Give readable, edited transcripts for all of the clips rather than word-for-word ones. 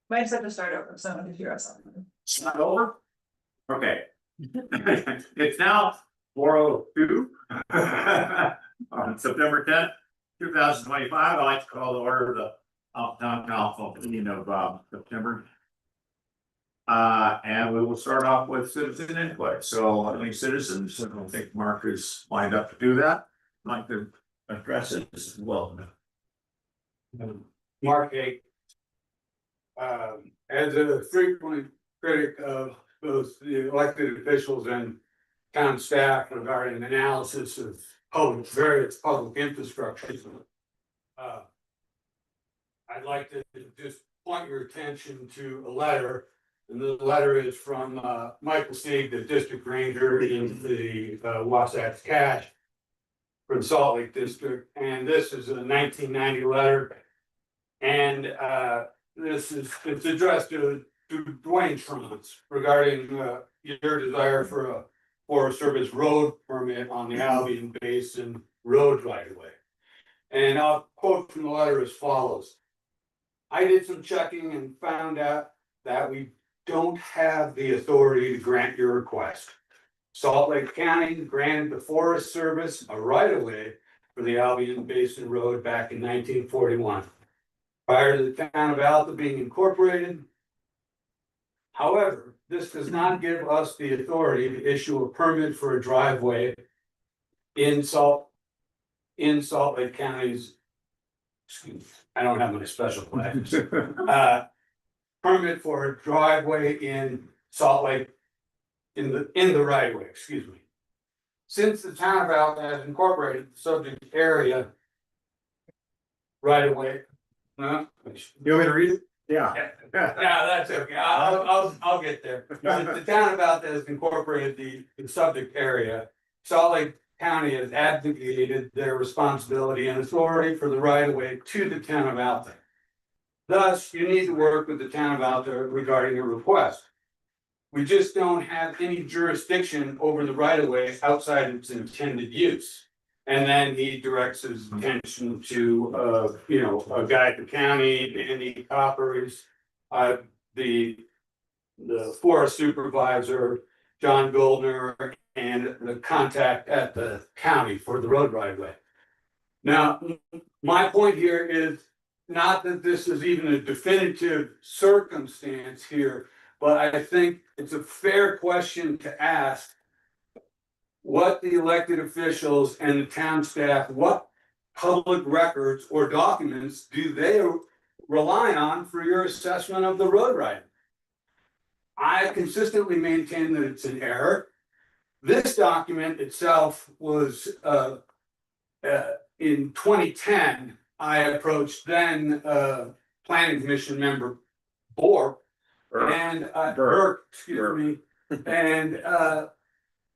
Might just have to start over, so if you're something. It's not over? Okay. It's now 4:02. On September 10th, 2025, I'd like to call the order of the town council meeting of September. And we will start off with citizen input. So any citizens, I don't think Mark is lined up to do that. I'd like to address it as well. Mark Hake. As a frequent critic of both the elected officials and town staff regarding analysis of various public infrastructure. I'd like to just point your attention to a letter, and the letter is from Michael Sieg, the district ranger in the Wasatch Cache from Salt Lake District, and this is a 1990 letter. And it's addressed to Dwayne Trons regarding your desire for a Forest Service road permit on the Albion Basin road right of way. And I'll quote from the letter as follows. I did some checking and found out that we don't have the authority to grant your request. Salt Lake County granted the Forest Service a right of way for the Albion Basin Road back in 1941. Prior to the town of Alta being incorporated. However, this does not give us the authority to issue a permit for a driveway in Salt Lake County's. Excuse me, I don't have my special plans. Permit for a driveway in Salt Lake in the right of way, excuse me. Since the town of Alta has incorporated the subject area right of way. You want me to read it? Yeah. Yeah, that's okay. I'll get there. The town of Alta has incorporated the subject area. Salt Lake County has abdicated their responsibility and authority for the right of way to the town of Alta. Thus, you need to work with the town of Alta regarding your request. We just don't have any jurisdiction over the right of way outside its intended use. And then he directs his attention to, a guy at the county, Andy Coppers, the forest supervisor, John Goldner, and the contact at the county for the road right of way. Now, my point here is not that this is even a definitive circumstance here, but I think it's a fair question to ask. What the elected officials and the town staff, what public records or documents do they rely on for your assessment of the road right? I consistently maintain that it's an error. This document itself was in 2010, I approached then planning commission member Burke, excuse me, and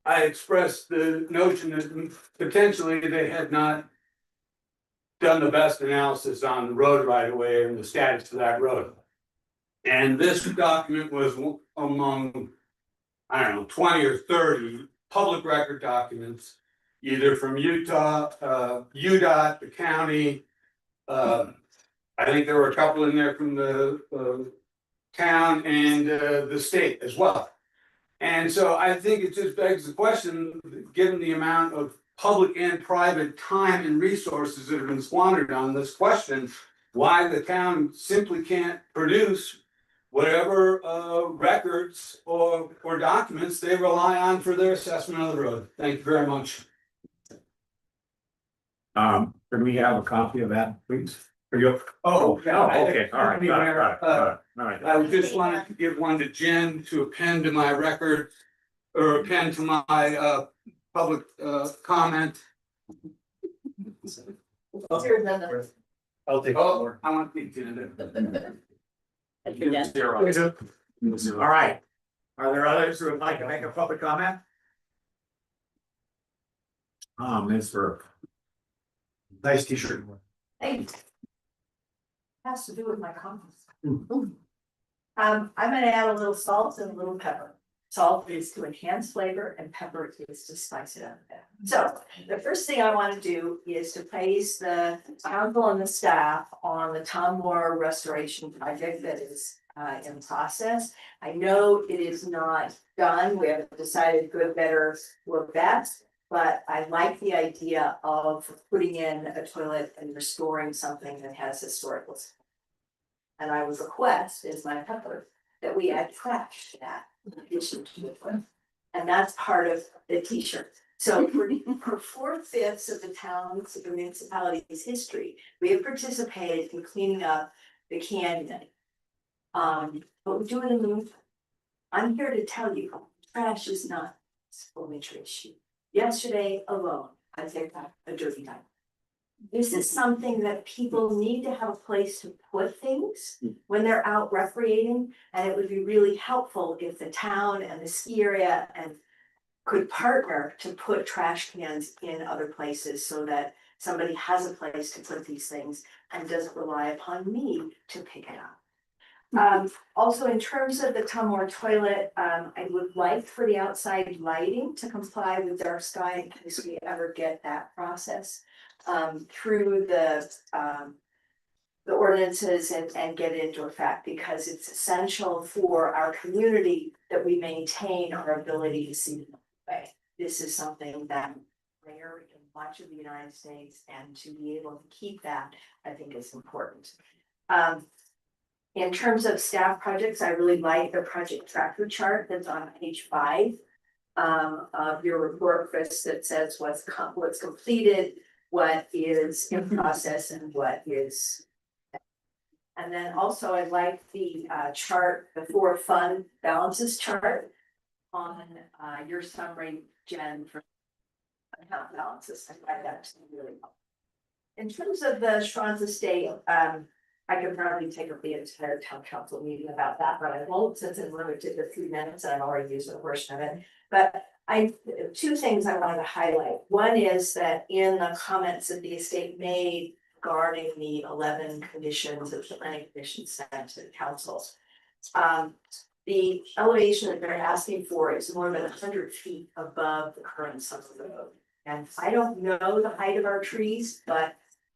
I expressed the notion that potentially they had not done the best analysis on the road right of way and the status of that road. And this document was among, 20 or 30 public record documents, either from Utah, UDOT, the county. I think there were a couple in there from the town and the state as well. And so I think it just begs the question, given the amount of public and private time and resources that have been squandered on this question, why the town simply can't produce whatever records or documents they rely on for their assessment of the road. Thank you very much. Can we have a copy of that, please? Yeah. Okay, all right, got it. All right. I just wanted to give one to Jen to append to my record or append to my public comment. It's your agenda. I'll take more. I want to do All right. Are there others who would like to make a public comment? Ms. Burke. Nice t-shirt. Thanks. Has to do with my comments. I'm gonna add a little salt and a little pepper. Salt is to enhance flavor and pepper is to spice it up. So the first thing I want to do is to praise the council and the staff on the Tom Moore restoration project that is in process. I know it is not done, we haven't decided good, better, or best, but I like the idea of putting in a toilet and restoring something that has historical. And I would request, is my pepper, that we add trash to that in addition to the toilet. And that's part of the t-shirt. So for 4/5 of the town's, the municipality's history, we have participated in cleaning up the canyon. But we do it in the winter. I'm here to tell you, trash is not only trash. Yesterday alone, I picked up a dirty night. This is something that people need to have a place to put things when they're out recreating. And it would be really helpful if the town and the ski area and could partner to put trash cans in other places so that somebody has a place to put these things and doesn't rely upon me to pick it up. Also, in terms of the Tumwater toilet, I would like for the outside lighting to comply with dark sky in case we ever get that process. Through the ordinances and get it into effect, because it's essential for our community that we maintain our ability to see the way. This is something that rare in much of the United States, and to be able to keep that, I think is important. In terms of staff projects, I really like the project tracker chart that's on page 5 of your report, Chris, that says what's completed, what is in process, and what is. And then also I like the chart, the 4 fund balances chart on your summary, Jen, for account balances. I find that to be really helpful. In terms of the Schwanz estate, I could probably take up the entire town council meeting about that, but I won't, since it's limited to 3 minutes and I've already used a portion of it. But 2 things I wanted to highlight. One is that in the comments that the estate made regarding the 11 conditions that the planning commission sent to the council, the elevation that they're asking for is more than 100 feet above the current summer road. And I don't know the height of our trees, but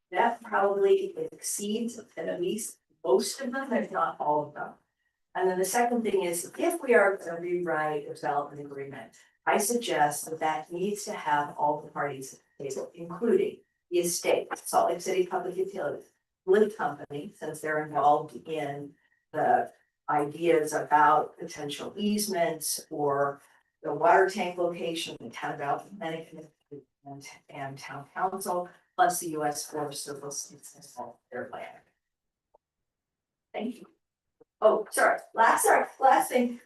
that probably exceeds at least most of them, if not all of them. And then the second thing is, if we are going to rewrite a development agreement, I suggest that needs to have all the parties at the table, including the estate, Salt Lake City Public Utilities, Wood Company, since they're involved in the ideas about potential easements or the water tank location, the town development and town council, plus the US Forest Service and their land. Thank you. Oh, sorry, last thing,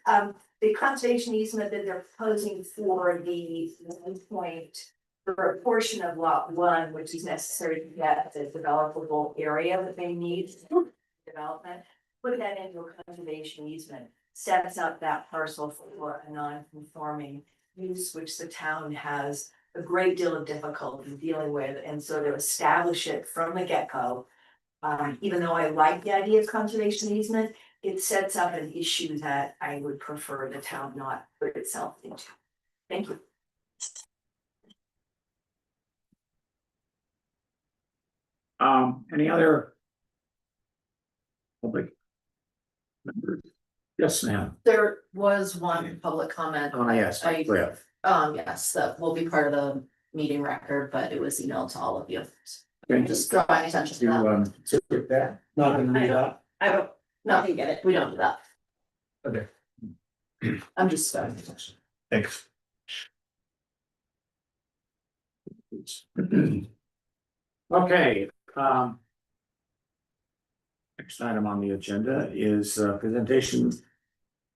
the conservation easement that they're proposing for the 1 point, for a portion of lot 1, which is necessary to get the developable area that they need for development, put that into a conservation easement, sets up that parcel for a non-conforming use, which the town has a great deal of difficulty dealing with, and so to establish it from the get-go, even though I like the idea of conservation easement, it sets up an issue that I would prefer the town not put itself into. Thank you. Any other public members? Yes, ma'am. There was one public comment. Oh, yes, Cliff. Yes, that will be part of the meeting record, but it was emailed to all of you. Okay. Just drawing attention to that. Get that. Not gonna read that. I don't, no, you get it, we don't do that. Okay. I'm just drawing attention. Thanks. Okay, next item on the agenda is presentation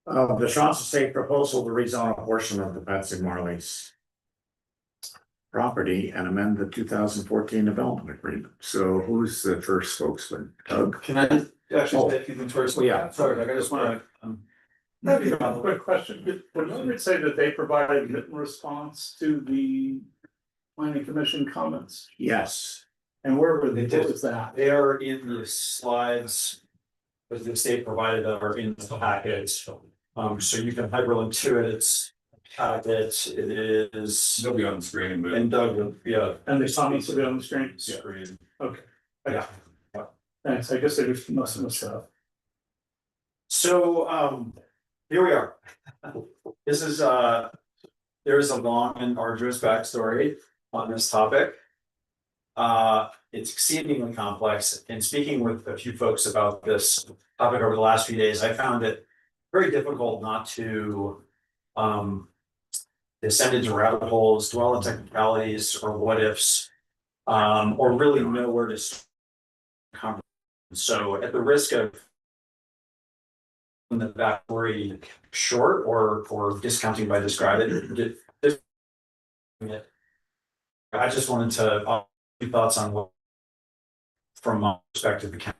of the Schwanz Estate proposal to rezone a portion of the Patsy Marley's property and amend the 2014 development agreement. So who's the first spokesman? Doug? Can I actually say a few things first? Oh, yeah. Sorry, Doug, I just wanna, Quick question, would you say that they provided written response to the planning commission comments? Yes. And where were they, They did. what was that? they are in the slides. That the state provided that are in the packet, so you can hyperlink to it, it's packet, it is. They'll be on the screen, but. And Doug, yeah. And they saw me to be on the screen? Screen. Okay, Yeah. thanks, I guess I just must have missed that. So, here we are. This is, there is a long and arduous backstory on this topic. It's exceedingly complex, and speaking with a few folks about this topic over the last few days, I found it very difficult not to descend into rabbit holes, dwell on technicalities or what ifs, or really know where to start. So at the risk of the backstory short or discounting by describing it, I just wanted to your thoughts on what, from my perspective, we can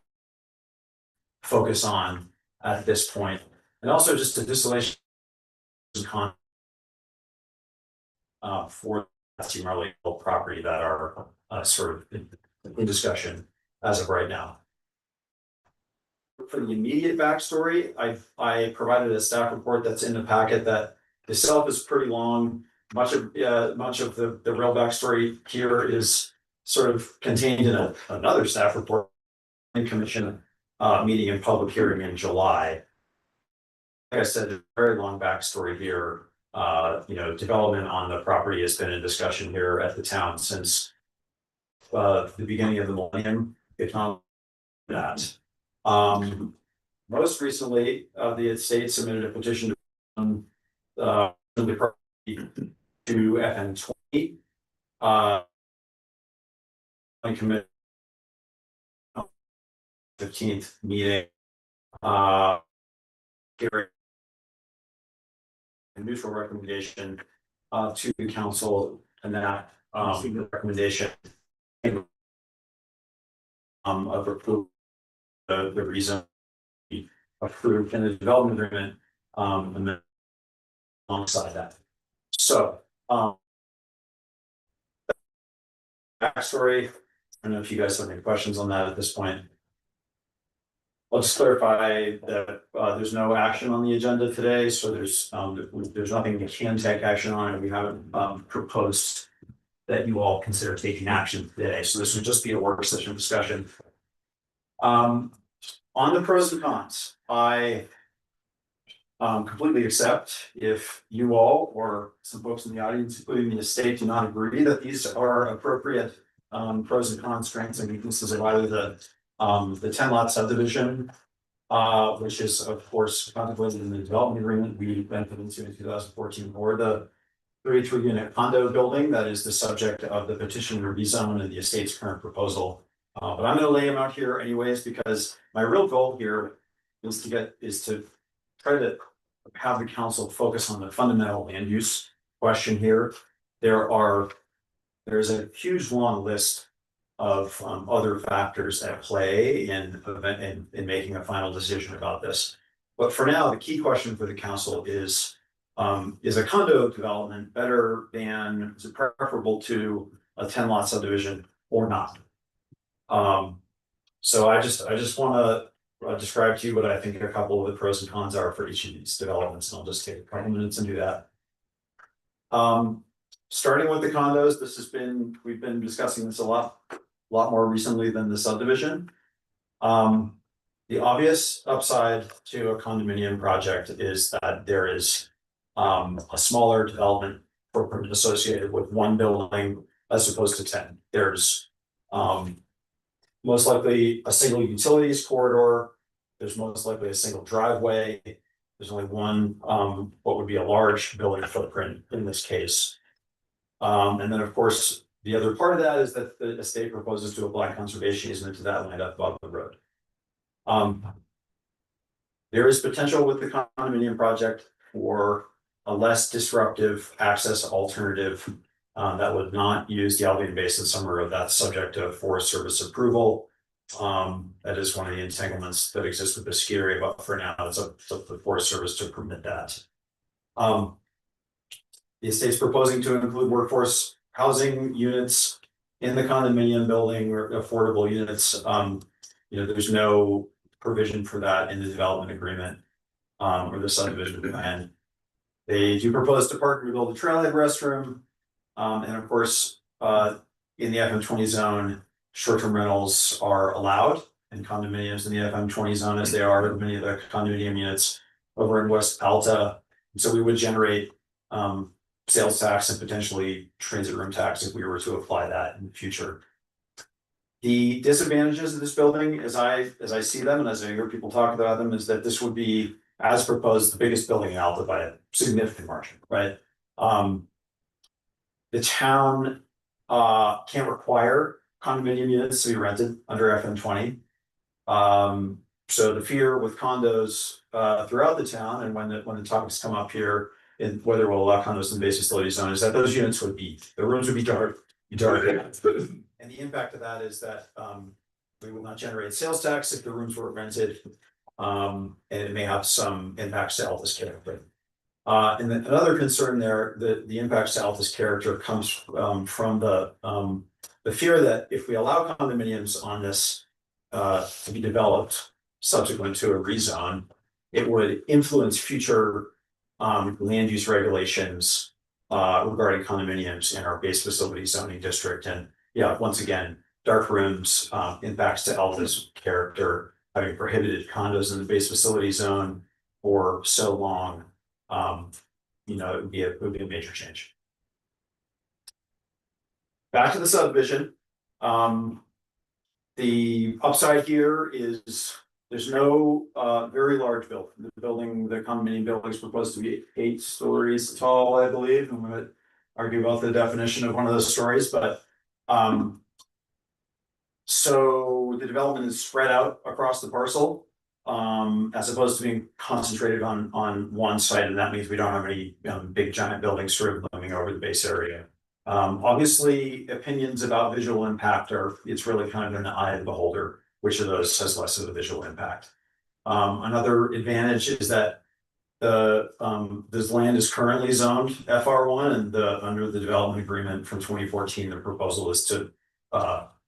focus on at this point, and also just a distillation con for the Marley property that are sort of in discussion as of right now. For the immediate backstory, I provided a staff report that's in the packet that itself is pretty long. Much of the real backstory here is sort of contained in another staff report and commission meeting and public hearing in July. Like I said, a very long backstory here. Development on the property has been in discussion here at the town since the beginning of the millennium, if not that. Most recently, the estate submitted a petition to the property to FN20. Commit 15th meeting. Hearing a neutral recommendation to the council, and that recommendation of approval the reason approved in the development agreement, and then alongside that. So backstory. I don't know if you guys have any questions on that at this point. I'll just clarify that there's no action on the agenda today, so there's nothing we can take action on, and we haven't proposed that you all consider taking action today. So this would just be a work session discussion. On the pros and cons, I completely accept if you all or some folks in the audience, including the estate, do not agree that these are appropriate pros and cons, strengths and weaknesses of either the 10 lot subdivision, which is of course contemplated in the development agreement we entered into in 2014, or the 33 unit condo building that is the subject of the petition to rezone and the estate's current proposal. But I'm going to lay them out here anyways, because my real goal here is to try to have the council focus on the fundamental land use question here. There's a huge long list of other factors at play in making a final decision about this. But for now, the key question for the council is a condo development better than, is it preferable to a 10 lot subdivision or not? So I just want to describe to you what I think a couple of the pros and cons are for each of these developments, and I'll just take a couple minutes and do that. Starting with the condos, we've been discussing this a lot more recently than the subdivision. The obvious upside to a condominium project is that there is a smaller development footprint associated with one building as opposed to 10. There's most likely a single utilities corridor. There's most likely a single driveway. There's only one what would be a large building footprint in this case. And then of course, the other part of that is that the estate proposes to apply conservation easement to that land up above the road. There is potential with the condominium project for a less disruptive access alternative that would not use the Albion Basin Summer Road. That's subject to Forest Service approval. That is one of the entanglements that exists with the ski area, but for now, it's up to the Forest Service to permit that. The estate's proposing to include workforce housing units in the condominium building, or affordable units. There's no provision for that in the development agreement or the subdivision plan. They do propose to partner to build a trailhead restroom. And of course, in the FM20 zone, short-term rentals are allowed and condominiums in the FM 20 zone as they are in many of the condominium units over in West Alta. So we would generate sales tax and potentially transit room tax if we were to apply that in the future. The disadvantages of this building, as I see them and as I hear people talk about them, is that this would be, as proposed, the biggest building in Alta by a significant margin, right? The town can't require condominium units to be rented under FM 20. So the fear with condos throughout the town, and when the topics come up here, in whether we'll allow condos in the base facility zone, is that those units would be, the rooms would be dark. And the impact of that is that we will not generate sales tax if the rooms were rented. And it may have some impacts to Alta's character. And then another concern there, the impacts to Alta's character comes from the fear that if we allow condominiums on this to be developed subsequent to a rezone, it would influence future land use regulations regarding condominiums in our base facility zoning district. And yeah, once again, dark rooms impacts to Alta's character, having prohibited condos in the base facility zone for so long. You know, it would be a major change. Back to the subdivision. The upside here is there's no very large building. The condominium building is proposed to be 8 stories tall, I believe. I'm gonna argue about the definition of one of those stories, but so the development is spread out across the parcel, as opposed to being concentrated on one site, and that means we don't have any big giant buildings sort of looming over the base area. Obviously, opinions about visual impact it's really kind of in the eye of the beholder, which of those has less of a visual impact. Another advantage is that this land is currently zoned FR1, and under the development agreement from 2014, the proposal is to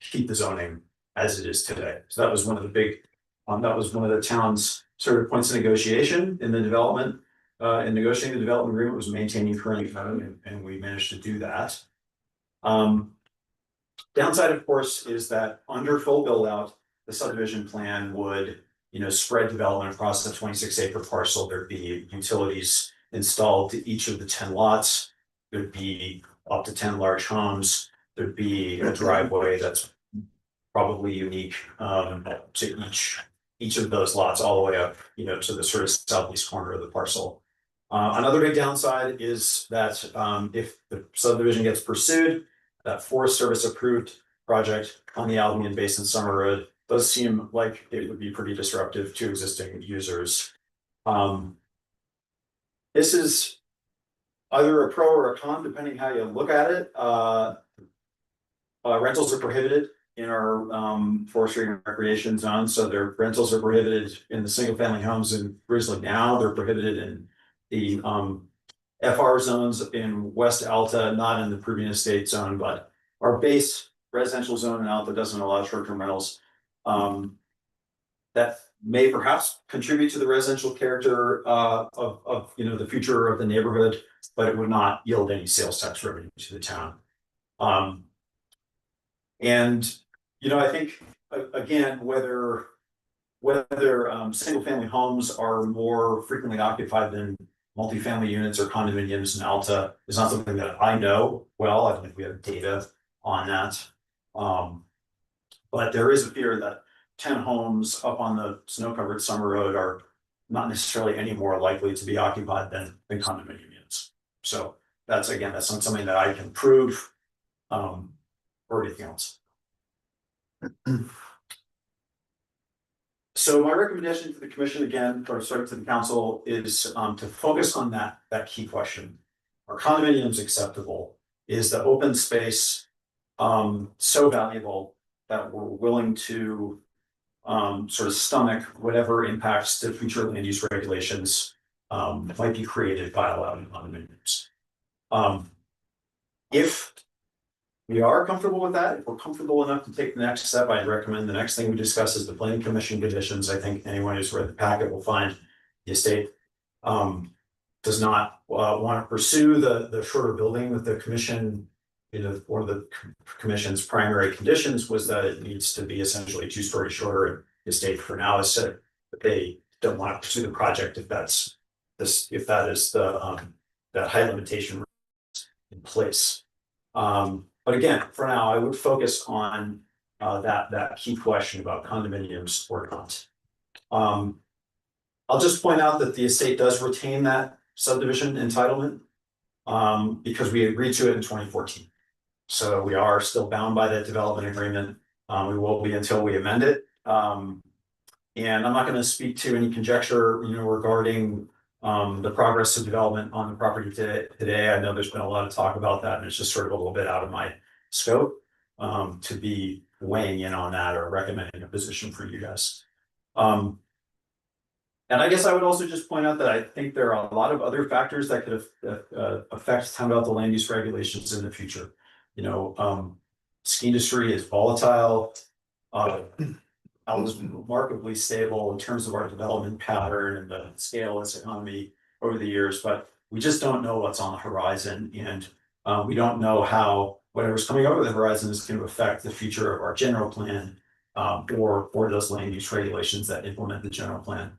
keep the zoning as it is today. So that was one of the big, that was one of the town's sort of points of negotiation in the development, in negotiating the development agreement, was maintaining current zoning, and we managed to do that. Downside, of course, is that under full build out, the subdivision plan would, spread development across the 26-acre parcel. There'd be utilities installed to each of the 10 lots. There'd be up to 10 large homes. There'd be a driveway that's probably unique to each of those lots, all the way up, to the sort of southeast corner of the parcel. Another big downside is that if the subdivision gets pursued, that Forest Service approved project on the Albion Basin Summer Road does seem like it would be pretty disruptive to existing users. This is either a pro or a con, depending how you look at it. Rentals are prohibited in our forestry and recreation zone, so their rentals are prohibited in the single family homes in Grizzly now. They're prohibited in the FR zones in West Alta, not in the Peruvian Estate zone, but our base residential zone in Alta doesn't allow short-term rentals. That may perhaps contribute to the residential character of the future of the neighborhood, but it would not yield any sales tax revenue to the town. And I think again, whether single family homes are more frequently occupied than multifamily units or condominiums in Alta is not something that I know well. I don't think we have data on that. But there is a fear that 10 homes up on the snow-covered Summer Road are not necessarily any more likely to be occupied than condominium units. So that's not something that I can prove or anything else. So my recommendation to the commission again, or sorry, to the council, is to focus on that key question. Are condominiums acceptable? Is the open space so valuable that we're willing to sort of stomach whatever impacts to future land use regulations might be created by allowing condominiums? If we are comfortable with that, if we're comfortable enough to take the next step, I'd recommend the next thing we discuss is the planning commission conditions. I think anyone who's read the packet will find the estate does not want to pursue the shorter building with the commission. One of the commission's primary conditions was that it needs to be essentially 2 stories shorter the estate for now has said that they don't want to pursue the project if that's if that is that height limitation in place. But again, for now, I would focus on that key question about condominiums or not. I'll just point out that the estate does retain that subdivision entitlement because we agreed to it in 2014. So we are still bound by that development agreement. We will be until we amend it. And I'm not going to speak to any conjecture, regarding the progress of development on the property today. I know there's been a lot of talk about that, and it's just sort of a little bit out of my scope to be weighing in on that or recommending a position for you guys. And I guess I would also just point out that I think there are a lot of other factors that could affect Town Delta land use regulations in the future. Ski industry is volatile. Was remarkably stable in terms of our development pattern and the scale of its economy over the years, but we just don't know what's on the horizon, and we don't know how whatever's coming over the horizon is going to affect the future of our general plan or those land use regulations that implement the general plan.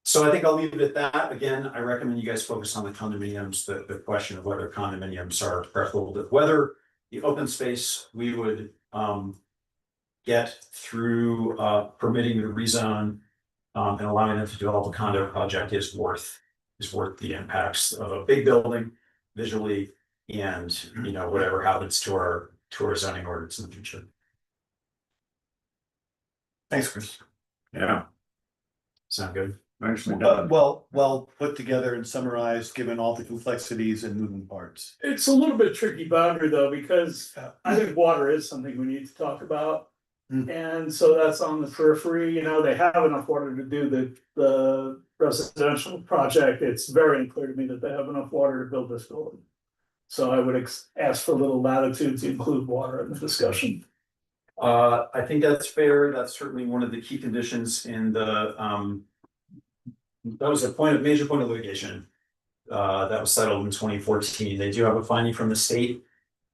So I think I'll leave it at that. Again, I recommend you guys focus on the condominiums, the question of whether condominiums are preferable, whether the open space we would get through permitting the rezone and allowing them to develop a condo project is worth the impacts of a big building visually and whatever happens to our zoning ordinance in the future. Thanks, Chris. Yeah. Sound good? Well put together and summarized, given all the complexities and moving parts. It's a little bit tricky boundary though, because I think water is something we need to talk about. And so that's on the periphery, they have enough water to do the residential project. It's very unclear to me that they have enough water to build this building. So I would ask for a little latitude to include water in the discussion. I think that's fair. That's certainly one of the key conditions in the that was a major point of litigation that was settled in 2014. They do have a finding from the state,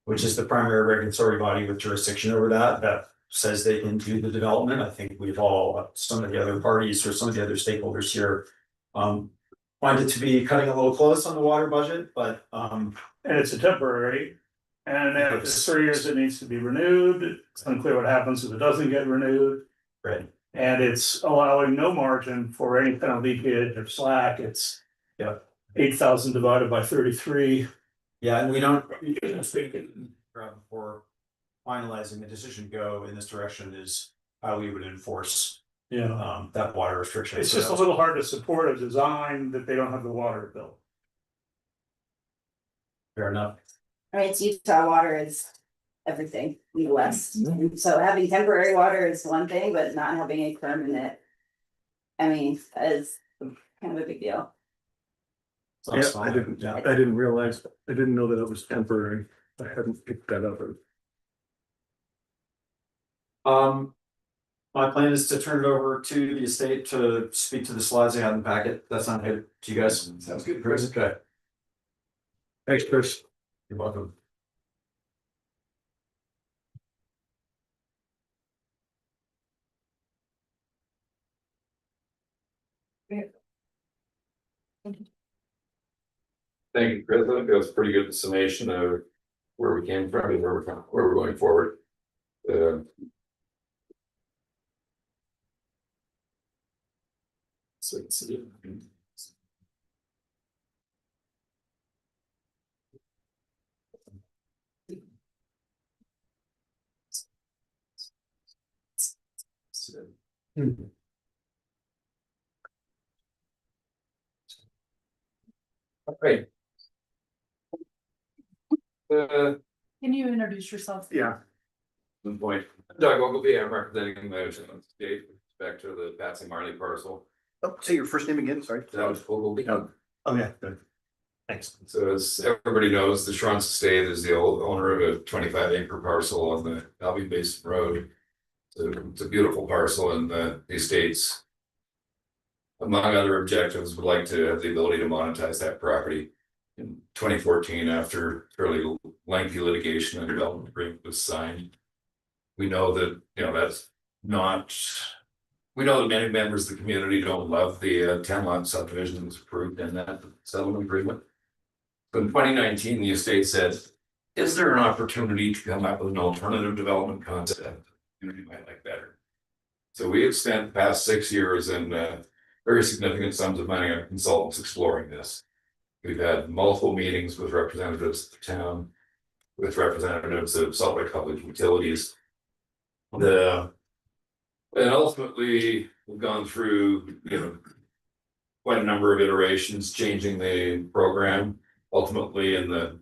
which is the primary regulatory body with jurisdiction over that says they can do the development. I think we've all, some of the other parties or some of the other stakeholders here find it to be cutting a little close on the water budget, but and it's a temporary. And after 3 years, it needs to be renewed. It's unclear what happens if it doesn't get renewed. right. And it's allowing no margin for any kind of leakage or slack. It's 8,000 divided by 33. Yeah, and we don't before finalizing the decision go in this direction is how we would enforce that water restriction. It's just a little hard to support a design that they don't have the water built. Fair enough. I mean, it's Utah water is everything in the West. So having temporary water is one thing, but not having a permanent, is kind of a big deal. Yeah, I didn't realize, I didn't know that it was temporary. I hadn't picked that up. My plan is to turn it over to the estate to speak to the slides they have in the packet. That's not good to you guys. Sounds good, Chris. Okay. Thanks, Chris. You're welcome. Thank you, Chris. I think that was a pretty good summation of where we came from and where we're going forward. So let's see. Okay. Can you introduce yourself? Yeah. One point, Doug Ogilvy, I'm representing the state back to the Patsy Marley parcel. Oh, say your first name again, sorry. That was Ogilvy. Oh, yeah, good. Thanks. So as everybody knows, the Shrons Estate is the old owner of a 25-acre parcel on the Albion Basin Road. So it's a beautiful parcel, and the estates, among other objectives, would like to have the ability to monetize that property. In 2014, after fairly lengthy litigation, a development agreement was signed. We know that, that's not. We know that many members of the community don't love the 10 lot subdivision that was approved in that settlement agreement. But in 2019, the estate said, is there an opportunity to come up with an alternative development concept the community might like better? So we have spent the past 6 years and very significant sums of money on consultants exploring this. We've had multiple meetings with representatives of the town, with representatives of Salt Lake Public Utilities. And ultimately, we've gone through, quite a number of iterations, changing the program. Ultimately, in the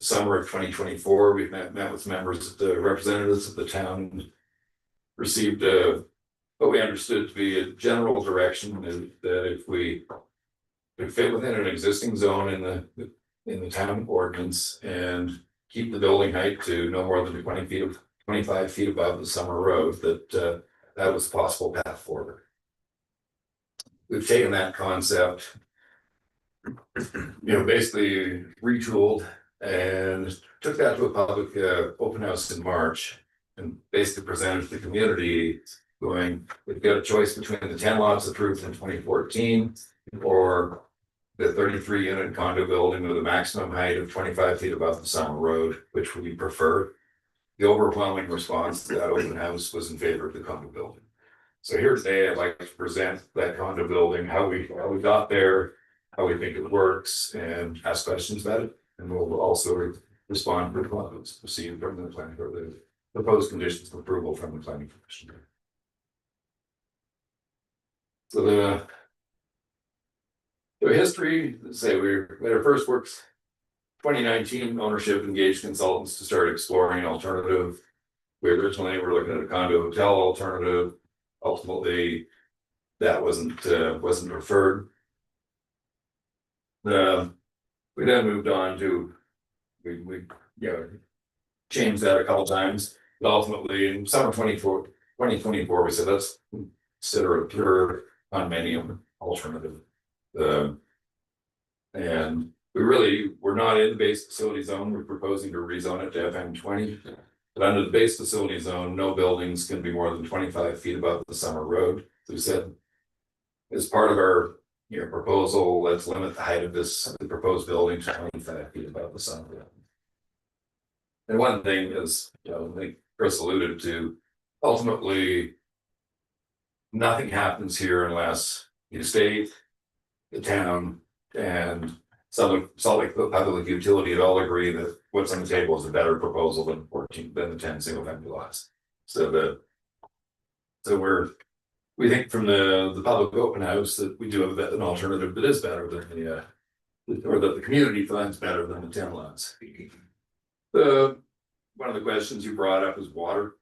summer of 2024, we've met with members of the representatives of the town. Received what we understood to be a general direction is that if we could fit within an existing zone in the town ordinance and keep the building height to no more than 25 feet above the summer road, that was a possible path forward. We've taken that concept, basically retooled and took that to a public open house in March and basically presented to the community going, we've got a choice between the 10 lots approved in 2014 or the 33 unit condo building with a maximum height of 25 feet above the summer road, which we prefer. The overwhelming response to that open house was in favor of the condo building. So here today, I'd like to present that condo building, how we got there, how we think it works, and ask questions about it. And we'll also respond to comments received from the planning or the proposed conditions of approval from the planning commission. So the history, say we had our first works 2019 ownership engaged consultants to start exploring an alternative. We originally were looking at a condo hotel alternative. Ultimately, that wasn't preferred. We then moved on to we changed that a couple times. But ultimately, in summer 2024, we said let's consider a pure condominium alternative. And we're not in the base facility zone. We're proposing to rezone it to FM20. But under the base facility zone, no buildings can be more than 25 feet above the summer road. So we said, as part of our proposal, let's limit the height of the proposed building to 25 feet above the summer road. And one thing is, I think Chris alluded to, ultimately, nothing happens here unless the state, the town, and Salt Lake Public Utility had all agree that what's on the table is a better proposal than the 10 single family lots. So we think from the public open house that we do have an alternative that is better than or that the community finds better than the 10 lots. One of the questions you brought up is water.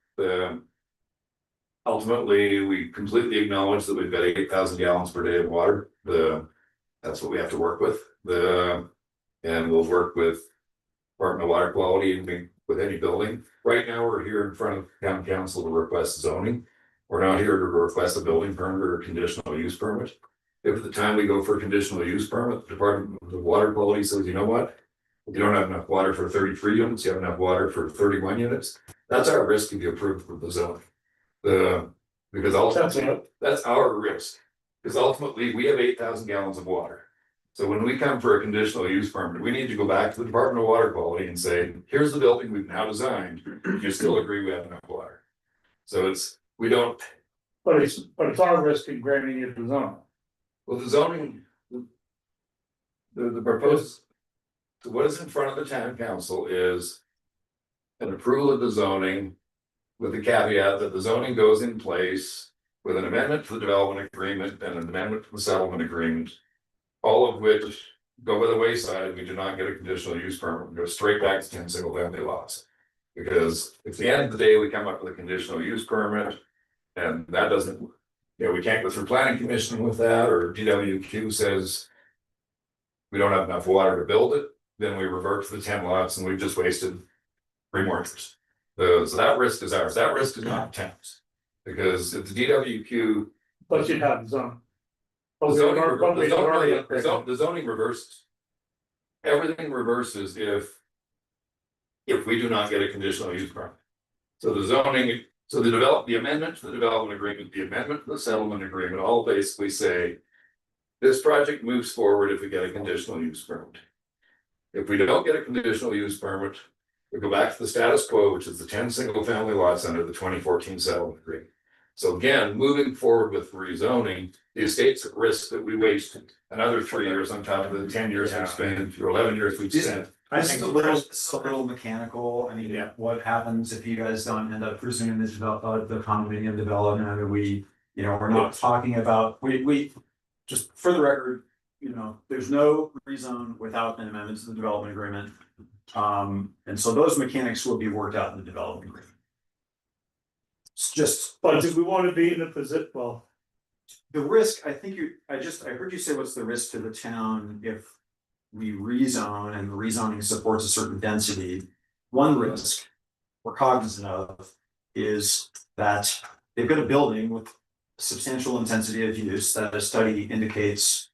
Ultimately, we completely acknowledge that we've got 8,000 gallons per day of water. That's what we have to work with. And we'll work with Department of Water Quality and with any building. Right now, we're here in front of town council to request zoning. We're not here to request a building permit or a conditional use permit. If at the time we go for a conditional use permit, the Department of Water Quality says, you know what? You don't have enough water for 33 units, you have enough water for 31 units. That's our risk to be approved with the zoning. Because ultimately, that's our risk. Because ultimately, we have 8,000 gallons of water. So when we come for a conditional use permit, we need to go back to the Department of Water Quality and say, here's the building we've now designed. You still agree we have enough water. So we don't. But it's our risk in granting it the zone. Well, the zoning, the proposed, what is in front of the town council is an approval of the zoning with the caveat that the zoning goes in place with an amendment to the development agreement and an amendment to the settlement agreement, all of which go by the wayside. We do not get a conditional use permit. We go straight back to 10 single family lots. Because if at the end of the day, we come up with a conditional use permit and that doesn't, we can't go through planning commission with that, or DWQ says we don't have enough water to build it, then we revert to the 10 lots and we've just wasted 3 more years. So that risk is ours. That risk is not the town's. Because if the DWQ. But you'd have the zone. The zoning reverses. Everything reverses if we do not get a conditional use permit. So the zoning, so the amendment to the development agreement, the amendment to the settlement agreement, all basically say. This project moves forward if we get a conditional use permit. If we don't get a conditional use permit, we go back to the status quo, which is the 10 single family lots under the 2014 settlement agreement. So again, moving forward with rezoning, the estate's at risk that we waste another 3 years on top of the 10 years we've spent, or 11 years we've spent. I think it's a little mechanical. I mean, what happens if you guys don't end up pursuing this the condominium development? I mean, we're not talking about, we just for the record, there's no rezone without an amendment to the development agreement. And so those mechanics will be worked out in the development agreement. It's just. But do we want to be in a position, well, The risk, I think I heard you say what's the risk to the town if we rezone and the rezoning supports a certain density. One risk we're cognizant of is that they've got a building with substantial intensity of use that a study indicates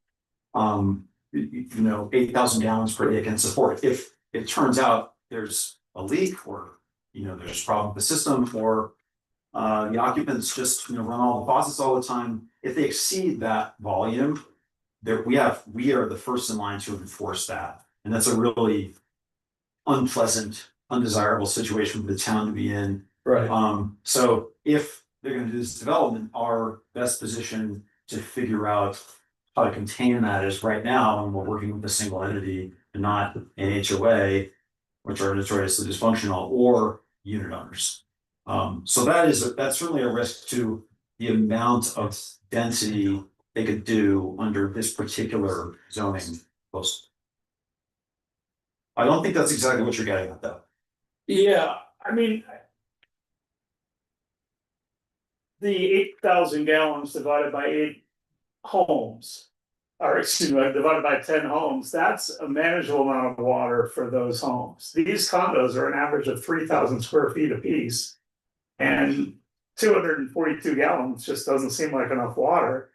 8,000 gallons per day can support. If it turns out there's a leak or there's a problem with the system or the occupants just run all the faucets all the time, if they exceed that volume, we are the first in line to enforce that. And that's a really unpleasant, undesirable situation for the town to be in. right, So if they're gonna do this development, our best position to figure out how to contain that is right now, and we're working with a single entity and not an HOA, which are notoriously dysfunctional, or unit owners. So that's certainly a risk to the amount of density they could do under this particular zoning post. I don't think that's exactly what you're getting at, though. yeah, I mean. The 8,000 gallons divided by 8 homes. Or excuse me, divided by 10 homes, that's a manageable amount of water for those homes. These condos are an average of 3,000 square feet apiece. And 242 gallons just doesn't seem like enough water.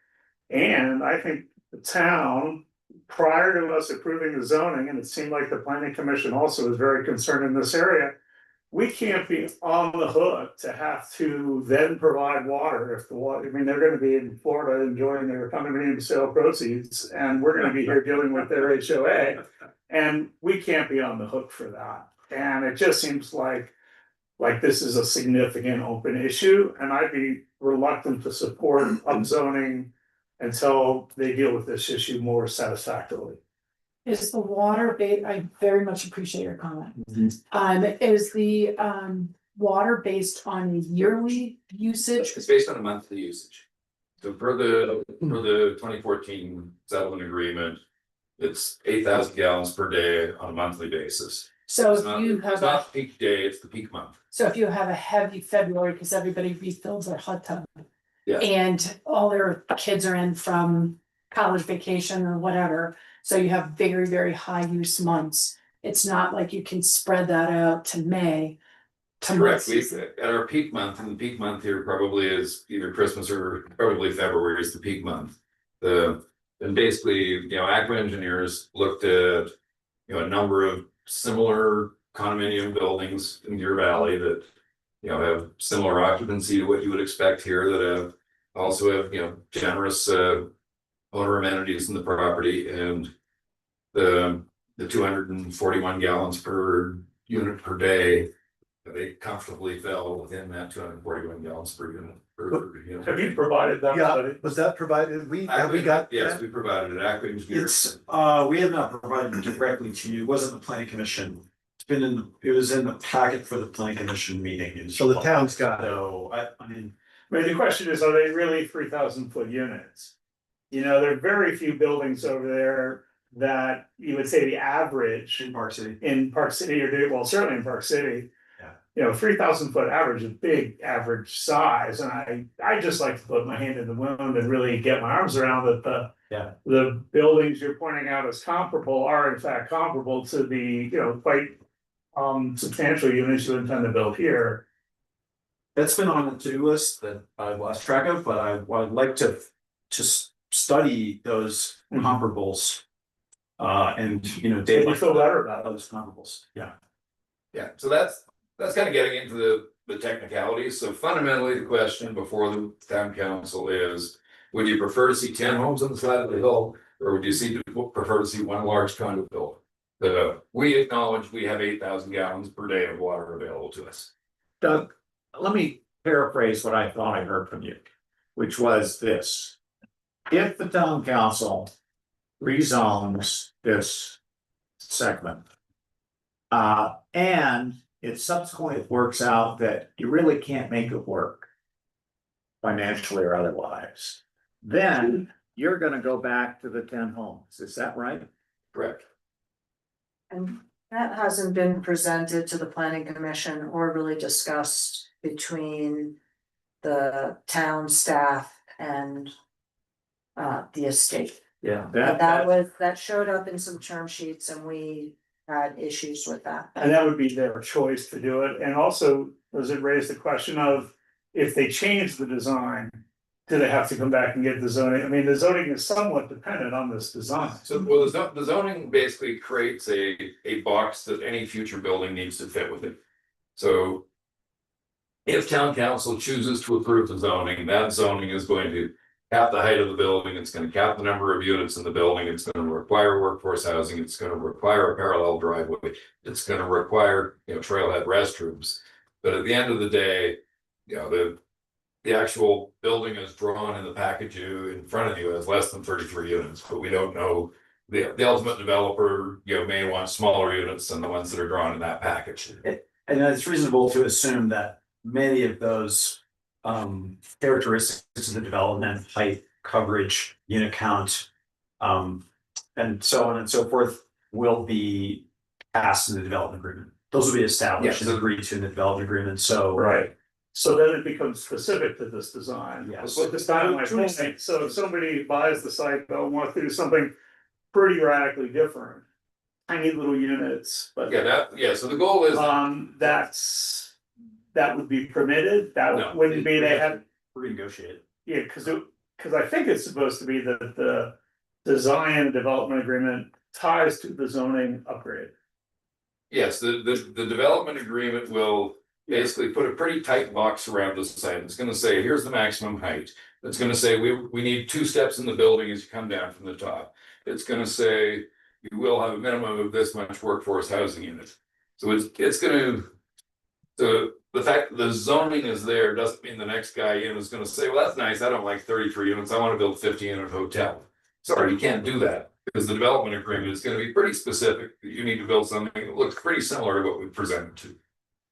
And I think the town, prior to us approving the zoning, and it seemed like the planning commission also was very concerned in this area. We can't be on the hook to have to then provide water if the water, I mean, they're gonna be in Florida enjoying their condominium sale proceeds. And we're gonna be here dealing with their HOA. And we can't be on the hook for that. And it just seems like this is a significant open issue, and I'd be reluctant to support upzoning until they deal with this issue more satisfactorily. Is the water I very much appreciate your comment. Mhm. Is the water based on yearly usage? It's based on a monthly usage. So for the 2014 settlement agreement, it's 8,000 gallons per day on a monthly basis. So It's if not, you it's have not peak day, it's the peak month. so if you have a heavy February, because everybody refills their hot tub. Yeah. And all their kids are in from college vacation or whatever, so you have very, very high use months. It's not like you can spread that out to May. Correct, at our peak month, and the peak month here probably is either Christmas or probably February is the peak month. And basically, Aqua Engineers looked at, a number of similar condominium buildings in Deer Valley that. Have similar occupancy to what you would expect here, that also have, generous owner amenities in the property, and the 241 gallons per unit per day. They comfortably fell within that 241 gallons per unit. Have you provided that study? Yeah, was that provided? Have we got? Yes, that? we provided it, Aqua Engineers. It's, we have not provided it directly to you, it wasn't the planning commission. It was in the packet for the planning commission meeting. So the town's got it. So, I mean, I mean, the question is, are they really 3,000-foot units? There are very few buildings over there that you would say the average in Park City. in Park City well, certainly in Park City. Yeah. 3,000-foot average is big average size, and I just like to put my hand in the wound and really get my arms around that the buildings you're pointing out as comparable are in fact comparable to the, quite substantial units you intend to build here. That's been on the to-do list that I've lost track of, but I'd like to study those comparables. And Did you feel better about it? those comparables, yeah. Yeah, so that's kind of getting into the technicalities, so fundamentally, the question before the town council is. Would you prefer to see 10 homes on the side of the hill, or would you prefer to see one large condo built? We acknowledge we have 8,000 gallons per day of water available to us. Doug, let me paraphrase what I thought I heard from you, which was this. If the town council rezones this segment. And it subsequently works out that you really can't make it work. Financially or otherwise, then you're gonna go back to the 10 homes, is that right? Correct. And that hasn't been presented to the planning commission or really discussed between the town staff and the estate. Yeah. That showed up in some term sheets and we had issues with that. And that would be their choice to do it, and also, does it raise the question of, if they change the design. Do they have to come back and get the zoning? I mean, the zoning is somewhat dependent on this design. So, well, the zoning basically creates a box that any future building needs to fit with it. So. If town council chooses to approve the zoning, that zoning is going to cap the height of the building, it's gonna cap the number of units in the building, it's gonna require workforce housing, it's gonna require a parallel driveway. It's gonna require, trailhead restrooms, but at the end of the day, the actual building is drawn in the package in front of you as less than 33 units, but we don't know. The ultimate developer, may want smaller units than the ones that are drawn in that package. And it's reasonable to assume that many of those characteristics of the development, height, coverage, unit count, and so on and so forth, will be passed in the development agreement. Those will be established and agreed to in the development agreement, so. Right. So then it becomes specific to this design. Yes. But this time, my point, so if somebody buys the site, they'll want to do something pretty radically different. Tiny little units, but. So the goal is. That would be permitted, No, that wouldn't be, they have, Renegotiate. yeah, cause I think it's supposed to be that the. Design and development agreement ties to the zoning upgrade. Yes, the development agreement will basically put a pretty tight box around the site. It's gonna say, here's the maximum height. It's gonna say, we need 2 steps in the building as you come down from the top. It's gonna say, you will have a minimum of this much workforce housing unit. So it's gonna. The fact that the zoning is there doesn't mean the next guy in is gonna say, well, that's nice, I don't like 33 units, I wanna build 50-unit hotel. Sorry, you can't do that, because the development agreement is gonna be pretty specific, that you need to build something that looks pretty similar to what we presented to.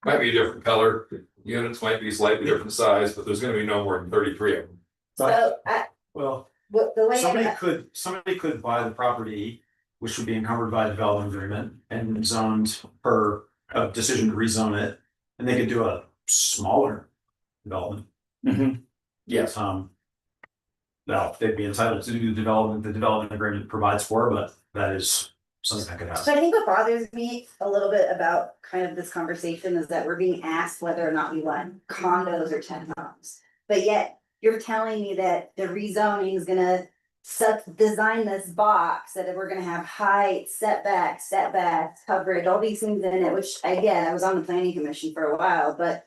Might be a different color, units might be slightly different size, but there's gonna be no more than 33 of them. So, Well, the way. somebody could buy the property, which would be encumbered by the development agreement and zoned per a decision to rezone it. And they could do a smaller development. Yes. Now, they'd be entitled to do the development agreement provides for, but that is something that could happen. So I think what bothers me a little bit about kind of this conversation is that we're being asked whether or not we want condos or 10 homes. But yet you're telling me that the rezoning is gonna design this box, that we're gonna have height, setbacks, coverage, all these things in it, which again, I was on the planning commission for a while, but.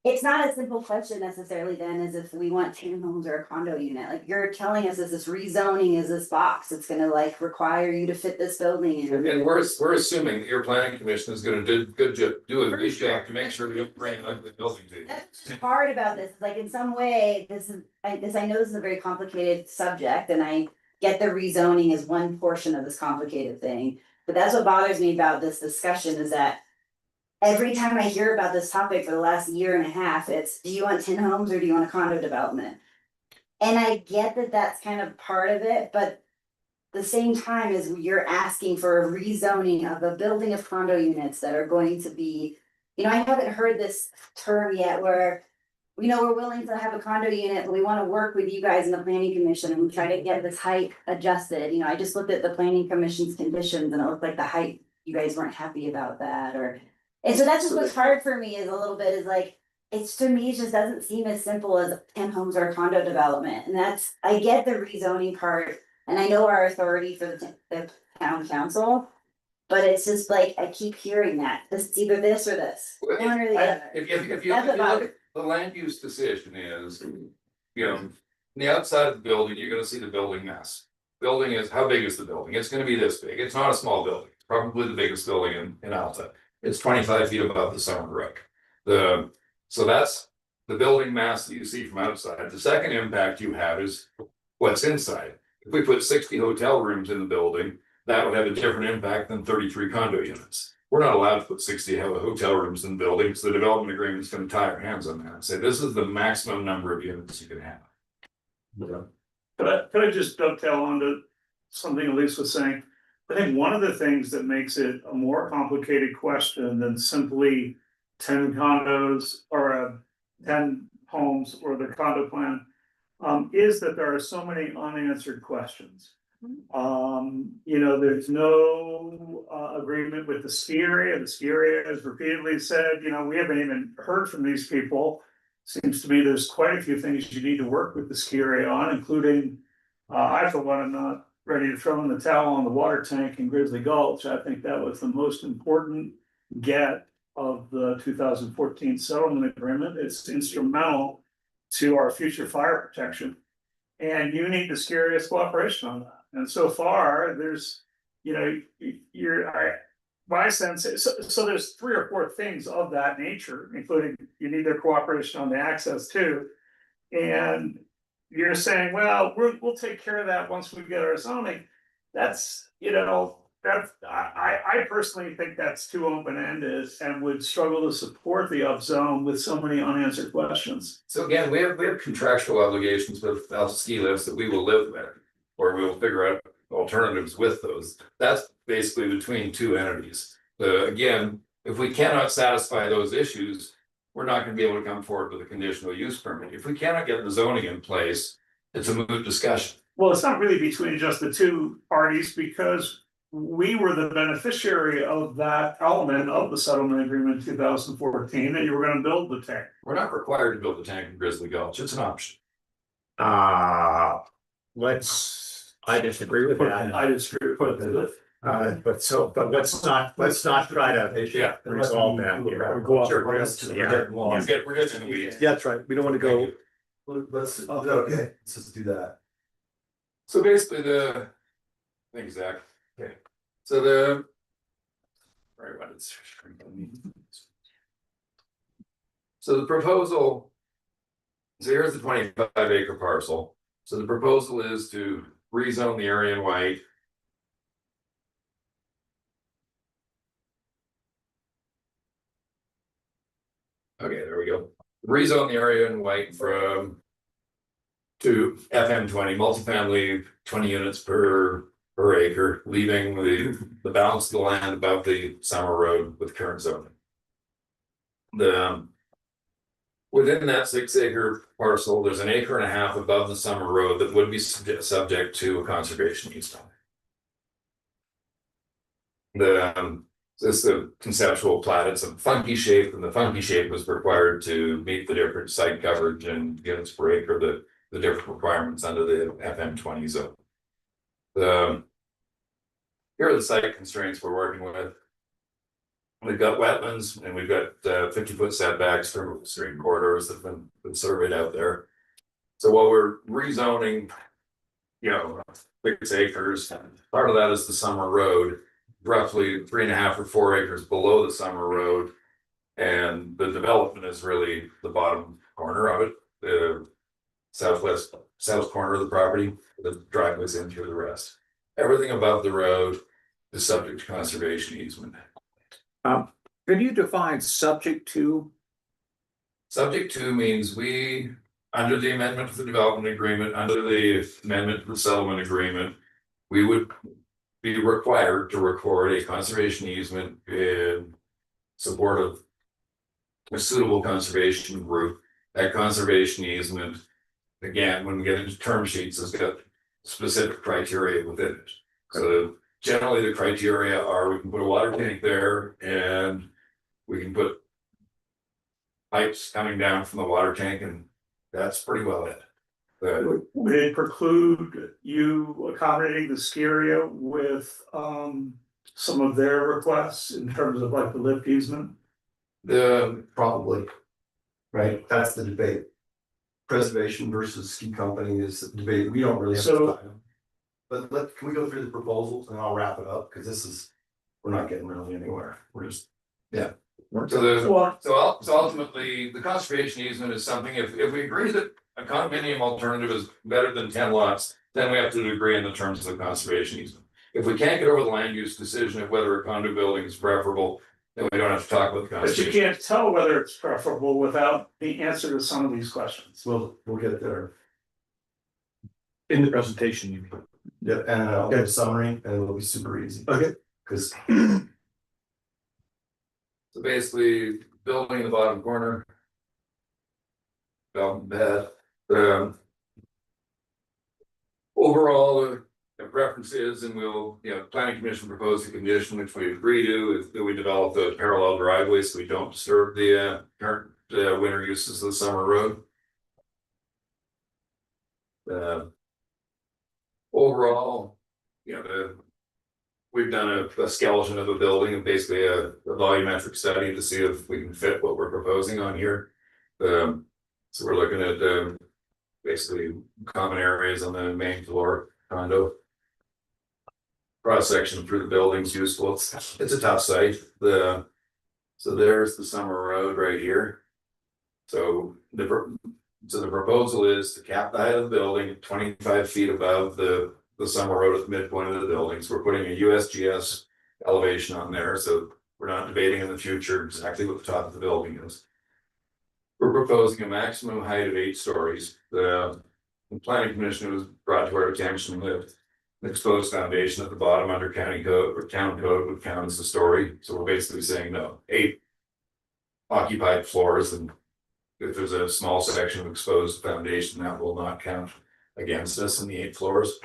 It's not a simple question necessarily then as if we want 10 homes or a condo unit, like you're telling us is this rezoning is this box, it's gonna like require you to fit this building in. And we're assuming that your planning commission is gonna do a good job to make sure you don't bring an ugly building to you. That's hard about this, like in some way, I know this is a very complicated subject and I get the rezoning is one portion of this complicated thing. But that's what bothers me about this discussion is that every time I hear about this topic for the last year and a half, it's, do you want 10 homes or do you want a condo development? And I get that that's kind of part of it, but the same time as you're asking for a rezoning of a building of condo units that are going to be, I haven't heard this term yet where, we're willing to have a condo unit, but we want to work with you guys in the planning commission and try to get this height adjusted. I just looked at the planning commission's conditions and it looked like the height, you guys weren't happy about that and so that's just what's hard for me is a little bit is like, it's to me, it just doesn't seem as simple as 10 homes or a condo development. And I get the rezoning part and I know our authority for the town council. But it's just like, I keep hearing that, this, it's either this or this, one or the other. If you That's look about at the land use decision is, you know, on the outside of the building, you're gonna see the building mass. Building is, how big is the building? It's gonna be this big. It's not a small building. It's probably the biggest building in Alta. It's 25 feet above the summer road. So that's the building mass that you see from outside. The second impact you have is what's inside. If we put 60 hotel rooms in the building, that would have a different impact than 33 condo units. We're not allowed to put 60 hotel rooms in the building, so the development agreement is gonna tie our hands on that and say, this is the maximum number of units you can have. Could I just dovetail onto something Elise was saying? I think one of the things that makes it a more complicated question than simply 10 condos or 10 homes or the condo plan. Is that there are so many unanswered questions. You know, there's no agreement with the ski area. The ski area has repeatedly said, you know, we haven't even heard from these people. Seems to me there's quite a few things you need to work with the ski area on, including, I for one am not ready to throw in the towel on the water tank in Grizzly Gulch. I think that was the most important get of the 2014 settlement agreement. It's instrumental to our future fire protection. And you need the ski area's cooperation on that. And so far, there's, you know, my sense is, so there's 3 or 4 things of that nature, including you need their cooperation on the access too. And you're saying, well, we'll take care of that once we get our zoning. That's, you know, that's, I personally think that's too open-ended and would struggle to support the upzone with so many unanswered questions. So again, we have contractual obligations with Alta Ski Lifts that we will live with, or we will figure out alternatives with those. That's basically between 2 entities. Again, if we cannot satisfy those issues, we're not gonna be able to come forward with a conditional use permit. If we cannot get the zoning in place, it's a moot discussion. Well, it's not really between just the 2 parties because we were the beneficiary of that element of the settlement agreement in 2014 that you were gonna build the tank. We're not required to build a tank in Grizzly Gulch. It's an option. I disagree with that. I disagree with that. But let's not try to resolve that here. Go off. Sure. Yeah. We're getting in the weeds. Yeah, that's right. We don't want to go. Let's, okay, let's just do that. So basically thanks, Zach. Okay. So so the proposal. So here's the 25 acre parcel. So the proposal is to rezone the area in white. Okay, there we go. Rezone the area in white from to FM 20, multifamily, 20 units per acre, leaving the balance of the land above the summer road with current zoning. Within that 6 acre parcel, there's an 1.5 acres above the summer road that would be subject to a conservation easement. This is the conceptual plat. It's a funky shape, and the funky shape was required to meet the different site coverage and units per acre, the different requirements under the FM 20 zone. Here are the site constraints we're working with. We've got wetlands and we've got 50-foot setbacks from stream corridors that have been surveyed out there. So while we're rezoning, 6 acres, part of that is the summer road, roughly 3.5 or 4 acres below the summer road. And the development is really the bottom corner of it, the south corner of the property, the driveways in through the rest. Everything above the road is subject to conservation easement. Could you define subject to? Subject to means we, under the amendment to the development agreement, under the amendment to the settlement agreement, we would be required to record a conservation easement in support of a suitable conservation route. That conservation easement, again, when we get into term sheets, has got specific criteria within it. So generally the criteria are we can put a water tank there and we can put pipes coming down from the water tank, and that's pretty well it. Would it preclude you accommodating the ski area with some of their requests in terms of like the lift easement? Probably. Right, that's the debate. Preservation versus ski company is the debate, we don't really have. So- time. But can we go through the proposals and I'll wrap it up, because this is, we're not getting really anywhere, we're just. So there's, Well, so ultimately, the conservation easement is something, if we agree that a condominium alternative is better than 10 lots, then we have to agree on the terms of the conservation easement. If we can't get over the land use decision of whether a condo building is preferable, then we don't have to talk about the but you conservation. can't tell whether it's preferable without the answer to some of these questions. We'll get there. In the presentation, you mean? Yep, and I'll get a summary and it'll be super easy. Okay. Cause So basically, building in the bottom corner. Bed, overall, the references, and we'll, planning commission proposed a condition which we agree to, is that we develop the parallel driveway so we don't disturb the current winter uses of the summer road. Overall, we've done a skeleton of a building and basically a volumetric study to see if we can fit what we're proposing on here. So we're looking at basically common areas on the main floor condo. Cross section through the building's useful. It's a tough site. So there's the summer road right here. So the proposal is to cap the height of the building at 25 feet above the summer road at the midpoint of the building. So we're putting a USGS elevation on there. So we're not debating in the future exactly what the top of the building is. We're proposing a maximum height of 8 stories. The planning commission was brought to our attention with an exposed foundation at the bottom under county code or town code would count as a story. So we're basically saying no, 8 occupied floors, and if there's a small section of exposed foundation, that will not count against us in the 8 floors.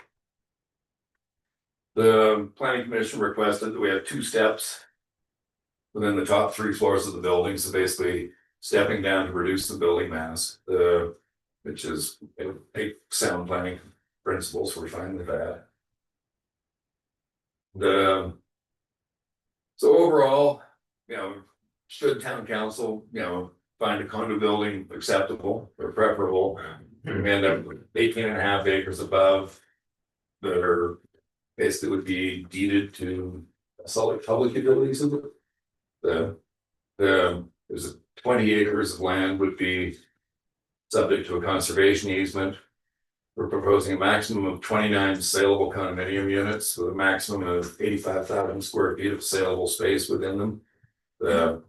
The planning commission requested that we have 2 steps within the top 3 floors of the building. So basically stepping down to reduce the building mass, which is a sound planning principles. We're fine with that. So overall, should town council, find a condo building acceptable or preferable, we end up with 18.5 acres above that are basically would be deeded to solid public utilities. There's 20 acres of land would be subject to a conservation easement. We're proposing a maximum of 29 saleable condominium units with a maximum of 85,000 square feet of saleable space within them.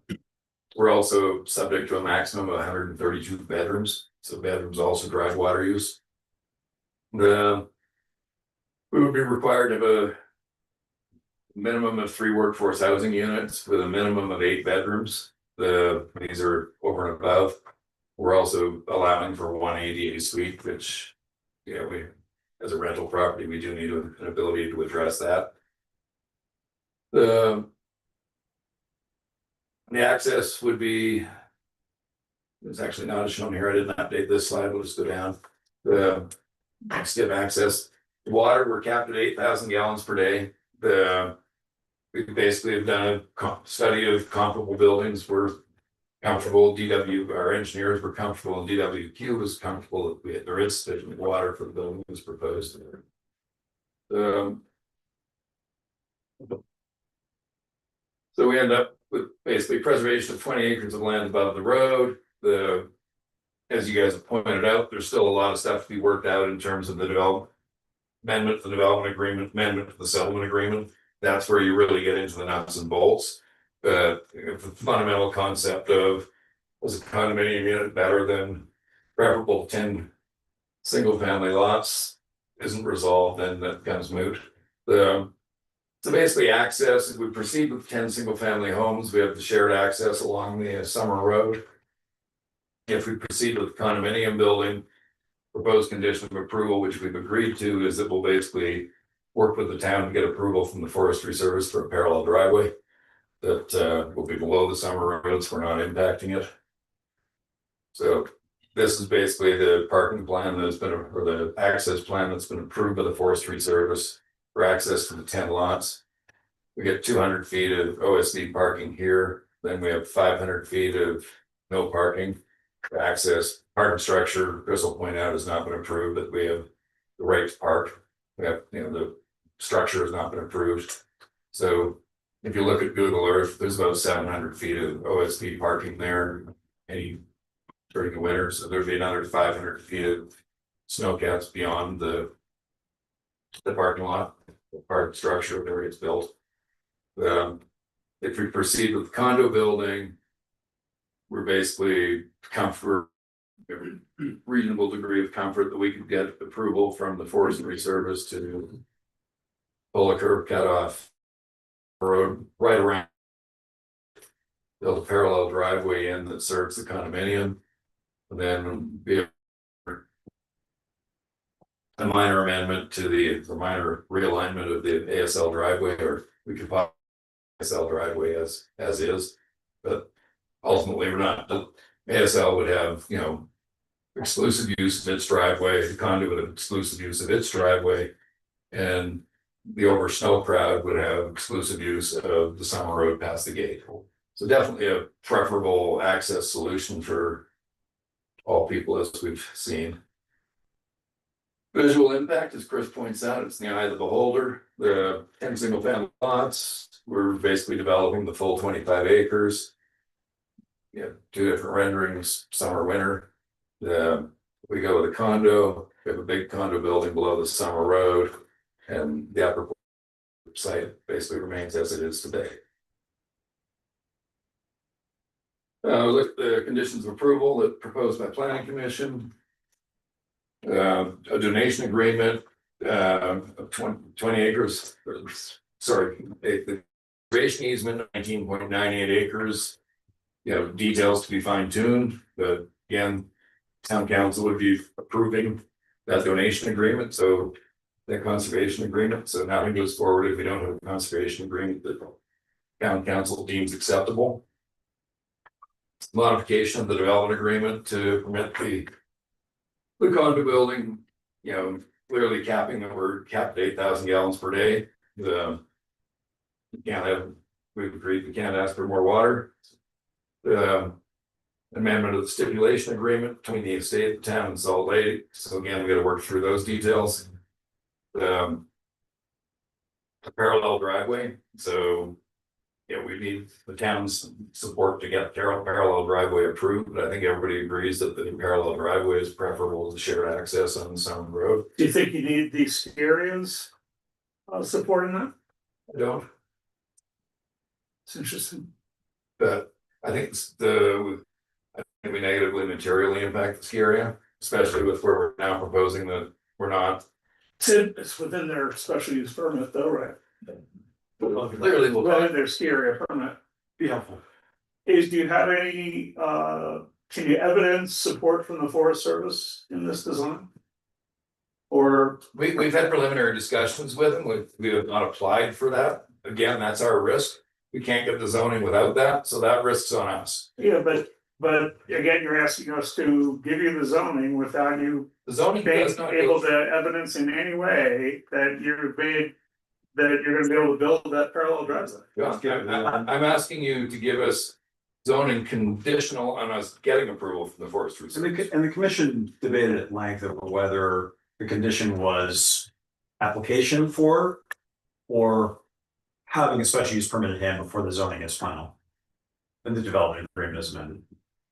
We're also subject to a maximum of 132 bedrooms. So bedrooms also drive water use. We would be required to have a minimum of 3 workforce housing units with a minimum of 8 bedrooms. These are over and above. We're also allowing for 1 ADA suite, which, we, as a rental property, we do need an ability to address that. The access would be, it's actually not shown here. I didn't update this slide. We'll just go down. The skip access. Water, we're capped at 8,000 gallons per day. We basically have done a study of comparable buildings. We're comfortable. Our engineers were comfortable, and DWQ was comfortable that there is sufficient water for the building was proposed. So we end up with basically preservation of 20 acres of land above the road. As you guys have pointed out, there's still a lot of stuff to be worked out in terms of the amendment to the development agreement, amendment to the settlement agreement. That's where you really get into the nuts and bolts. The fundamental concept of, was a condominium unit better than preferable 10 single family lots isn't resolved, then that becomes moot. So basically access, if we proceed with 10 single family homes, we have the shared access along the summer road. If we proceed with condominium building, proposed condition of approval, which we've agreed to, is that we'll basically work with the town to get approval from the Forestry Service for a parallel driveway that will be below the summer roads. We're not impacting it. So this is basically the parking plan that's been, or the access plan that's been approved by the Forestry Service for access to the 10 lots. We get 200 feet of OSD parking here, then we have 500 feet of no parking. For access, parking structure, Chris will point out, has not been approved, but we have the right to park. We have, the structure has not been approved. So if you look at Google Earth, there's about 700 feet of OSD parking there. During the winter, so there'd be another 500 feet of snow caps beyond the parking lot, the parking structure where it's built. If we proceed with the condo building, we're basically comfort, reasonable degree of comfort that we could get approval from the Forestry Service to pull a curb cut off road right around, build a parallel driveway in that serves the condominium, and then be a minor amendment to the minor realignment of the ASL driveway, or we could pop ASL driveway as is, but ultimately we're not. The ASL would have, exclusive use of its driveway, the condo would have exclusive use of its driveway, and the over snow crowd would have exclusive use of the summer road past the gate. So definitely a preferable access solution for all people, as we've seen. Visual impact, as Chris points out, it's in the eye of the beholder. The 10 single family lots, we're basically developing the full 25 acres. Two different renderings, summer, winter. We go with a condo, we have a big condo building below the summer road, and the upper site basically remains as it is today. Look at the conditions of approval that proposed by Planning Commission. A donation agreement of 20 acres, the conservation easement, 19.98 acres. Details to be fine tuned, but again, town council would be approving that donation agreement, so that conservation agreement, so nothing goes forward if we don't have a conservation agreement that town council deems acceptable. Modification of the development agreement to permit the condo building, clearly capping that we're capped at 8,000 gallons per day. We've agreed we can't ask for more water. Amendment of the stipulation agreement between the estate, the town, and Salt Lake. So again, we got to work through those details. A parallel driveway. So we need the town's support to get parallel driveway approved, but I think everybody agrees that the parallel driveway is preferable to shared access on Sound Road. Do you think you need these areas supporting that? I don't, It's interesting. but I think we negatively materially impact the ski area, especially with where we're now proposing that we're not. It's within their special use permit though, right? Clearly, Within their ski area permit. Be helpful. Do you have any, can you evidence support from the Forest Service in this design? Or, we've had preliminary discussions with them, we have not applied for that, again, that's our risk. We can't get the zoning without that, so that risk's on us. yeah, but again, you're asking us to give you the zoning without you The zoning being does not able go, to evidence in any way that you're gonna be able to build that parallel driveway. I'm asking you to give us zoning conditional on us getting approval from the forestry. Service. And the commission debated at length over whether the condition was application for or having a special use permit in hand before the zoning is final. And the development agreement is amended.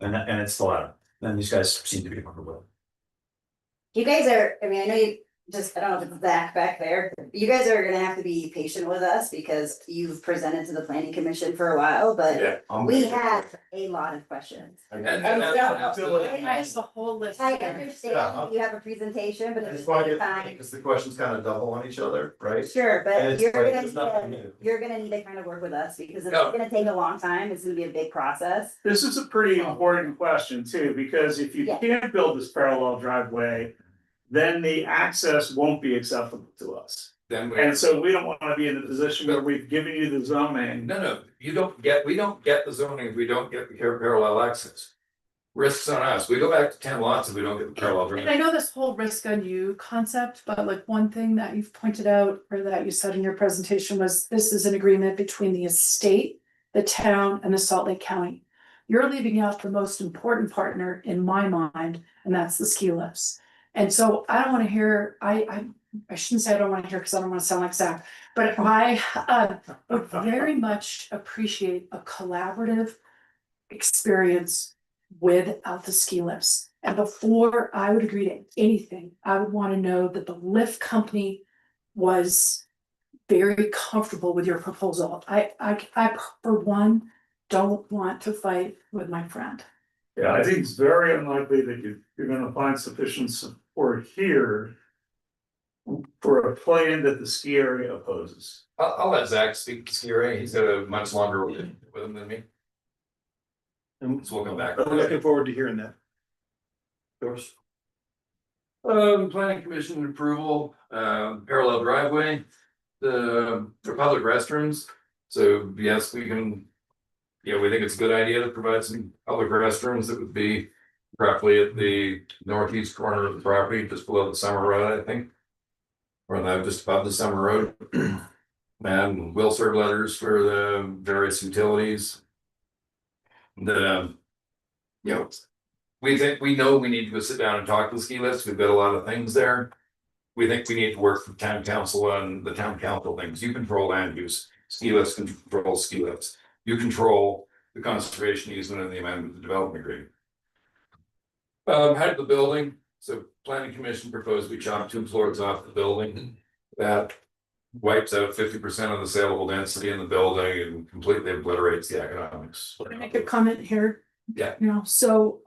And it's the latter. And these guys seem to be comfortable with it. You guys are, I mean, I know you just, I don't know if it's Zach back there. You guys are gonna have to be patient with us because you've presented to the planning commission for a while, but Yeah. we have a lot of questions. That's the whole list. I Yeah. understand you have a presentation, but I at the just want to same get, time, because the questions kind of double on each other, right? sure, And but it's you're like, gonna, there's nothing new. you're gonna need to kind of work with us because it's No. gonna take a long time. It's gonna be a big process. This is a pretty important question too, because if you Yeah. can't build this parallel driveway, then the access won't be acceptable to us. Then And so we don't wanna be in a position where we've given you the zoning. no, we don't get the zoning if we don't get the parallel access. risks on us. We go back to 10 lots if we don't get the parallel. And I know this whole risk on you concept, but like one thing that you've pointed out or that you said in your presentation was this is an agreement between the estate, the town and the Salt Lake County. You're leaving out the most important partner in my mind, and that's the ski lifts. And so I don't want to hear, I shouldn't say I don't want to hear because I don't want to sound like Zach, but I would very much appreciate a collaborative experience without the ski lifts. And before I would agree to anything, I would want to know that the lift company was very comfortable with your proposal. I for one, don't want to fight with my friend. Yeah, I think it's very unlikely that you're gonna find sufficient support here. For a plan that the ski area opposes. I'll let Zach speak to ski area. He's got a much longer with him than me. And So we'll come back. I'm looking forward to hearing that. Yours? Planning commission approval, parallel driveway, for public restrooms. So yes, we can. Yeah, we think it's a good idea to provide some public restrooms that would be roughly at the northeast corner of the property, just below the summer road, I think. Or just above the summer road. And will serve letters for the various utilities. We know we need to go sit down and talk to the ski lifts. We've got a lot of things there. We think we need to work with town council and the town council things. You control land use, ski lifts control ski lifts. You control the conservation easement and the amendment of the development agreement. Height of the building, so planning commission proposed we chop 2 floors off the building. That wipes out 50% of the saleable density in the building and completely obliterates the economics. Can I make a comment here? Yeah. You know, so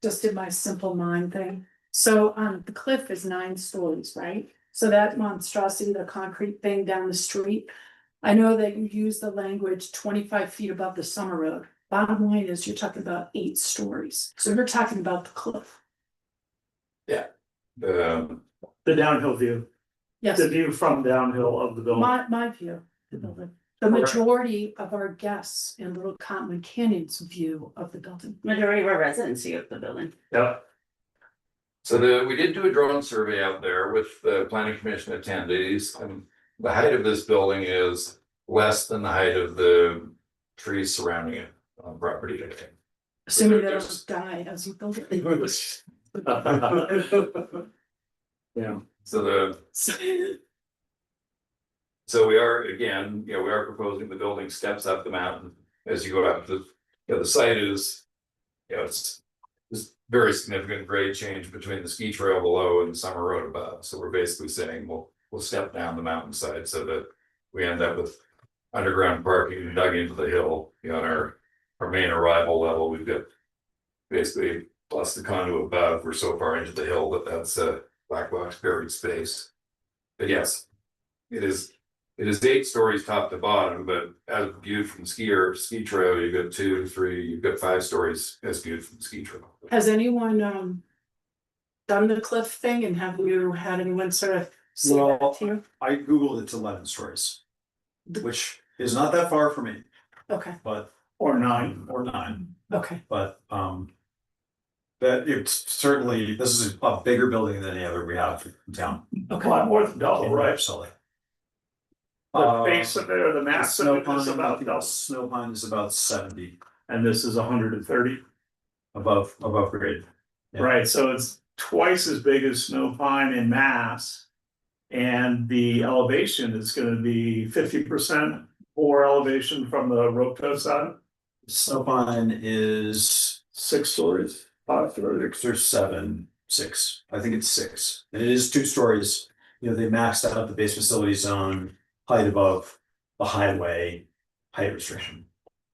just did my simple mind thing. So the cliff is 9 stories, right? So that monstrosity, the concrete thing down the street. I know that you use the language 25 feet above the summer road. Bottom line is you're talking about 8 stories. So you're talking about the cliff. The downhill view, Yes, the view from downhill of the building. my view, the building. The majority of our guests in Little Cottonwood Canyon's view of the building. Majority of our residents see of the building. Yep. So we did do a drone survey out there with the planning commission attendees, and the height of this building is less than the height of the trees surrounding it on property. Assuming that it'll die as you build it. Yeah. So we are, again, we are proposing the building steps up the mountain as you go up the site is. It's very significant grade change between the ski trail below and the summer road above. So we're basically saying we'll step down the mountainside so that we end up with underground parking dug into the hill. On our main arrival level, we've got basically plus the condo above. We're so far into the hill that's a black box buried space. But yes, it is 8 stories top to bottom, but as viewed from ski trail, you've got 2, 3, you've got 5 stories as viewed from the ski trail. Has anyone done the cliff thing, and have you had anyone sort of say that to you? I Googled it's 11 stories. Which is not that far from me, Okay, but Or 9. or 9, okay, but that it's certainly, this is a bigger building than any other we have in town. A okay. lot more than double, right? Absolutely. The base of it or the mass of it is about double, Snow Pine is about 70 and this is 130. above grade. Yeah. Right, so it's twice as big as Snow Pine in mass. And the elevation is gonna be 50% more elevation from the rope tow side. Snow Pine is 6 stories, 5 stories. 6 or 7, 6. I think it's 6. And it is 2 stories. They maxed out the base facility zone height above the highway height restriction.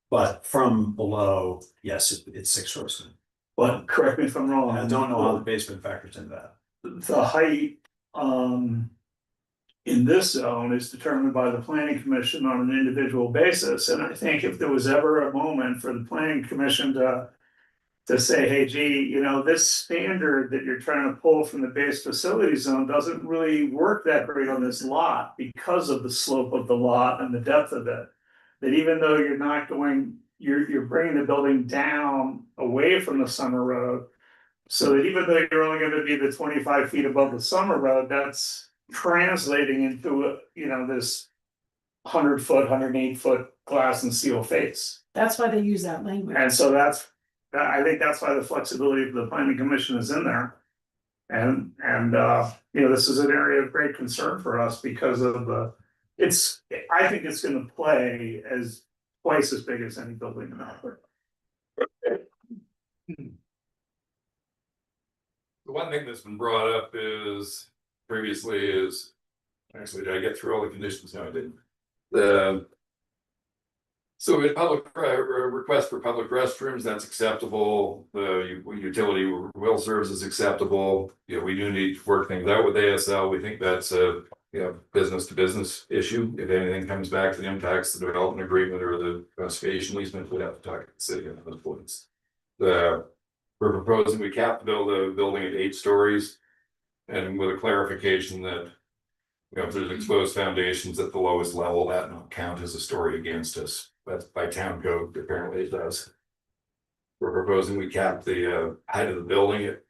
But from below, yes, it's 6 stories. But correct me if I'm wrong. I don't know how the basement factors into that. The height, in this zone is determined by the planning commission on an individual basis, and I think if there was ever a moment for the planning commission to say, hey, gee, this standard that you're trying to pull from the base facility zone doesn't really work that great on this lot because of the slope of the lot and the depth of it. That even though you're not going, you're bringing the building down away from the summer road. So that even though you're only gonna be the 25 feet above the summer road, that's translating into this 100-foot, 108-foot glass and steel face. That's why they use that language. And so I think that's why the flexibility of the planning commission is in there. And this is an area of great concern for us because of I think it's gonna play as twice as big as any building in Melbourne. The one thing that's been brought up is previously actually, did I get through all the conditions? No, I didn't. So we had public request for public restrooms, that's acceptable. The utility well service is acceptable. We do need to work things out with ASL. We think that's a business to business issue. If anything comes back that impacts the development agreement or the conservation easement, we'd have to talk to the city on those points. We're proposing we cap the building at 8 stories. And with a clarification that if there's exposed foundations at the lowest level, that don't count as a story against us. That's by town code, apparently it does. We're proposing we cap the height of the building at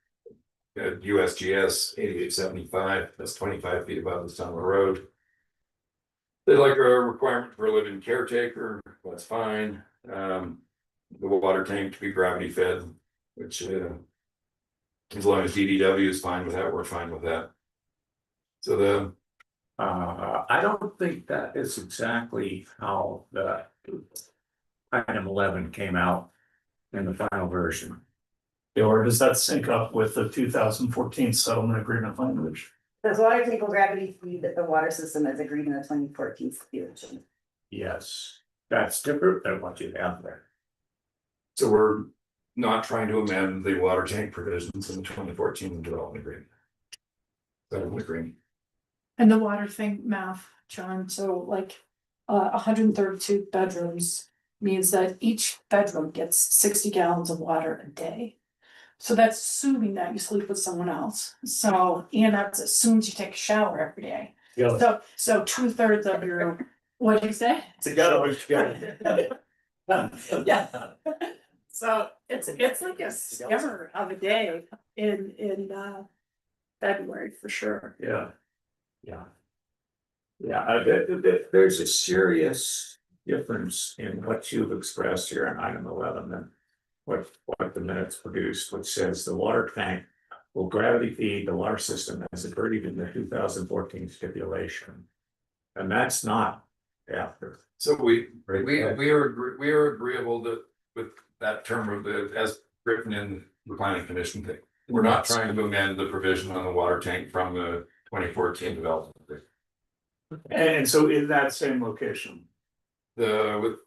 USGS 8875, that's 25 feet above the summer road. They'd like a requirement for a living caretaker, that's fine. The water tank to be gravity fed, which as long as DDW is fine with that, we're fine with that. So I don't think that is exactly how the item 11 came out in the final version. Or does that sync up with the 2014 settlement agreement language? Does water tank will gravity feed the water system as agreed in the 2014 stipulation? Yes, that's different than what you have there. So we're not trying to amend the water tank provisions in the 2014 development agreement. Settlement agreement. And the water thing math, John, so like 132 bedrooms means that each bedroom gets 60 gallons of water a day. So that's assuming that you sleep with someone else. So, and that's assumes you take a shower every day. Yeah. So 2/3 of your, what do you say? Together. Yeah. So it's like a scammer of a day in February for sure. Yeah. There's a serious difference in what you've expressed here in item 11 and what the minutes produced, which says the water tank will gravity feed the water system as agreed in the 2014 stipulation. And that's not after. So we are agreeable to with that term of as written in the planning commission thing. We're not trying to amend the provision on the water tank from the 2014 development. And so in that same location. Within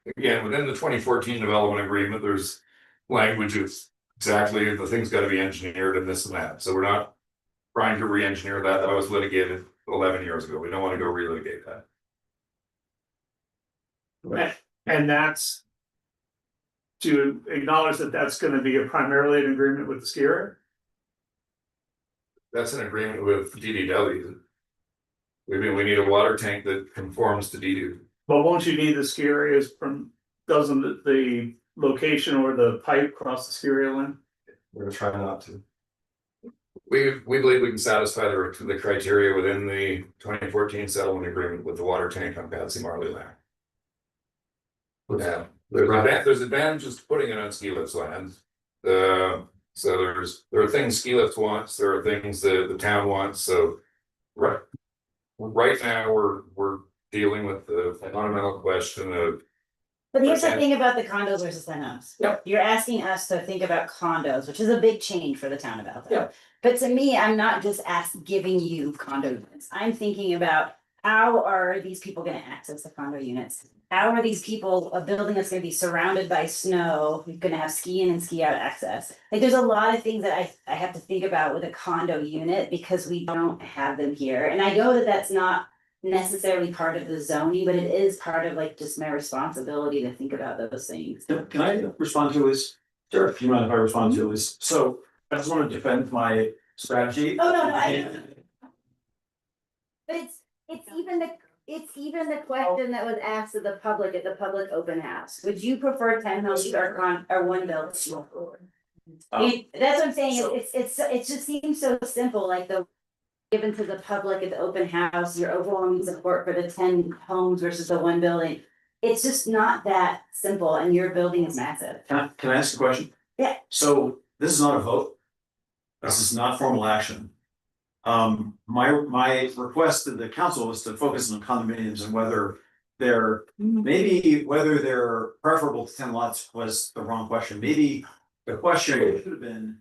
the 2014 development agreement, there's language of exactly the thing's got to be engineered and this and that. So we're not trying to re-engineer that. That was litigated 11 years ago. We don't want to go relitigate that. And that's to acknowledge that that's going to be primarily an agreement with the ski area. That's an agreement with DDW. We need a water tank that conforms to DDW. But won't you need the ski areas doesn't the location or the pipe cross the ski area line? We're gonna try not to. We believe we can satisfy the criteria within the 2014 settlement agreement with the water tank on Patsy Marley land. Yeah, there's advantages to putting it on ski lifts land. So there are things ski lifts wants, there are things that the town wants, so right now we're dealing with the fundamental question of. But here's the thing about the condos versus the homes. Yep. You're asking us to think about condos, which is a big change for the town of Bethel. Yep. But to me, I'm not just giving you condo units. I'm thinking about how are these people gonna access the condo units? How are these people, a building that's gonna be surrounded by snow, you're gonna have ski in and ski out access? Like, there's a lot of things that I have to think about with a condo unit because we don't have them here. And I know that that's not necessarily part of the zoning, but it is part of like just my responsibility to think about those things. Can I respond to this? Sure. If you mind if I respond to this? So I just want to defend my strategy. Oh, no, I. But it's it's even the question that was asked of the public at the public open house. Would you prefer 10 homes or one building? That's what I'm saying, it just seems so simple, like the. Given to the public at the open house, your overwhelming support for the 10 homes versus the one building. It's just not that simple, and your building is massive. Can I ask a question? Yeah. So this is not a vote. This is not formal action. My request to the council was to focus on condominiums and whether they're, maybe whether they're preferable to 10 lots was the wrong question. Maybe the question should have been,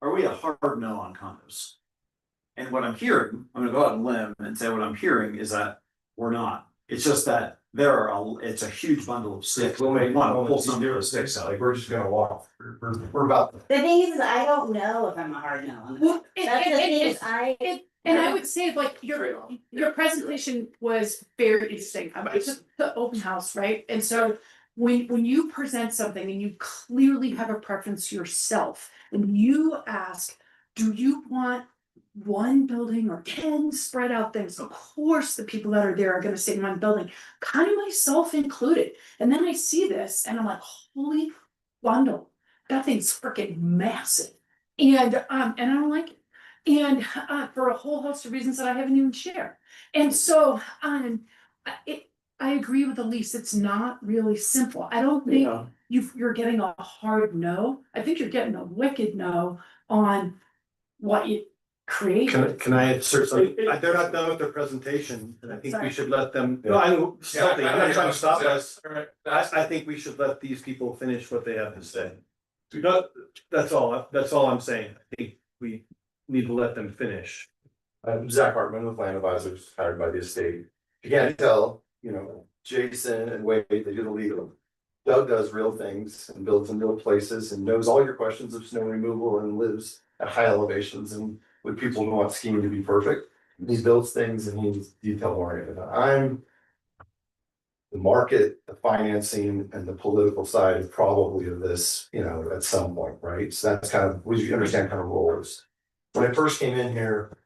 are we a hard no on condos? And what I'm hearing, I'm gonna go out on a limb and say what I'm hearing is that we're not. It's just that it's a huge bundle of sticks. We want to pull some of those sticks out. Like, we're just gonna walk, we're about. The thing is, I don't know if I'm a hard no on Well, that. That's the thing is, And I would say like your presentation was very interesting. It's just the open house, right? And so when you present something and you clearly have a preference yourself, and you ask, do you want one building or 10 spread out things? Of course, the people that are there are gonna say one building, kind of myself included. And then I see this and I'm like, holy bundle, that thing's freaking massive. And I don't like it. And for a whole host of reasons that I haven't even shared. And so I agree with Elise, it's not really simple. I don't think you're getting a hard no. I think you're getting a wicked no on what you create. Can I insert something? They're not done with their presentation, and I think we should let them, no, I'm not trying to stop us. I think we should let these people finish what they have to say. That's all I'm saying. I think we need to let them finish. I'm Zach Hartman with Land Advisors, hired by the estate. You can't tell, Jason and Wade, they do the legal. Doug does real things and builds in real places and knows all your questions of snow removal and lives at high elevations and with people who want skiing to be perfect. He builds things and he's detail oriented. I'm the market, the financing and the political side is probably of this, at some point, right? So that's kind of, we understand kind of roles. When I first came in here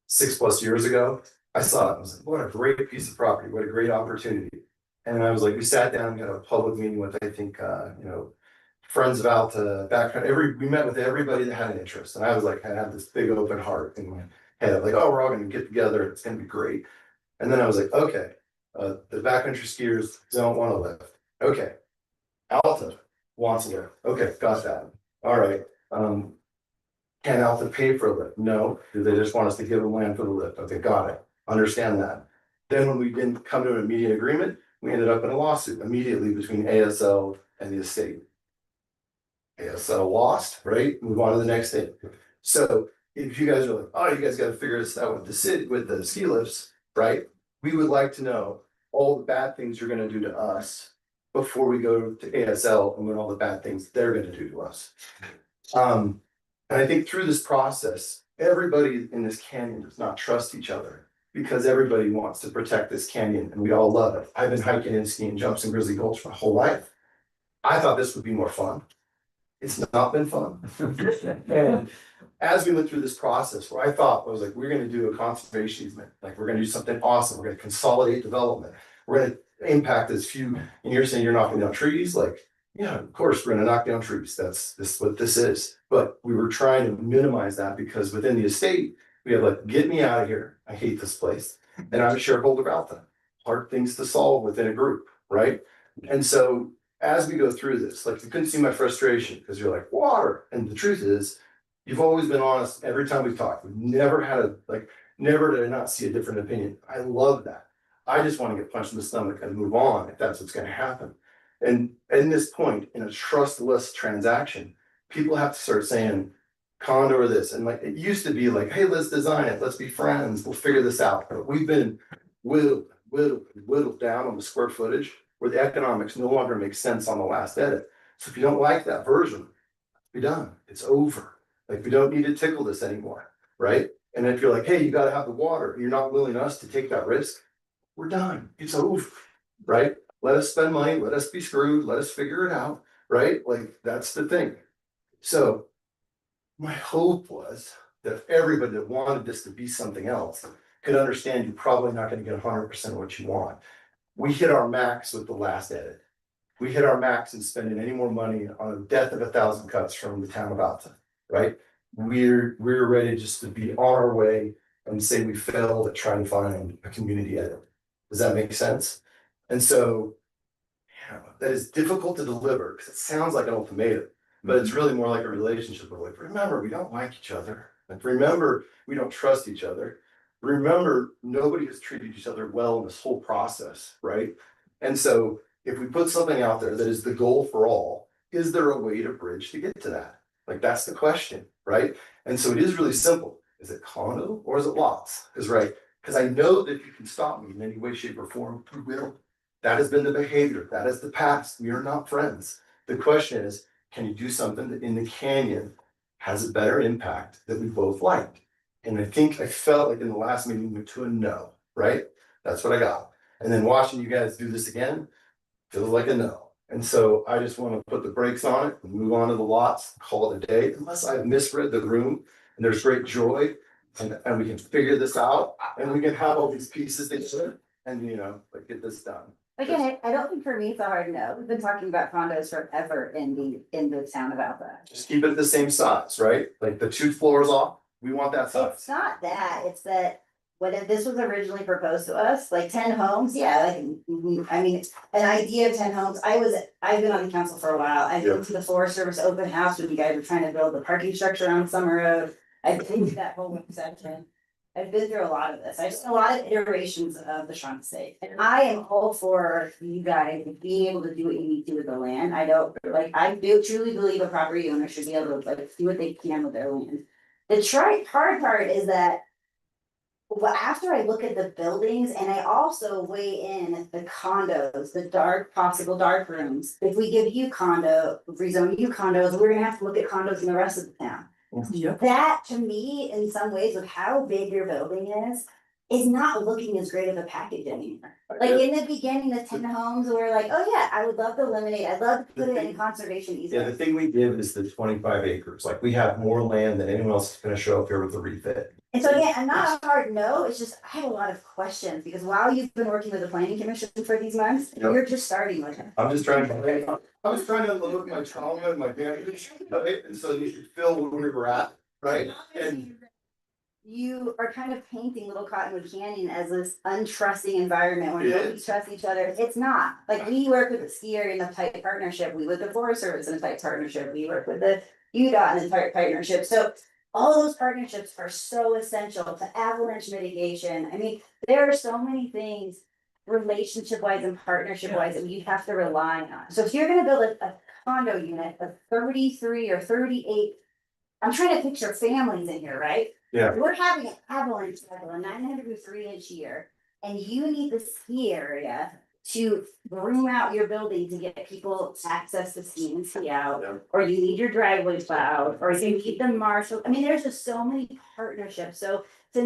6+ years ago, I saw it, I was like, what a great piece of property, what a great opportunity. And I was like, we sat down and had a public meeting with, I think, friends of Alta, background, we met with everybody that had an interest. And I was like, I had this big open heart in my head, like, oh, we're all gonna get together, it's gonna be great. And then I was like, okay, the backcountry skiers don't wanna lift. Okay. Alta wants to lift. Okay, got that. All right. Can Alta pay for a lift? No. Do they just want us to give them land for the lift? Okay, got it. Understand that. Then when we didn't come to an immediate agreement, we ended up in a lawsuit immediately between ASL and the estate. ASL lost, right? Move on to the next thing. So if you guys are like, oh, you guys gotta figure this out with the city, with the ski lifts, right? We would like to know all the bad things you're gonna do to us before we go to ASL and what all the bad things they're gonna do to us. And I think through this process, everybody in this canyon does not trust each other because everybody wants to protect this canyon and we all love it. I've been hiking and skiing jumps in Grizzly Gulch my whole life. I thought this would be more fun. It's not been fun. And as we went through this process, what I thought was like, we're gonna do a conservation easement, like we're gonna do something awesome, we're gonna consolidate development. We're gonna impact as few, and you're saying you're knocking down trees, like, yeah, of course, we're gonna knock down trees, that's what this is. But we were trying to minimize that because within the estate, we have like, get me out of here, I hate this place. And I'm a shareholder about that, hard things to solve within a group, right? And so as we go through this, like you couldn't see my frustration because you're like, water. And the truth is, you've always been honest every time we've talked. We've never had never did I not see a different opinion. I love that. I just want to get punched in the stomach and move on if that's what's going to happen. And in this point, in a trustless transaction, people have to start saying condo or this. And like it used to be like, hey, let's design it, let's be friends, we'll figure this out. But we've been whittled down on the square footage where the economics no longer make sense on the last edit. So if you don't like that version, be done. It's over. Like we don't need to tickle this anymore, right? And if you're like, hey, you gotta have the water, you're not willing us to take that risk, we're done. It's over, right? Let us spend money, let us be screwed, let us figure it out, right? Like that's the thing. So my hope was that everybody that wanted this to be something else could understand you're probably not gonna get 100% what you want. We hit our max with the last edit. We hit our max in spending any more money on a death of 1,000 cuts from the town of Alta, right? We're ready just to be on our way and say we failed at trying to find a community edit. Does that make sense? And so, you know, that is difficult to deliver because it sounds like an ultimatum, but it's really more like a relationship of like, remember, we don't like each other. Like, remember, we don't trust each other. Remember, nobody has treated each other well in this whole process, right? And so if we put something out there that is the goal for all, is there a way to bridge to get to that? Like, that's the question, right? And so it is really simple. Is it condo or is it lots? Is right. Because I know that if you can stop me in any way, shape, or form, you will. That has been the behavior. That is the past. We are not friends. The question is, can you do something that in the canyon has a better impact that we both like? And I think I felt like in the last meeting we went to a no, right? That's what I got. And then watching you guys do this again feels like a no. And so I just want to put the brakes on it and move on to the lots, call it a day, unless I've misread the room and there's great joy and we can figure this out and we can have all these pieces they should and you know, like get this done. Again, I don't think for me it's a hard no. We've been talking about condos forever in the town of Alpha. Just keep it the same size, right? Like the 2 floors off, we want that size. It's not that, it's that when this was originally proposed to us, like 10 homes, yeah, like, I mean, an idea of 10 homes, I've been on the council for a while. I've been to the Forest Service open house when you guys were trying to build the parking structure on Summer Road. I've been to that whole section. I've been through a lot of this. I've seen a lot of iterations of the Shrunk State. And I am all for you guys being able to do what you need to with the land. I don't, like, I do truly believe a property owner should be able to like do what they can with their land. The hard part is that well, after I look at the buildings and I also weigh in the condos, the possible dark rooms. If we give you rezone you condos, we're gonna have to look at condos in the rest of the town. Yep. That to me, in some ways, with how big your building is not looking as great of a package anymore. Like in the beginning, the 10 homes were like, oh yeah, I would love to eliminate, I'd love to put it in conservation Yeah, easement. the thing we give is the 25 acres, like we have more land than anyone else is gonna show up here with a refit. And so again, I'm not a hard no, it's just, I have a lot of questions, because while you've been working with the planning commission for these months, Yep. you're just starting with it. I'm just trying to, I was trying to look at my trauma and my damage, right? And so you should feel where we were at, right? And You are kind of painting Little Cottonwood Canyon as this untrusting environment where It nobody trusts each other. It's not. Like, we work with the skier in a tight partnership, we with the Forest Service in a tight partnership, we work with the UDOT in a tight partnership, so. All those partnerships are so essential to avalanche mitigation. I mean, there are so many things relationship wise and partnership wise that you have to rely on. So if you're gonna build a condo unit of 33 or 38. I'm trying to picture families in here, right? Yeah. We're having an avalanche cycle, a 903-inch year, and you need the ski area to room out your building to get people access to ski and ski out. Yeah. Or you need your driveway plowed, or you need the marshal, I mean, there's just so many partnerships, so for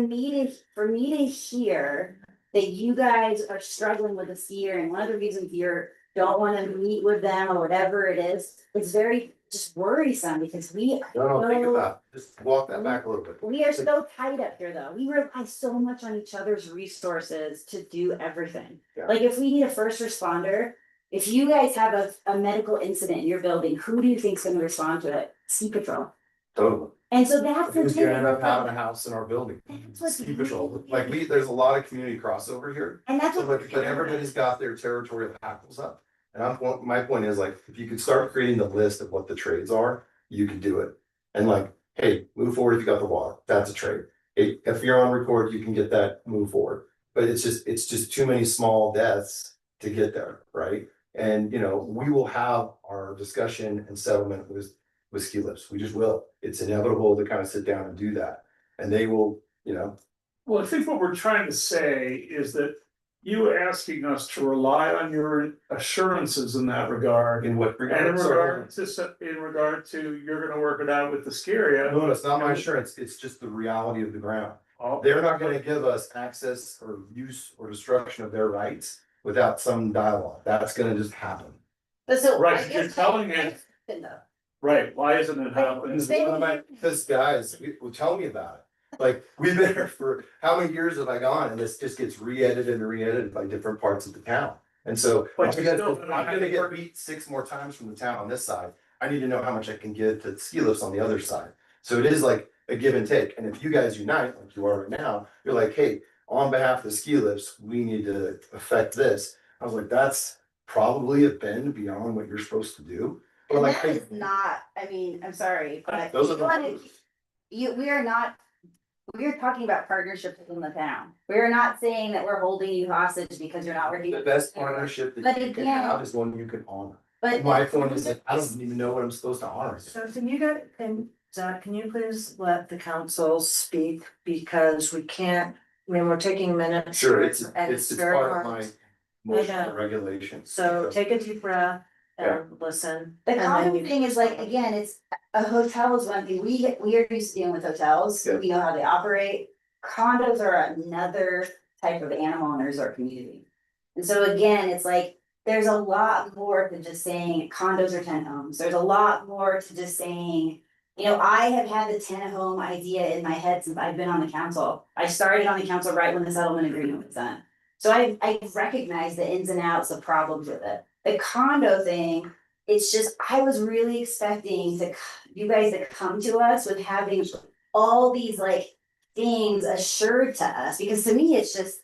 me to hear. That you guys are struggling with a skier, and one of the reasons you're don't wanna meet with them or whatever it is, it's very just worrisome, because we. no, think about it. Just walk that back a little bit. We are so tight up here, though. We rely so much on each other's resources to do everything. Yeah. Like if we need a first responder, if you guys have a medical incident in your building, who do you think's gonna respond to it? Ski patrol. Totally. And so that's the Who's thing. gonna end up having a house in our building? That's what's Ski patrol, like there's a lot of community crossover here. And that's So what. but everybody's got their territorial hackles up. And my point is like, if you could start creating the list of what the trades are, you could do it. And like, hey, move forward if you got the water, that's a trade. Hey, if you're on record, you can get that, move forward. But it's just too many small deaths to get there, right? And you know, we will have our discussion and settlement with Ski Lifts. We just will. It's inevitable to kind of sit down and do that. And they will, you know. Well, I think what we're trying to say is that you asking us to rely on your assurances in that regard. In what And in regard? regard to, you're gonna work it out with the ski area. No, it's not my assurance. It's just the reality of the ground. Oh, They're not gonna give us access or use or destruction of their rights without some dialogue. That's gonna just happen. But so. Right, I but you're guess- telling it- Though. Right, why isn't it happening? Say- Because guys, well, tell me about it. Like, we've been here for, how many years have I gone, and this just gets re-edited and re-edited by different parts of the town. And so, But I'm you still gonna get beat 6 more times from the town on this side. I need to know how much I can give to ski lifts on the other side. So it is like a give and take, and if you guys unite, like you are right now, you're like, hey, on behalf of the ski lifts, we need to affect this. I was like, that's probably a bend beyond what you're supposed to do. But And like, that is not, I mean, I'm sorry, but Those are the you wanna- rules. we are not. We're talking about partnerships within the town. We're not saying that we're holding you hostage because you're not working. The best partnership But that you can again- have is one you can honor. But. My point is that I don't even know what I'm supposed to honor. So can you get, Zach, can you please let the council speak, because we can't, I mean, we're taking minutes. Sure, here, it's and it's very part of hard. my motion know. and regulation. So take a deep breath Yeah. and listen. The and then common you- thing is like, again, it's, a hotel is one thing, we are used to dealing with hotels, Yeah. we know how they operate. Condos are another type of animal in a resort community. And so again, it's like, there's a lot more than just saying condos are tenant homes, there's a lot more to just saying. You know, I have had the tenant home idea in my head since I've been on the council, I started on the council right when the settlement agreement was done. So I recognize the ins and outs of problems with it, the condo thing. It's just, I was really expecting you guys to come to us with having all these like things assured to us, because to me, it's just.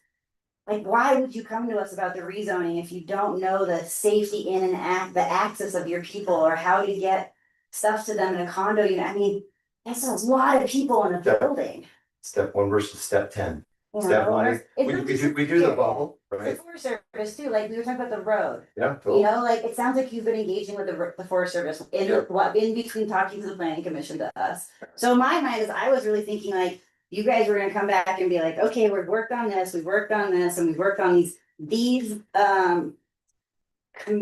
Like, why would you come to us about the rezoning if you don't know the safety in and the access of your people, or how to get stuff to them in a condo unit? I mean, that's a lot of people in a Yeah. building. Step 1 versus step 10. You Step know, one or is, it's we not just we do the here. bubble, The right? Forest Service too, like we were talking about the road, Yeah, you totally. know, like it sounds like you've been engaging with the Forest Service in Yeah. what, in between talking to the planning commission to us. So my mind is, I was really thinking like, you guys were gonna come back and be like, okay, we've worked on this, and we've worked on these,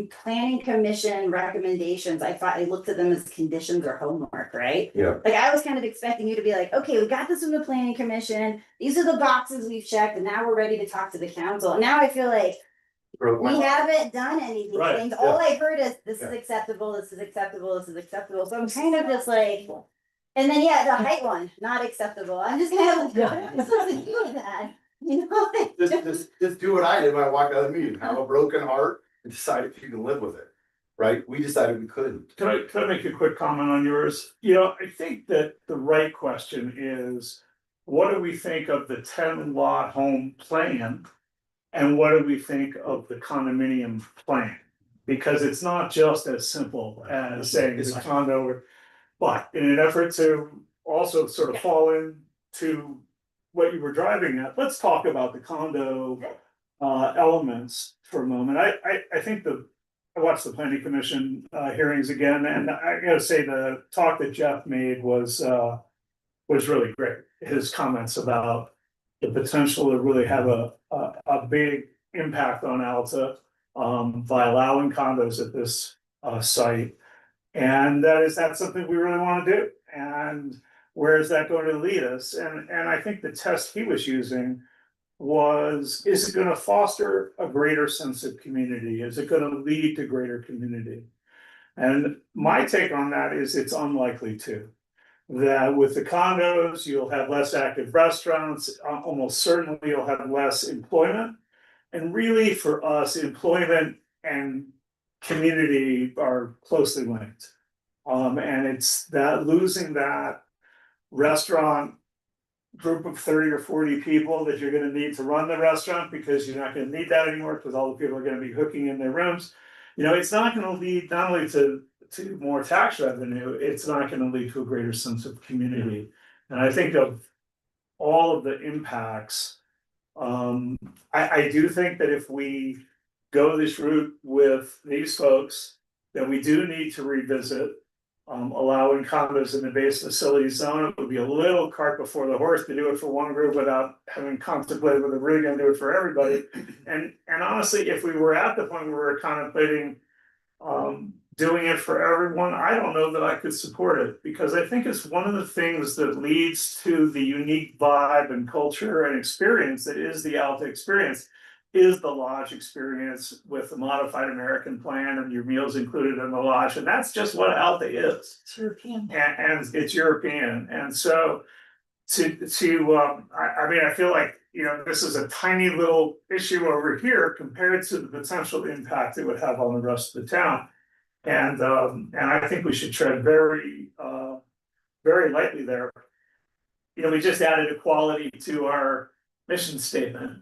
planning commission recommendations. I looked at them as conditions or homework, right? Yeah. Like I was kind of expecting you to be like, okay, we got this from the planning commission, these are the boxes we've checked, and now we're ready to talk to the council. And now I feel like we haven't done anything, Right, things, all I heard is, this is Yeah. acceptable, this is acceptable, this is acceptable, so I'm kind of just like. And then, yeah, the height one, not acceptable, I'm just kind of like, what am I supposed to do with that? You know? like, Just do what I did when I walked out of the meeting, have a broken heart and decide if you can live with it, right? We decided we couldn't. Can I make a quick comment on yours? You know, I think that the right question is, what do we think of the 10-lot home plan? And what do we think of the condominium plan? Because it's not just as simple as saying it's a condo, but in an effort to also sort of fall into what you were driving at, let's talk about the condo elements for a moment. I think I watched the planning commission hearings again, and I gotta say, the talk that Jeff made was really great. His comments about the potential to really have a big impact on Alta by allowing condos at this site. And that's something we really wanna do, and where is that going to lead us? And I think the test he was using was, is it gonna foster a greater sense of community? Is it gonna lead to greater community? And my take on that is it's unlikely to. That with the condos, you'll have less active restaurants, almost certainly you'll have less employment. And really for us, employment and community are closely linked. And it's that losing that restaurant group of 30 or 40 people that you're gonna need to run the restaurant, because you're not gonna need that anymore, because all the people are gonna be hooking in their rooms. You know, it's not gonna lead not only to more tax revenue, it's not gonna lead to a greater sense of community. And I think of all of the impacts. I do think that if we go this route with these folks, that we do need to revisit. Allowing condos in the base facility zone, it would be a little cart before the horse to do it for one group without having contemplated whether we're gonna do it for everybody. And honestly, if we were at the point where we're contemplating doing it for everyone, I don't know that I could support it, because I think it's one of the things that leads to the unique vibe and culture and experience that is the Alta experience. Is the lodge experience with the modified American plan and your meals included in the lodge, and that's just what Alta is. It's European. And it's European, and so I mean, I feel like, you know, this is a tiny little issue over here compared to the potential impact it would have on the rest of the town. And I think we should tread very lightly there. You know, we just added equality to our mission statement.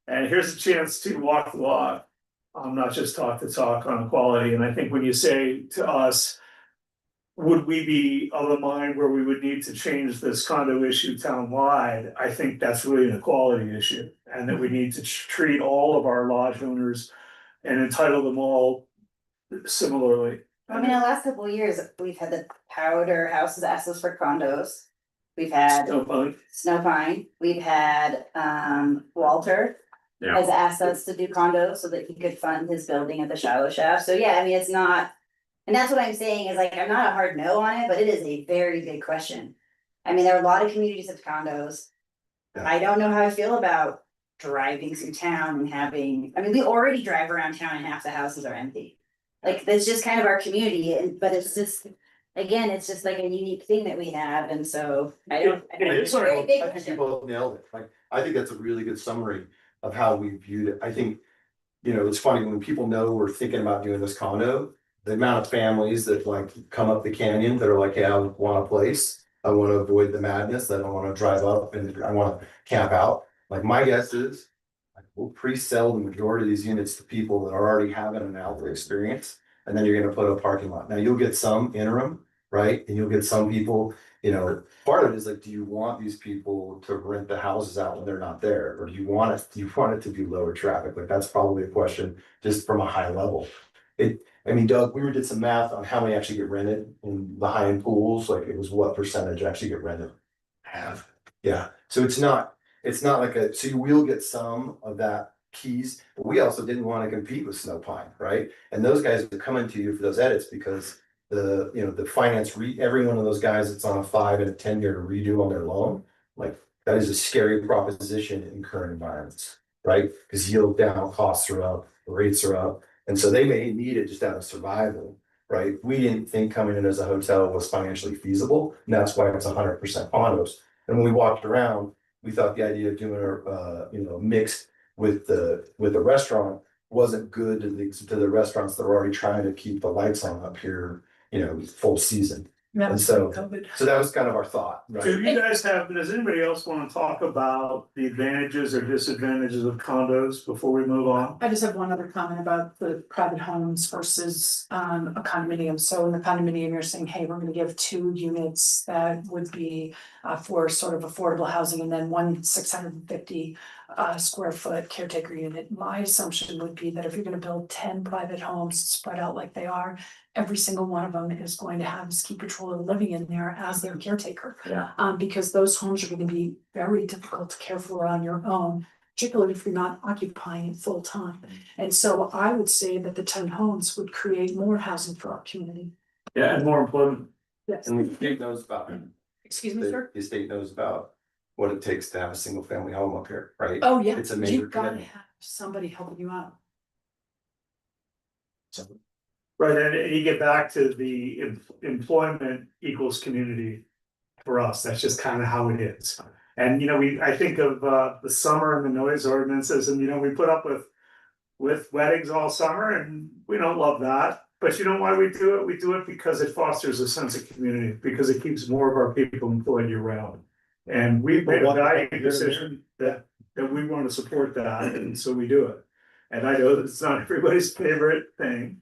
And here's a chance to walk the walk, not just talk the talk on equality. And I think when you say to us, would we be of the mind where we would need to change this condo issue townwide? I think that's really an equality issue, and that we need to treat all of our lodge owners and entitle them all similarly. I mean, the last couple of years, we've had the Powder Houses ask us for condos. We've had Snow Pine, we've had Walter has asked us to do condos so that he could fund his building at the Shiloh Shaft. So yeah, I mean, it's not. And that's what I'm saying is like, I'm not a hard no on it, but it is a very big question. I mean, there are a lot of communities of condos. I don't know how I feel about driving through town and having, I mean, we already drive around town and half the houses are empty. Like, that's just kind of our community, but it's just, again, it's just like a unique thing that we have, and so I don't. It's a very big I think question. you both nailed it. Like, I think that's a really good summary of how we viewed it. I think, you know, it's funny when people know we're thinking about doing this condo, the amount of families that like come up the canyon that are like, yeah, I want a place. I want to avoid the madness. I don't want to drive up and I want to camp out. Like, my guess is we'll pre-sell the majority of these units to people that are already having an outdoor experience. And then you're going to put a parking lot. Now you'll get some interim, right? And you'll get some people, you know, part of it is like, do you want these people to rent the houses out when they're not there? Or do you want it to be lower traffic? Like, that's probably a question just from a high level. I mean, Doug, we did some math on how many actually get rented in the high-end pools, like it was what percentage actually get rented? Half. Yeah, so it's not like so you will get some of that keys, but we also didn't want to compete with Snow Pine, right? And those guys are coming to you for those edits because the finance, every one of those guys that's on a 5 and a 10-year redo on their loan, like that is a scary proposition in current environments, right? Because yield down, costs are up, rates are up. And so they may need it just out of survival, right? We didn't think coming in as a hotel was financially feasible, and that's why it's 100% condos. And when we walked around, we thought the idea of doing a mixed with the restaurant wasn't good to the restaurants that are already trying to keep the lights on up here, full season. Yeah, And so COVID. that was kind of our thought, right? Do you guys does anybody else want to talk about the advantages or disadvantages of condos before we move on? I just have one other comment about the private homes versus a condominium. So in the condominium, you're saying, hey, we're gonna give 2 units that would be for sort of affordable housing, and then 1 650 square foot caretaker unit. My assumption would be that if you're gonna build 10 private homes spread out like they are, every single one of them is going to have a ski patroller living in there as their caretaker. Yeah. Because those homes are gonna be very difficult to care for on your own, particularly if you're not occupying it full time. And so I would say that the 10 homes would create more housing for our community. Yeah, and more employment. Yes. And the state knows about it. Excuse me, sir? The state knows about what it takes to have a single family home up here, right? Oh, yeah. It's a major You've gotta commitment. have somebody helping you out. Right, and you get back to the employment equals community for us, that's just kind of how it is. And, I think of the summer and the noise ordinances, and, we put up with weddings all summer, and we don't love that. But you know why we do it? We do it because it fosters a sense of community, because it keeps more of our people employed year round. And we've made a valuable decision that we want to support that, and so we do it. And I know that it's not everybody's favorite thing.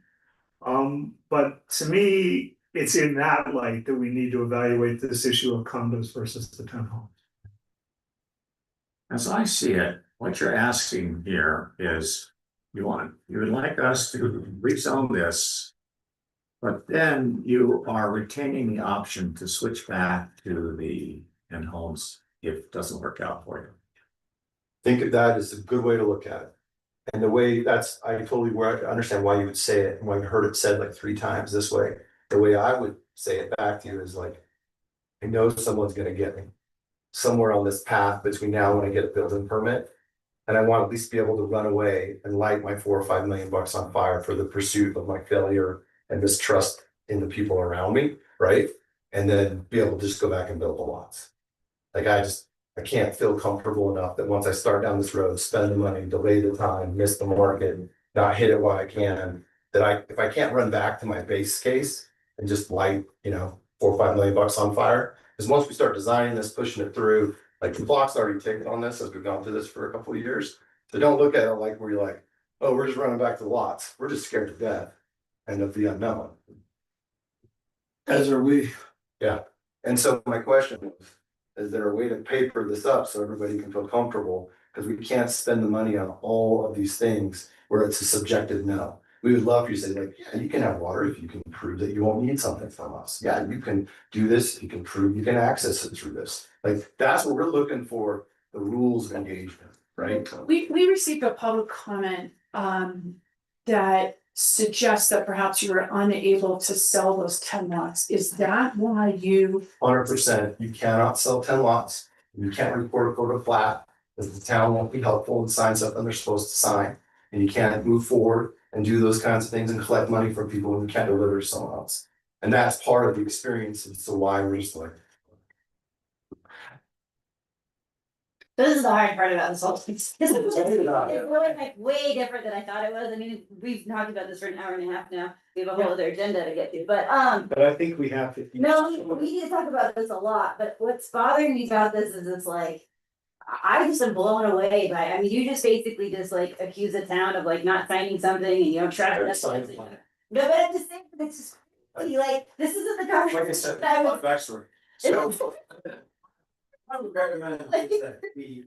But to me, it's in that light that we need to evaluate this issue of condos versus the townhomes. As I see it, what you're asking here is you would like us to rezone this. But then you are retaining the option to switch back to the in-homes if it doesn't work out for you. Think of that as a good way to look at it. And the way I totally understand why you would say it, and why I've heard it said like 3 times this way. The way I would say it back to you is like, I know someone's gonna get me somewhere on this path between now and I get a building permit. And I want to at least be able to run away and light my $4 or $5 million on fire for the pursuit of my failure and mistrust in the people around me, right? And then be able to just go back and build the lots. Like I can't feel comfortable enough that once I start down this road, spend the money, delay the time, miss the market, not hit it while I can. That if I can't run back to my base case and just light, $4 or $5 million on fire. Because once we start designing this, pushing it through, like the clock's already ticking on this as we've gone through this for a couple of years. So don't look at it like where you're like, oh, we're just running back to the lots. We're just scared to death and of the unknown. As are we. And so my question is there a way to paper this up so everybody can feel comfortable? Because we can't spend the money on all of these things where it's a subjective no. We would love for you to say like, yeah, you can have water if you can prove that you won't need something from us. Yeah, you can do this, you can prove you can access it through this. Like, that's what we're looking for, the rules of engagement, right? We received a public comment that suggests that perhaps you were unable to sell those 10 lots. Is that why you? 100%, you cannot sell 10 lots, you can't report a quarter flat, because the town won't be helpful and sign something they're supposed to sign. And you can't move forward and do those kinds of things and collect money from people when you can't deliver to someone else. And that's part of the experience, and so why we're just like. This is the hard part about this whole thing. It's really like way different than I thought it was. I mean, we've talked about this for an hour and a half now. We have a whole other agenda to get to, but But I think we have to. no, we need to talk about this a lot, but what's bothering me about this is it's like. I just am blown away by, I mean, you just basically just like accuse the town of like not signing something and you don't track it. No, but I'm just saying, it's just, like, this isn't the Like I conversation said, that I was. backstory. So. I would recommend that we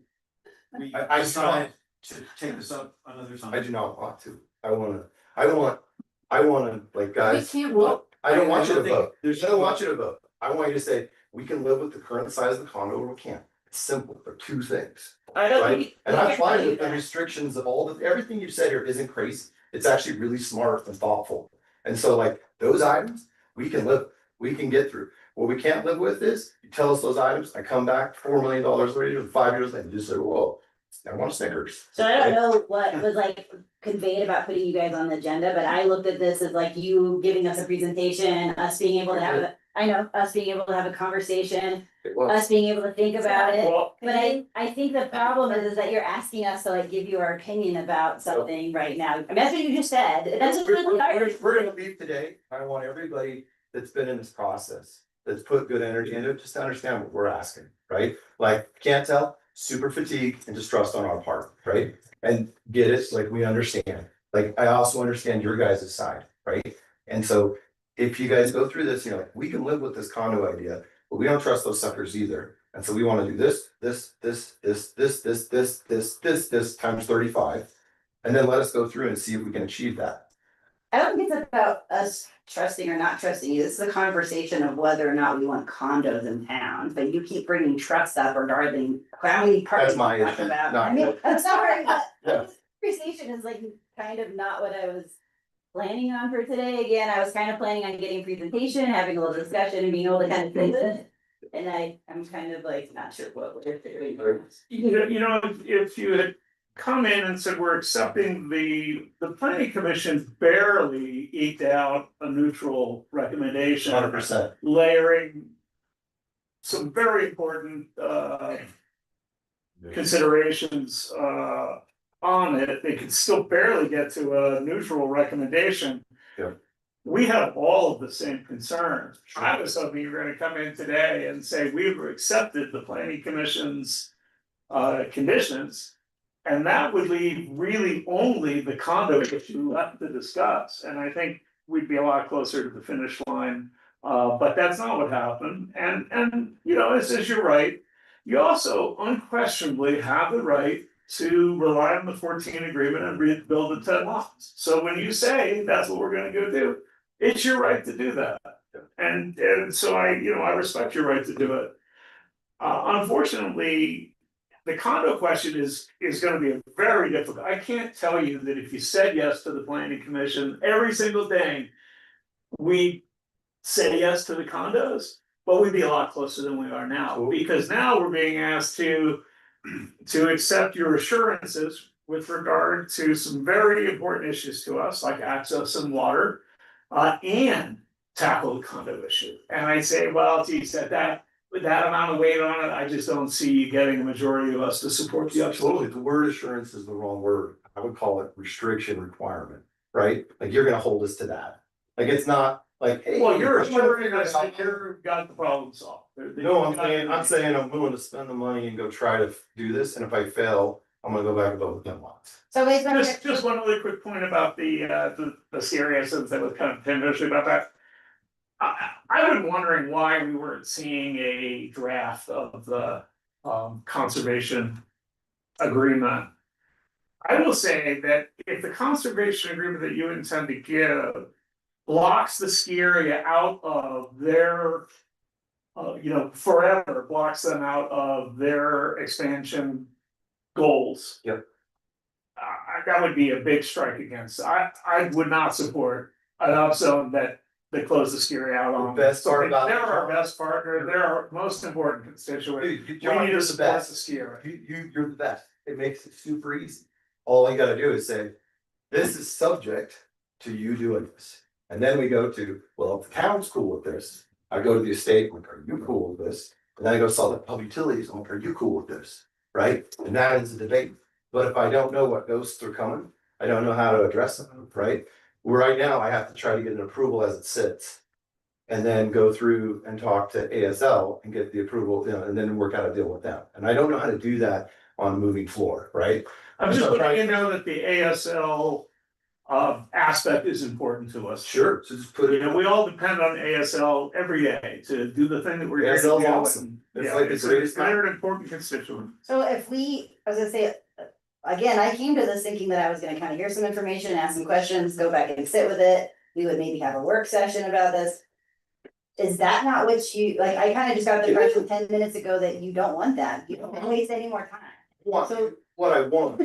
I try to take this up another time. I do not want to. I wanna, like, guys. We can't vote. I don't want you to think vote. there's- I don't want you to vote. I want you to say, we can live with the current size of the condo or we can't. It's simple. They're two things. I don't Right, think. and I'm fine with the restrictions of everything you've said here isn't crazy, it's actually really smart and thoughtful. And so like, those items, we can get through. What we can't live with is, you tell us those items, I come back $4 million later, 5 years later, you just say, whoa, I want Snickers. So I don't know what was like conveyed about putting you guys on the agenda, but I looked at this as like you giving us a presentation, us being able to have, us being able to have a conversation, It was. us being able to think about it. Well, But I think the problem is that you're asking us to like give you our opinion about something right now. I mean, that's what you just said. That's just really hard. We're gonna leave today. I want everybody that's been in this process, that's put good energy into it, just to understand what we're asking, right? Like, can't tell, super fatigue and distrust on our part, right? And get it, like, we understand. Like, I also understand your guys' side, right? And so if you guys go through this, you're like, we can live with this condo idea, but we don't trust those suckers either. And so we wanna do this times 35. And then let us go through and see if we can achieve that. I don't think it's about us trusting or not trusting you. This is a conversation of whether or not we want condos in town, but you keep bringing trucks up regarding how many parks. That's my we talk issue, about. not I mean, yours. I'm sorry, but Yeah. this conversation is like kind of not what I was planning on for today. Again, I was kind of planning on getting a presentation, having a little discussion and being able to kind of think this. And I'm kind of like not sure what we're doing. if you had come in and said, we're accepting the planning commission barely eked out a neutral recommendation. 100%. Layering some very important considerations on it, they could still barely get to a neutral recommendation. Yeah. We have all of the same concerns. I was hoping you were gonna come in today and say, we've accepted the planning commission's conditions. And that would leave really only the condo issue left to discuss, and I think we'd be a lot closer to the finish line. But that's not what happened, and it says you're right. You also unquestionably have the right to rely on the 14 agreement and rebuild the 10 lots. So when you say that's what we're gonna go do, it's your right to do that. And so I respect your right to do it. Unfortunately, the condo question is gonna be very difficult. I can't tell you that if you said yes to the planning commission every single day, we say yes to the condos, but we'd be a lot closer than we are now, because now we're being asked to accept your assurances with regard to some very important issues to us, like access and water, and tackle the condo issue. And I say, well, geez, with that amount of weight on it, I just don't see you getting a majority of us to support the Absolutely, absolute. the word assurance is the wrong word. I would call it restriction requirement, right? Like you're gonna hold us to that. Like it's not like, hey. Well, you're I'm gonna assuring figure us it out. that you're got the problem solved. No, I'm saying I'm willing to spend the money and go try to do this, and if I fail, I'm gonna go back and vote with them once. So wait, Just one really quick point about the serious, since I was kind of tendentious about that. I've been wondering why we weren't seeing a draft of the conservation agreement. I will say that if the conservation agreement that you intend to give blocks the ski area out of their forever blocks them out of their expansion goals. Yep. That would be a big strike against. I would not support an upzone that close the ski area out on. The best part about. They're our best partner, they're our most important constituent. Dude, We you're need to the support best. the ski area. You're the best. It makes it super easy. All you gotta do is say, this is subject to you doing this. And then we go to, well, if the town's cool with this, I go to the estate, I'm like, are you cool with this? And then I go sell the public utilities, I'm like, are you cool with this? Right? And that is the debate. But if I don't know what ghosts are coming, I don't know how to address them, right? Right now, I have to try to get an approval as it sits. And then go through and talk to ASL and get the approval, and then work out a deal with them. And I don't know how to do that on a moving floor, right? I'm just letting you know that the ASL aspect is important to us. Sure, so just put it in. We all depend on ASL every day to do the thing that we're here to do. ASL 's awesome. It's Yeah, like the it's greatest they're an important constituent. So if we, I was gonna say, again, I came to this thinking that I was gonna kind of hear some information, ask some questions, go back and sit with it. We would maybe have a work session about this. Is that not what you, like, I kind of just got the impression 10 minutes ago that you don't want that, you don't waste any more time. So- What I want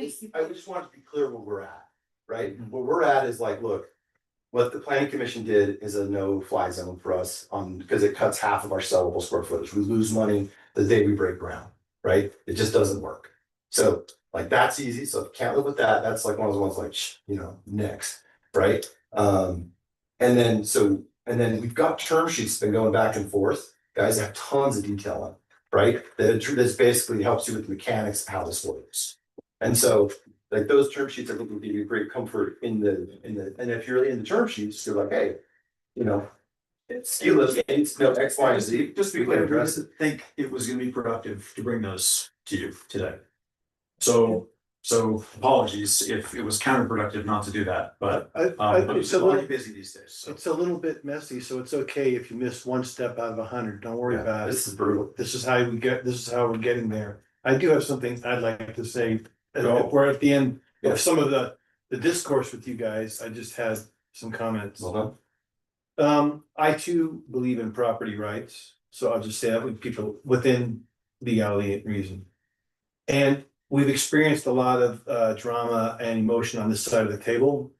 is, I just want to be clear where we're at, right? Where we're at is like, look. What the planning commission did is a no-fly zone for us, because it cuts half of our sellable square footage. We lose money the day we break ground, right? It just doesn't work. So, like, that's easy, so if you can't live with that, that's like one of those ones like, next, right? And then we've got term sheets been going back and forth, guys have tons of detail on, right? That's basically helps you with the mechanics of how this works. And so, like, those term sheets, I think would give you great comfort and if you're in the term sheets, you're like, hey, ski lift needs to know X, Y, and Z. Just to be clear, I didn't think it was gonna be productive to bring those to you today. So apologies if it was counterproductive not to do that, but It's it's a a lot little, busy these days, so. it's a little bit messy, so it's okay if you miss one step out of 100, don't worry about it. This is brutal. This is how we're getting there. I do have something I'd like to say, Go. we're at the end Yeah. of some of the discourse with you guys, I just had some comments. Well done. I too believe in property rights, so I'll just say that with people within legality and reason. And we've experienced a lot of drama and emotion on this side of the table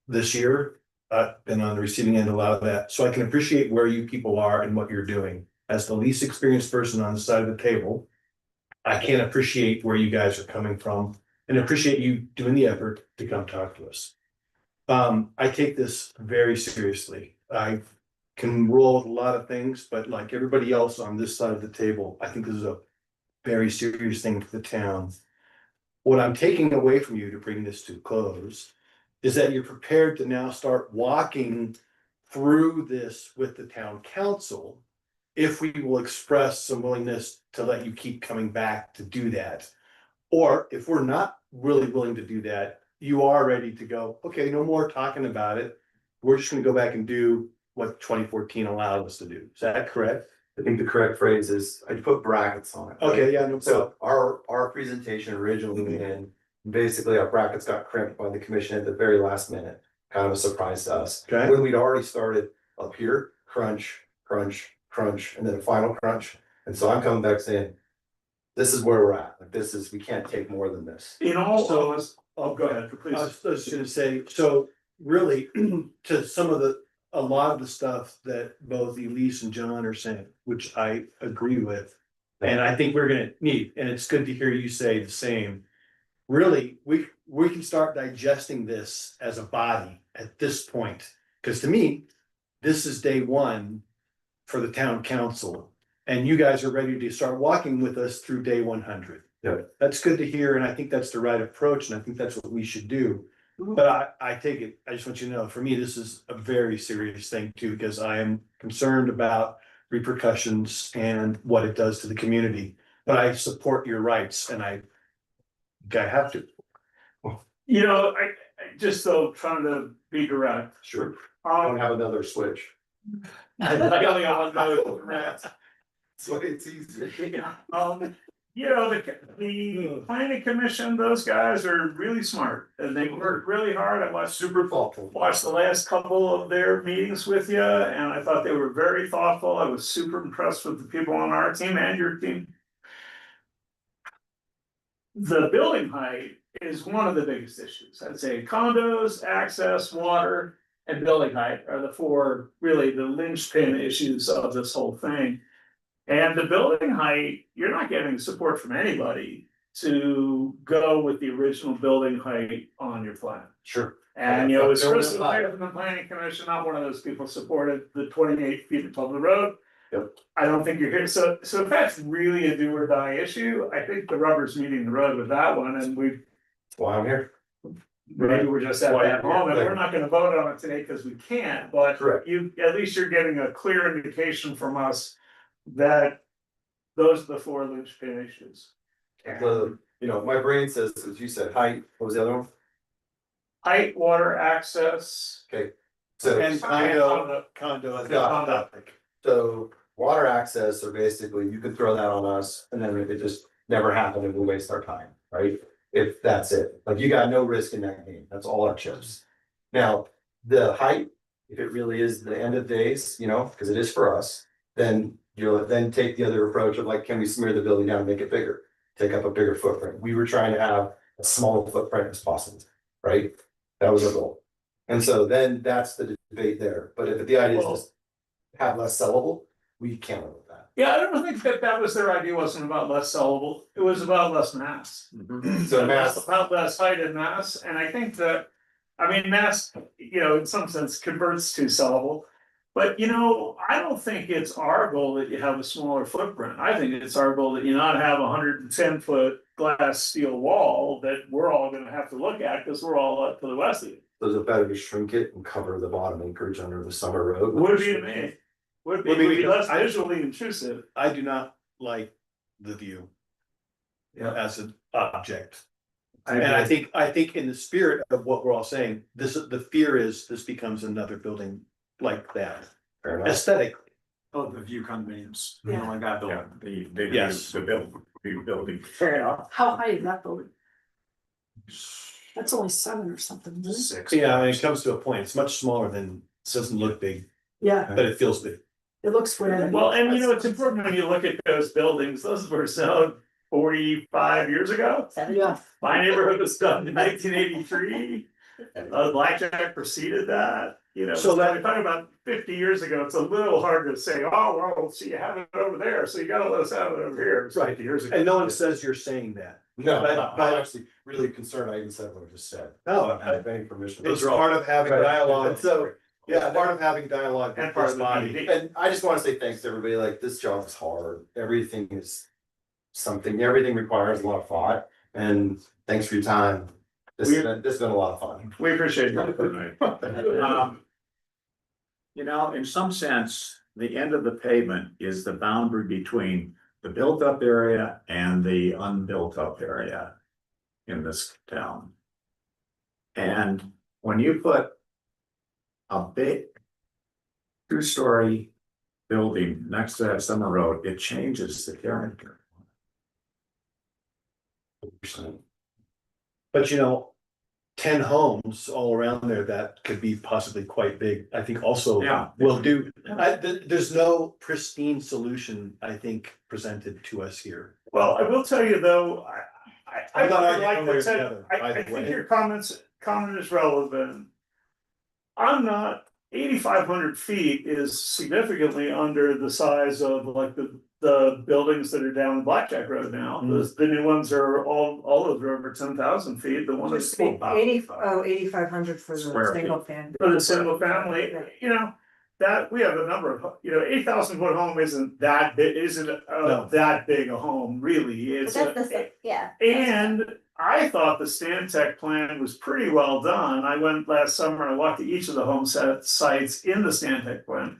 this year. I've been on the receiving end of a lot of that, so I can appreciate where you people are and what you're doing. As the least experienced person on the side of the table, I can appreciate where you guys are coming from and appreciate you doing the effort to come talk to us. I take this very seriously. I can roll with a lot of things, but like everybody else on this side of the table, I think this is a very serious thing for the town. What I'm taking away from you to bring this to a close is that you're prepared to now start walking through this with the town council. If we will express some willingness to let you keep coming back to do that. Or if we're not really willing to do that, you are ready to go, okay, no more talking about it. We're just gonna go back and do what 2014 allowed us to do. Is that correct? I think the correct phrase is, I put brackets on it. right? Okay, yeah, no problem. So our presentation originally, and basically our brackets got crimped by the commission at the very last minute, kind of a surprise to us. Okay. When we'd already started up here, crunch, crunch, crunch, and then a final crunch. And so I'm coming back saying, this is where we're at, like we can't take more than this. In all, So- go ahead, I please. was gonna say, so really, to a lot of the stuff that both Elise and John are saying, which I agree with. And I think we're gonna need, and it's good to hear you say the same. Really, we can start digesting this as a body at this point, because to me, this is day one for the town council. And you guys are ready to start walking with us through day 100. Yeah. That's good to hear, and I think that's the right approach, and I think that's what we should do. But I take it, I just want you to know, for me, this is a very serious thing too, because I am concerned about repercussions and what it does to the community. But I support your rights and I have to. You know, I just so trying to be direct. Sure, I don't Um, have another switch. I only got one note. So it's easy. You know, the planning commission, those guys are really smart and they work really hard. I watched Super thoughtful. the last couple of their meetings with you and I thought they were very thoughtful. I was super impressed with the people on our team and your team. The building height is one of the biggest issues. I'd say condos, access, water, and building height are the four, really the linchpin issues of this whole thing. And the building height, you're not getting support from anybody to go with the original building height on your plan. Sure. And you know, as Building Crystal height. Clear from the planning commission, not one of those people supported the 28 feet above the road. Yep. I don't think you're here, so if that's really a do or die issue, I think the rubber's meeting the road with that one, and we. That's why I'm here. Maybe we're just at that moment, we're not gonna vote on it today because we can't, but Correct. you, at least you're getting a clear indication from us. That those are the four linchpin issues. My brain says, as you said, height, what was the other one? Height, water, access. So. And condo as a topic. So water access are basically, you could throw that on us and then it just never happened and we'll waste our time, right? If that's it, like you got no risk in that game, that's all our chips. Now, the height, if it really is the end of days, because it is for us, then you'll then take the other approach of like, can we smear the building down and make it bigger? Take up a bigger footprint. We were trying to have a small footprint as possible, right? That was our goal. And so then that's the debate there, but if the idea is just have less sellable, we can't live with that. Yeah, I don't think that was their idea, wasn't about less sellable, it was about less mass. So mass, About less height and mass, and I think that, mass, in some sense converts to sellable. But I don't think it's our goal that you have a smaller footprint, I think it's our goal that you not have 110-foot glass steel wall that we're all gonna have to look at, because we're all up to the west of you. so is it better to shrink it and cover the bottom acreage under the summer road? Would be to me. Would be less visually intrusive. I do not like the view. As an object. And I think in the spirit of what we're all saying, the fear is this becomes another building like that, Fair enough. aesthetically. Oh, the view condominiums, Yeah. like that building, the Yes. building. Fair enough. How high is that building? That's only 7 or something, isn't it? 6. Yeah, it comes to a point, it's much smaller than, it doesn't look big, Yeah, but it feels big. it looks weird. Well, and it's important when you look at those buildings, those were zoned 45 years ago. Yeah, My neighborhood was done in 1983. Blackjack preceded that, So so that- we're talking about 50 years ago, it's a little hard to say, oh, well, see, you have it over there, so you gotta let us have it over here. It's 50 years ago. And no one says you're saying that. No, But- I'm actually really concerned, I even said what I just said. No, I have any permission. it's part of having Right. dialogue. And so, Yeah, part of having dialogue And with part this of the body. meeting. And I just wanna say thanks to everybody, like, this job is hard, everything is everything requires a lot of thought, and thanks for your time. This has been a lot of fun. We appreciate you. In some sense, the end of the pavement is the boundary between the built up area and the unbuilt up area in this town. And when you put a big 2-story building next to that summer road, it changes the character. But 10 homes all around there that could be possibly quite big, I think also Yeah. will do. There's no pristine solution, I think, presented to us here. Well, I will tell you though, I I'm not like arguing that with said, the other, I either think way. your comment is relevant. I'm not, 8,500 feet is significantly under the size of like the buildings that are down Blackjack Road now. The new ones are all those are over 10,000 feet, the one that's 8,500 for the Square feet. single family. for the single family, that, we have a number of, 8,000 foot home isn't that big, that big a home, really, But it's. that's the, yeah. And I thought the Stantec plan was pretty well done. I went last summer and I walked to each of the home sites in the Stantec plan.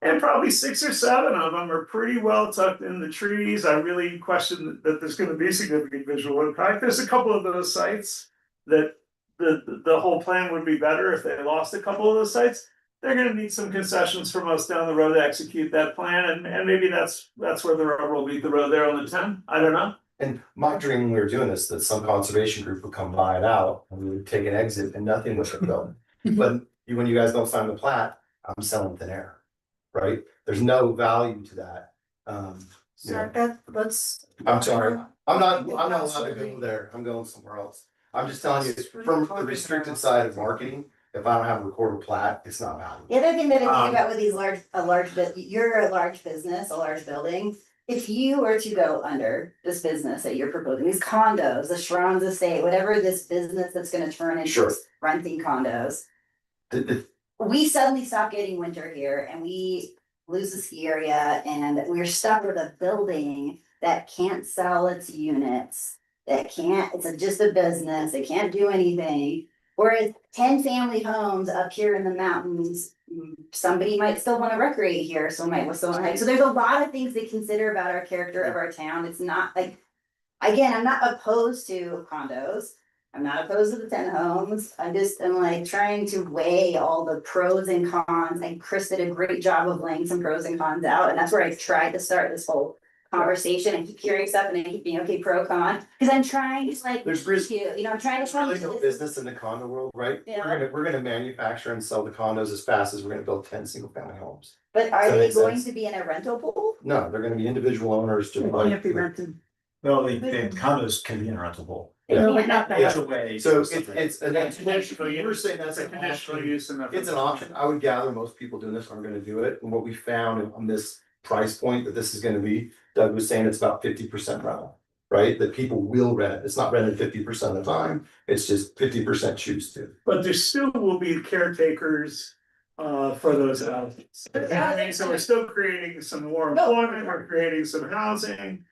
And probably 6 or 7 of them are pretty well tucked in the trees. I really question that there's gonna be significant visual impact. There's a couple of those sites that the whole plan would be better if they lost a couple of those sites. They're gonna need some concessions from us down the road to execute that plan, and maybe that's where the rubber will meet the road there on the 10. I don't know. And my dream when we were doing this, that some conservation group would come buy it out and we would take an exit and nothing would get built. But when you guys don't sign the plat, I'm selling thin air, right? There's no value to that. So that, let's. I'm sorry, I'm not allowed to go there, I'm going somewhere else. I'm just telling you, from the restricted side of marketing, if I don't have a recorded plat, it's not valuable. The other thing that I think about with these you're a large business, a large building. If you were to go under this business that you're proposing, these condos, the Shrons estate, whatever this business that's gonna turn into Sure. renting condos. The- We suddenly stop getting winter here and we lose the ski area and we're stuck with a building that can't sell its units. It's just a business, it can't do anything. Whereas 10 family homes up here in the mountains, somebody might still wanna recreate here, so there's a lot of things to consider about our character of our town, it's not like. Again, I'm not opposed to condos, I'm not opposed to the 10 homes, I'm like trying to weigh all the pros and cons, and Chris did a great job of laying some pros and cons out, and that's where I tried to start this whole. Conversation and keep hearing stuff and then keep being okay, pro con, cause I'm trying to like, There's risk. I'm trying to. Really no business in the condo world, right? Yeah. We're gonna manufacture and sell the condos as fast as we're gonna build 10 single family homes. But are Does that they make going sense? to be in a rental pool? No, they're gonna be individual owners, just like. Well, the condos can be in a rental pool. They can't. Yeah. HOA. So it's an. Conditional use. We're saying that's It's a an conditional option. use and. It's an option. I would gather most people doing this aren't gonna do it. And what we found on this price point that this is gonna be, Doug was saying it's about 50% rental, right? That people will rent. It's not rented 50% of the time. It's just 50% choose to. But there still will be caretakers for those houses. I mean, so we're still creating some more employment, we're creating some housing.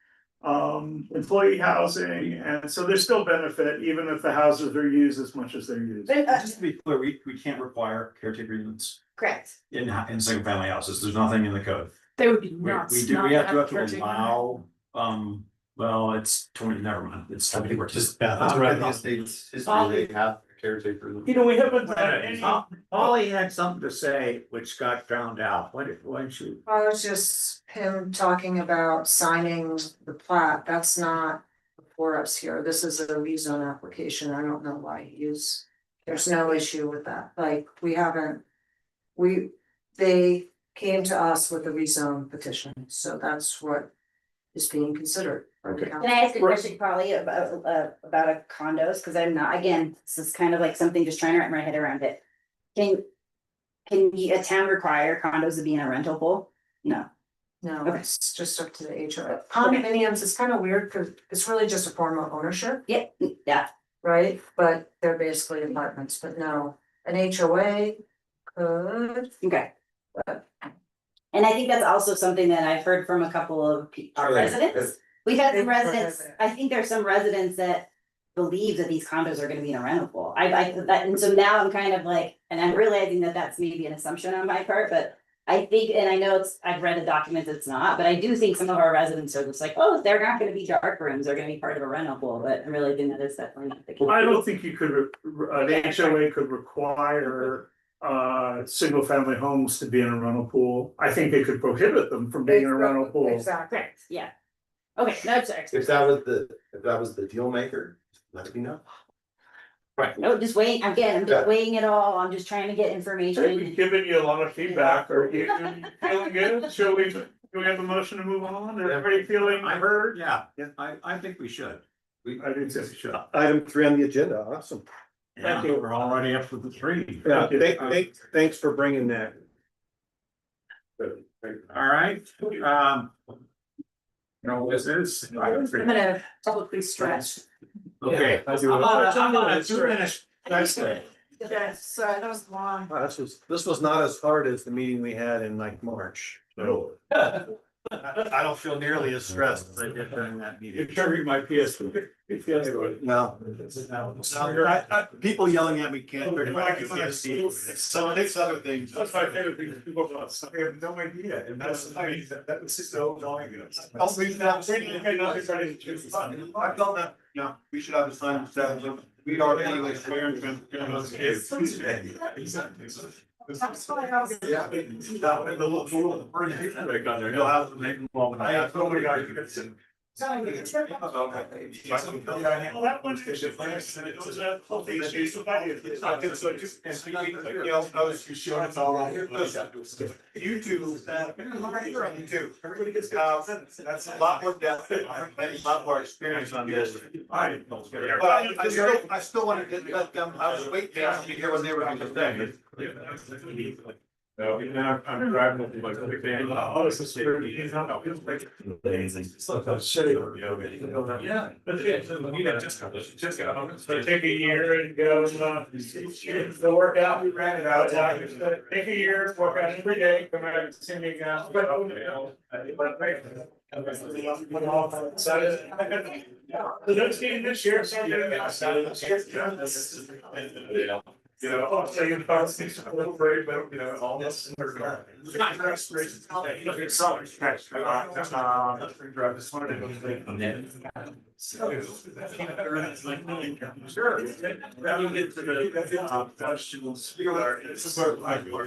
Employee housing, and so there's still benefit even if the houses are used as much as they're used. But, Just to be clear, we can't require caretaker units correct, in single family houses, there's nothing in the code. They would be We nuts. do, not we have to caretaker. allow, well, it's 20, never mind, it's. I think we're just. That's right. The estates history, they have caretakers. We haven't done any. Ollie had something to say which got drowned out. Why don't you? I was just him talking about signing the plat, that's not for us here, this is a rezone application, I don't know why he used. There's no issue with that, like, they came to us with a rezone petition, so that's what is being considered. can I ask a question probably about a condos, cause I'm not, again, this is kind of like something just trying to wrap my head around it. Can a town require condos to be in a rental pool? No. No, Okay. it's just up to the HOA. Condominiums is kind of weird, cause it's really just a form of ownership, Yeah, right? But they're basically apartments, but no, an HOA could. okay. And I think that's also something that I've heard from a couple of our residents. We've had some residents, I think there's some residents that believe that these condos are gonna be in a rental pool. And so now I'm kind of like, and I'm realizing that that's maybe an assumption on my part, but I think, and I know I've read the documents, it's not, but I do think some of our residents are just like, oh, they're not gonna be dark rooms, they're gonna be part of a rental pool, but I'm really thinking that is definitely not the case. I don't think you could, an HOA could require single family homes to be in a rental pool. I think they could prohibit them from being in a rental pool. Exactly. Correct, yeah. Okay, that's If that was the deal maker, let me know. no, just waiting, again, I'm just weighing it all, I'm just trying to get We've information. given you a lot of feedback, are you feeling good? Shall we, do we have a motion to move on? Is everybody feeling heard? Yeah, I think we should. I do too. Item 3 on the agenda, awesome. Yeah, you. we're already up to the 3. Yeah, thanks for bringing that. All right, this is. I'm gonna publicly stretch. Okay. I do. I'm on a 2 minute. That's it. Yes, sorry, that was long. Wow, this was not as hard as the meeting we had in like March, so. I don't feel nearly as stressed as I did during that You're meeting. triggering my PS. No. People yelling at me can't trigger my PTSD. So it's other things. That's my favorite thing, is people go, I have no idea, and that's the thing, that was so long ago. I felt that, yeah, we should have a sign that we are anyway fair and transparent. Yeah. The little burn break on there, he'll have to make them all. I have so many guys. well, that one's. YouTube, everybody gets, that's a lot more depth, and a lot more experience on this. But I still wanted to let them, I was waiting to hear what they were going to say. No, now I'm driving with like a big fan. Oh, this is he's not. It's like a shitty. Yeah. Just go. So take a year and go, the workout, we ran it out. Take a year, work out every day, come out and see me again. The next game this year, you know, oh, so you found things a little brave, but you know, all this. Drive this morning. Sure. Now we get to the questions. This is where I know.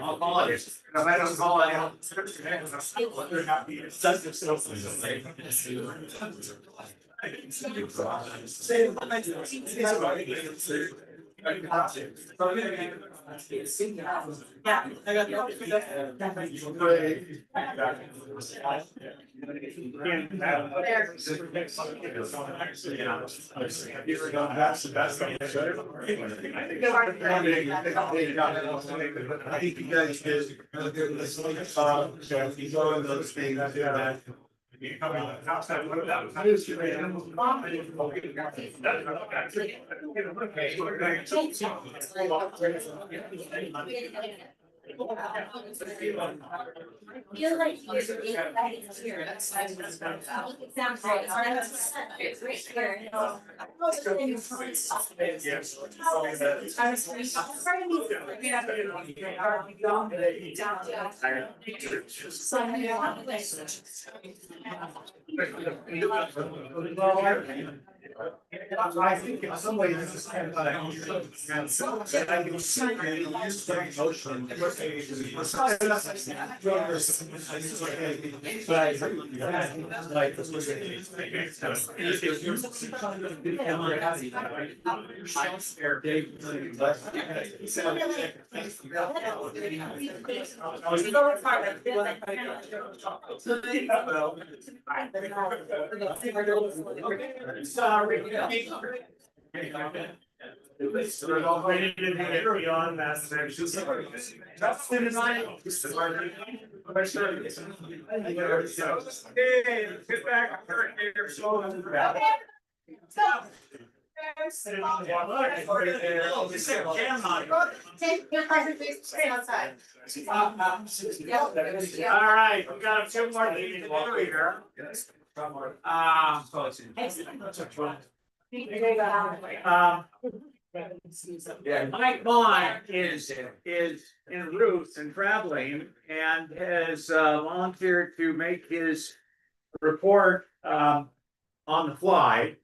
I'll call it. If I don't call it, they're happy. Yeah, I got That's the best thing. I think you guys did really good with this. You go in those things, yeah. Feel like you're here. It sounds great. It's great here. I think in some ways this is kind of like. I can see the emotion. All right, we got a few more meetings to do here. Mike Vaughn is en route and traveling and has volunteered to make his report on the fly.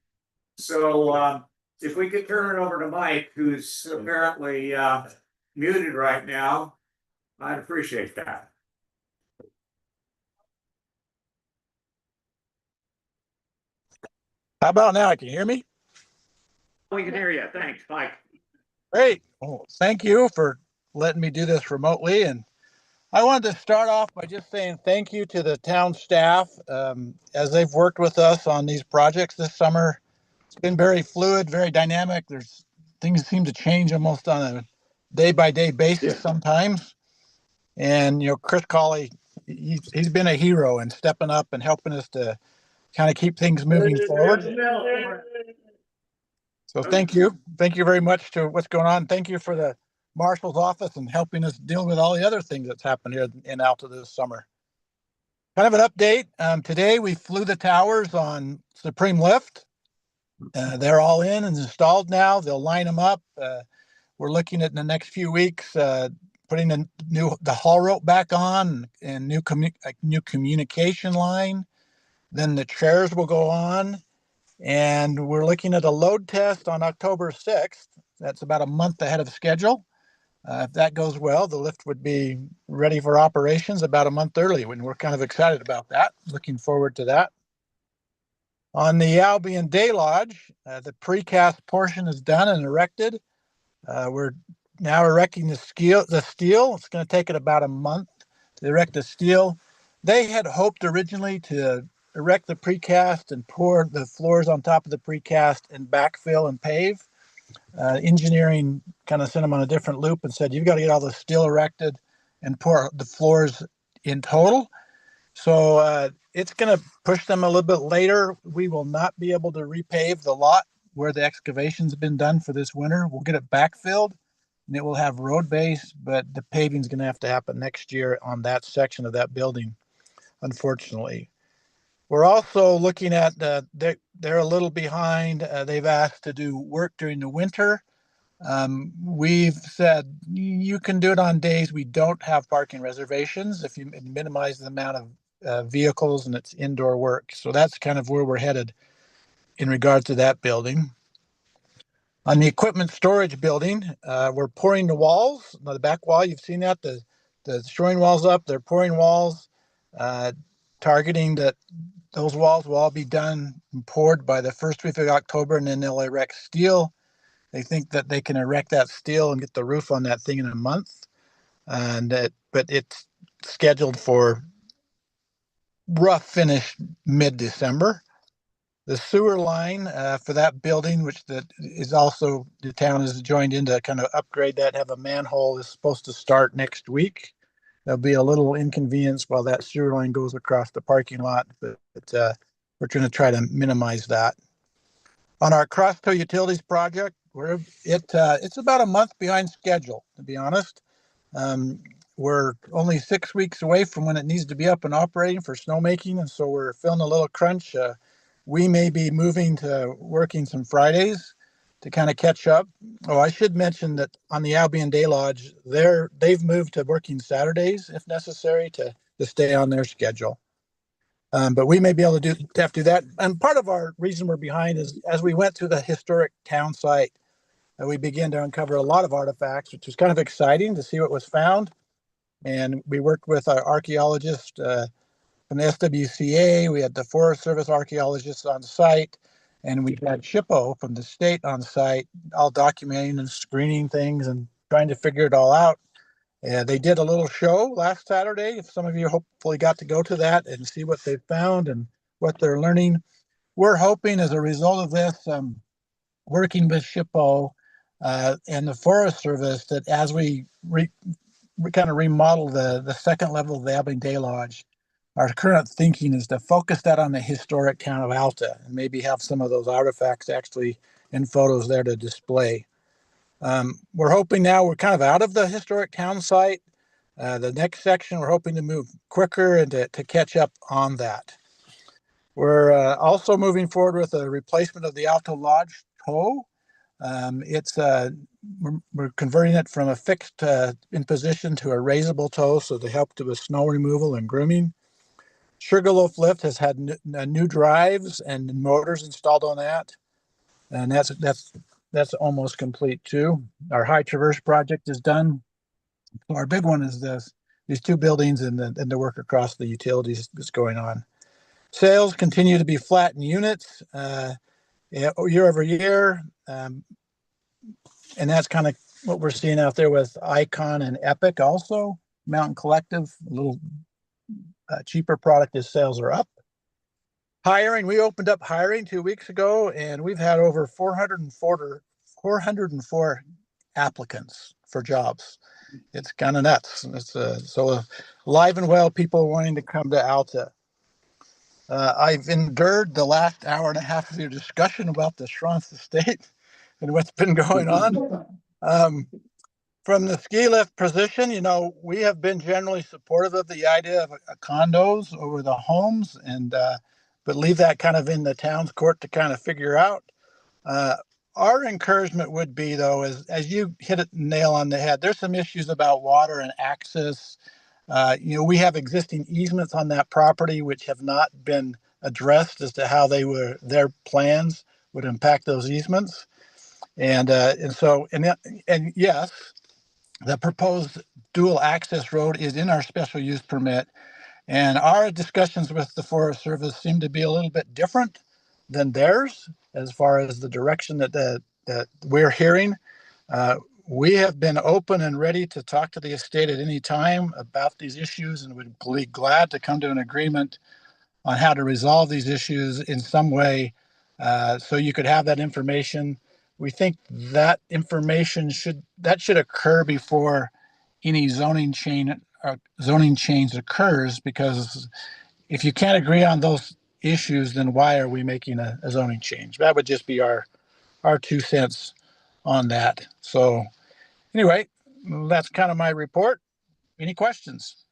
So if we could turn it over to Mike, who's apparently muted right now, I'd appreciate that. How about now? Can you hear me? We can hear you. Thanks, Mike. Great. Well, thank you for letting me do this remotely. And I wanted to start off by just saying thank you to the town staff as they've worked with us on these projects this summer. It's been very fluid, very dynamic. There's things seem to change almost on a day-by-day basis sometimes. And, you know, Chris Colley, he's been a hero in stepping up and helping us to kind of keep things moving forward. So thank you. Thank you very much to what's going on. Thank you for the marshal's office and helping us deal with all the other things that's happened here in Alta this summer. Kind of an update. Today we flew the towers on Supreme Lift. They're all in and installed now. They'll line them up. We're looking at in the next few weeks, putting the haul rope back on and new communication line. Then the chairs will go on. And we're looking at a load test on October 6th. That's about a month ahead of schedule. If that goes well, the lift would be ready for operations about a month early, and we're kind of excited about that. Looking forward to that. On the Albion Day Lodge, the precast portion is done and erected. We're now erecting the steel. It's going to take it about a month to erect the steel. They had hoped originally to erect the precast and pour the floors on top of the precast and backfill and pave. Engineering kind of sent them on a different loop and said, you've got to get all the steel erected and pour the floors in total. So it's going to push them a little bit later. We will not be able to repave the lot where the excavation's been done for this winter. We'll get it backfilled and it will have road base, but the paving is going to have to happen next year on that section of that building, unfortunately. We're also looking at, they're a little behind. They've asked to do work during the winter. We've said you can do it on days we don't have parking reservations if you minimize the amount of vehicles and it's indoor work. So that's kind of where we're headed in regards to that building. On the equipment storage building, we're pouring the walls, the back wall. You've seen that, the shoring walls up, they're pouring walls, targeting that those walls will all be done and poured by the first week of October, and then they'll erect steel. They think that they can erect that steel and get the roof on that thing in a month. But it's scheduled for rough finish mid-December. The sewer line for that building, which is also the town is joined in to kind of upgrade that, have a manhole, is supposed to start next week. There'll be a little inconvenience while that sewer line goes across the parking lot, but we're going to try to minimize that. On our Crosstoe Utilities project, it's about a month behind schedule, to be honest. We're only 6 weeks away from when it needs to be up and operating for snowmaking, and so we're feeling a little crunch. We may be moving to working some Fridays to kind of catch up. Oh, I should mention that on the Albion Day Lodge, they've moved to working Saturdays if necessary to stay on their schedule. But we may be able to have to do that. And part of our reason we're behind is as we went through the historic town site, we began to uncover a lot of artifacts, which was kind of exciting to see what was found. And we worked with our archaeologist from the SWCA. We had the Forest Service archaeologists on site, and we had SHPO from the state on site, all documenting and screening things and trying to figure it all out. They did a little show last Saturday. If some of you hopefully got to go to that and see what they found and what they're learning. We're hoping as a result of this, working with SHPO and the Forest Service, that as we kind of remodel the second level of the Albion Day Lodge, our current thinking is to focus that on the historic town of Alta and maybe have some of those artifacts actually in photos there to display. We're hoping now we're kind of out of the historic town site. The next section, we're hoping to move quicker and to catch up on that. We're also moving forward with a replacement of the Alta Lodge tow. We're converting it from a fixed in position to a raisable tow, so to help with snow removal and grooming. Sugarloaf Lift has had new drives and motors installed on that, and that's almost complete too. Our High Traverse project is done. So our big one is these two buildings and the work across the utilities that's going on. Sales continue to be flat in units year over year, and that's kind of what we're seeing out there with Icon and Epic also. Mountain Collective, a little cheaper product as sales are up. Hiring, we opened up hiring 2 weeks ago, and we've had over 404 applicants for jobs. It's kind of nuts. It's so alive and well, people wanting to come to Alta. I've endured the last hour and a half of your discussion about the Schronce estate. and what's been going on. From the ski lift position, we have been generally supportive of the idea of condos over the homes, and but leave that kind of in the town's court to kind of figure out. Our encouragement would be, though, as you hit it nail on the head, there's some issues about water and access. We have existing easements on that property which have not been addressed as to how their plans would impact those easements. And yes, the proposed dual access road is in our special use permit. And our discussions with the Forest Service seem to be a little bit different than theirs as far as the direction that we're hearing. We have been open and ready to talk to the estate at any time about these issues, and would be glad to come to an agreement on how to resolve these issues in some way, so you could have that information. We think that information should occur before any zoning change occurs, because if you can't agree on those issues, then why are we making a zoning change? That would just be our 2 cents on that. So anyway, that's kind of my report. Any questions?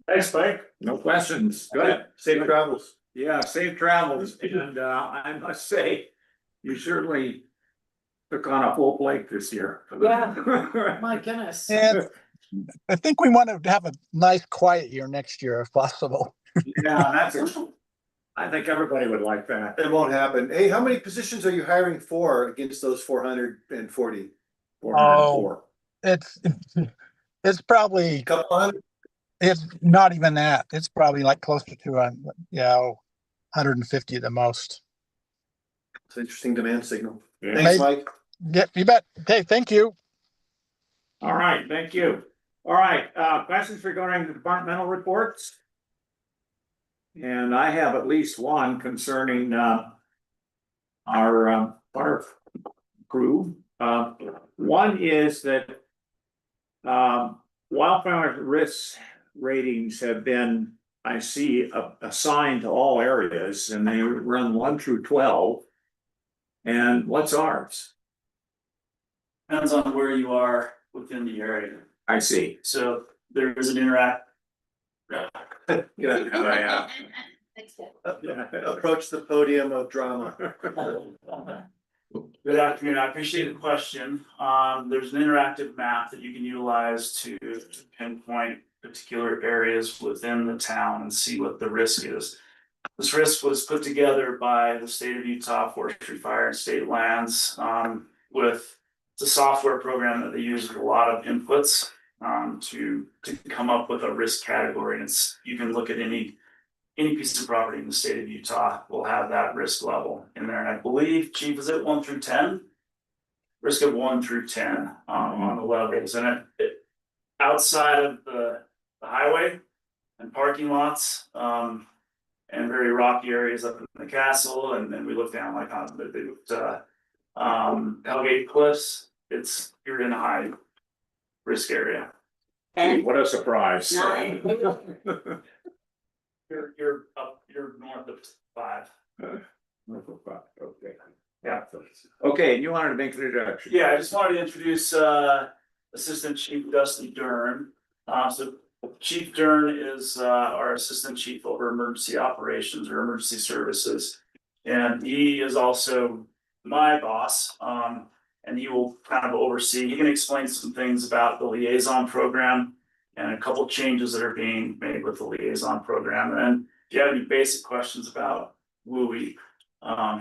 Thanks, Mike. No questions. Good. Safe travels. Yeah, safe travels. And I must say, you certainly took on a full plate this year. Yeah. My goodness. And I think we want to have a nice quiet year next year if possible. Yeah, I think everybody would like that. It won't happen. Hey, how many positions are you hiring for against those 440? 404. It's probably Couple hundred? It's not even that. It's probably like closer to 150 at the most. It's an interesting demand signal. Yeah. Thanks, Mike. Yeah, you bet. Okay, thank you. All right, thank you. All right, questions regarding the departmental reports? And I have at least one concerning our fire crew. One is that wildfire risk ratings have been, I see, assigned to all areas, and they run 1 through 12. And what's ours? Depends on where you are within the area. I see. So there is an interact. Approach the podium of drama. Good afternoon. I appreciate the question. There's an interactive map that you can utilize to pinpoint particular areas within the town and see what the risk is. This risk was put together by the state of Utah Forestry, Fire and State Lands, with it's a software program that they use with a lot of inputs to come up with a risk category. And you can look at any piece of property in the state of Utah will have that risk level in there. And I believe, Chief, is it 1 through 10? Risk of 1 through 10 on the levels. And it outside of the highway and parking lots, and very rocky areas up in the castle, and then we look down like on the Hellgate Cliffs. You're in a high risk area. What a surprise. You're north of 5. Okay. Yeah. Okay, and you wanted to make an introduction. Yeah, I just wanted to introduce Assistant Chief Dusty Dern. So Chief Dern is our Assistant Chief over Emergency Operations or Emergency Services. And he is also my boss. And he will kind of oversee, he can explain some things about the liaison program and a couple changes that are being made with the liaison program. And then if you have any basic questions about WUI,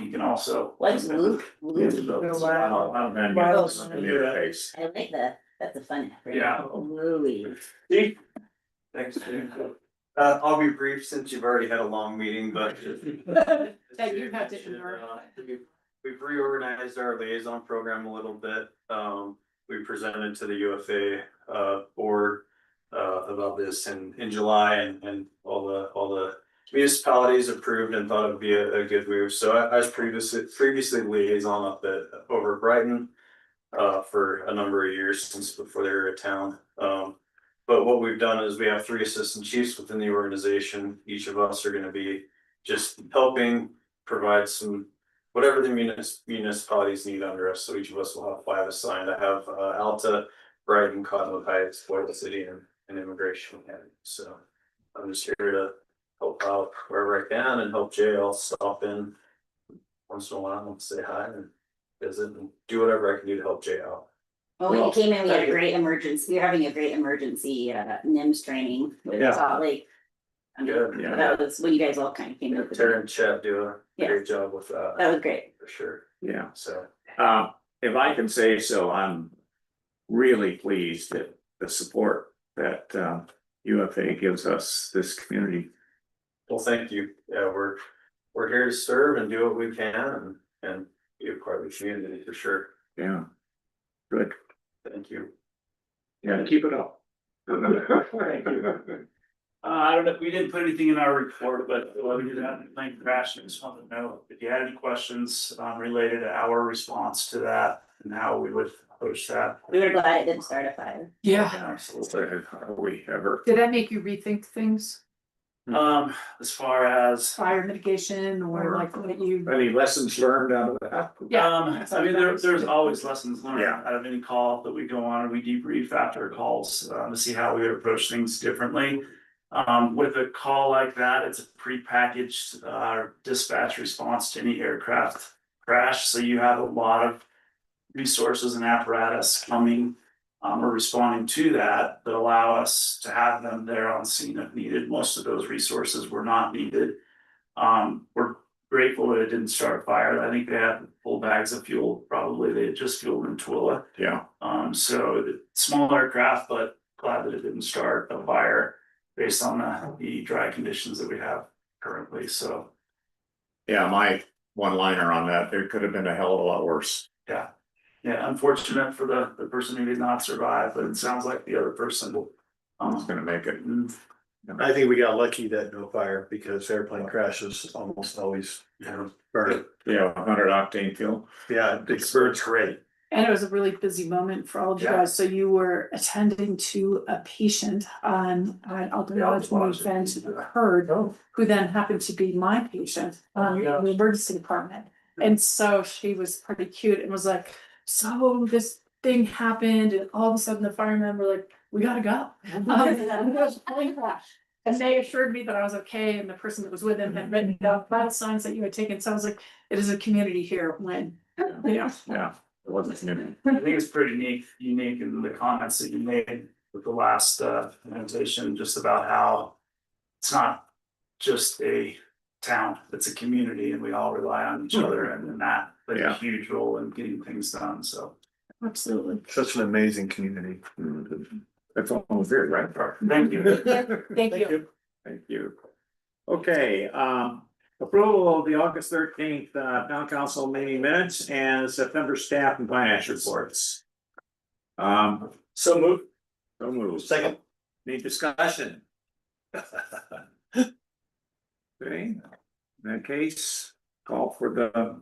he can also. What's Woo? I like that. That's a fun acronym. Yeah. Wooey. Thanks. I'll be brief since you've already had a long meeting, but. That you had to endure. We've reorganized our liaison program a little bit. We presented to the UFA board about this in July, and all the municipalities approved and thought it'd be a good move. So I was previously liaison over at Brighton for a number of years since before they were a town. But what we've done is we have 3 assistant chiefs within the organization. Each of us are going to be just helping provide some, whatever the municipalities need under us, so each of us will have 5 assigned. I have Alta, Brighton, Cottonwood Heights, Florida City, and Immigration Academy. So I'm just here to help out wherever I can and help Jay. I'll stop in once in a while and say hi and visit and do whatever I can do to help Jay out. Well, when you came in, we had thank a you. great emergency, we were having a great emergency NIMS training with Yeah. Salt Lake. I mean, Good, yeah. that was when you guys all kind of came in. Terry and Chad do a Yeah. great job with that, That was great. for sure. Yeah. So, If I can say so, I'm really pleased at the support that UFA gives us, this community. well, thank you. Yeah, we're here to serve and do what we can and be a part of the community for sure. Yeah. Good. Thank you. Yeah, keep it up. Thank you. I don't know, we didn't put anything in our report, but we did have a plane crash, I just wanted to know if you had any questions related to our response to that and how we would approach that. We were glad it didn't start a fire. Yeah. Absolutely. Are we ever? Did that make you rethink things, As far as, fire mitigation or like what you? Any lessons learned out of that? I mean, there's always lessons learned Yeah. out of any call that we go on, and we debrief after calls, to see how we would approach things differently. With a call like that, it's a prepackaged, dispatch response to any aircraft crash, so you have a lot of resources and apparatus coming, or responding to that allow us to have them there on scene if needed. Most of those resources were not needed. We're grateful that it didn't start a fire. I think they had full bags of fuel, probably they had just fueled in Twilla. Yeah. So the small aircraft, but glad that it didn't start a fire based on the dry conditions that we have currently, so. Yeah, my one-liner on that, there could have been a hell of a lot worse. Yeah, unfortunate for the person who did not survive, but it sounds like the other person will. It's gonna make it. I think we got lucky that no fire, because airplane crashes almost always, burn. Yeah, 100 octane fuel. Yeah, it burns great. And it was a really busy moment for all of you Yeah. guys, so you were attending to a patient on Alta Lodge when the event occurred, who then happened to be my patient in the emergency department. And so she was pretty cute and was like, so this thing happened, and all of a sudden the firemen were like, we gotta go. It was a plane crash. And they assured me that I was okay, and the person that was with him had written down vital signs that you had taken, so I was like, it is a community here when, you know. Yeah, it wasn't new. I think it's pretty unique in the comments that you made with the last presentation, just about how it's not just a town, it's a community, and we all rely on each other, and then that plays a huge role in getting things done, so. Absolutely. Such an amazing community. That's almost it, right? Thank you. Thank you. Thank you. Okay, approval of the August 13th town council meeting minutes and September staff and finance reports. So moved. So moved. Second. Any discussion? Okay, in that case, call for the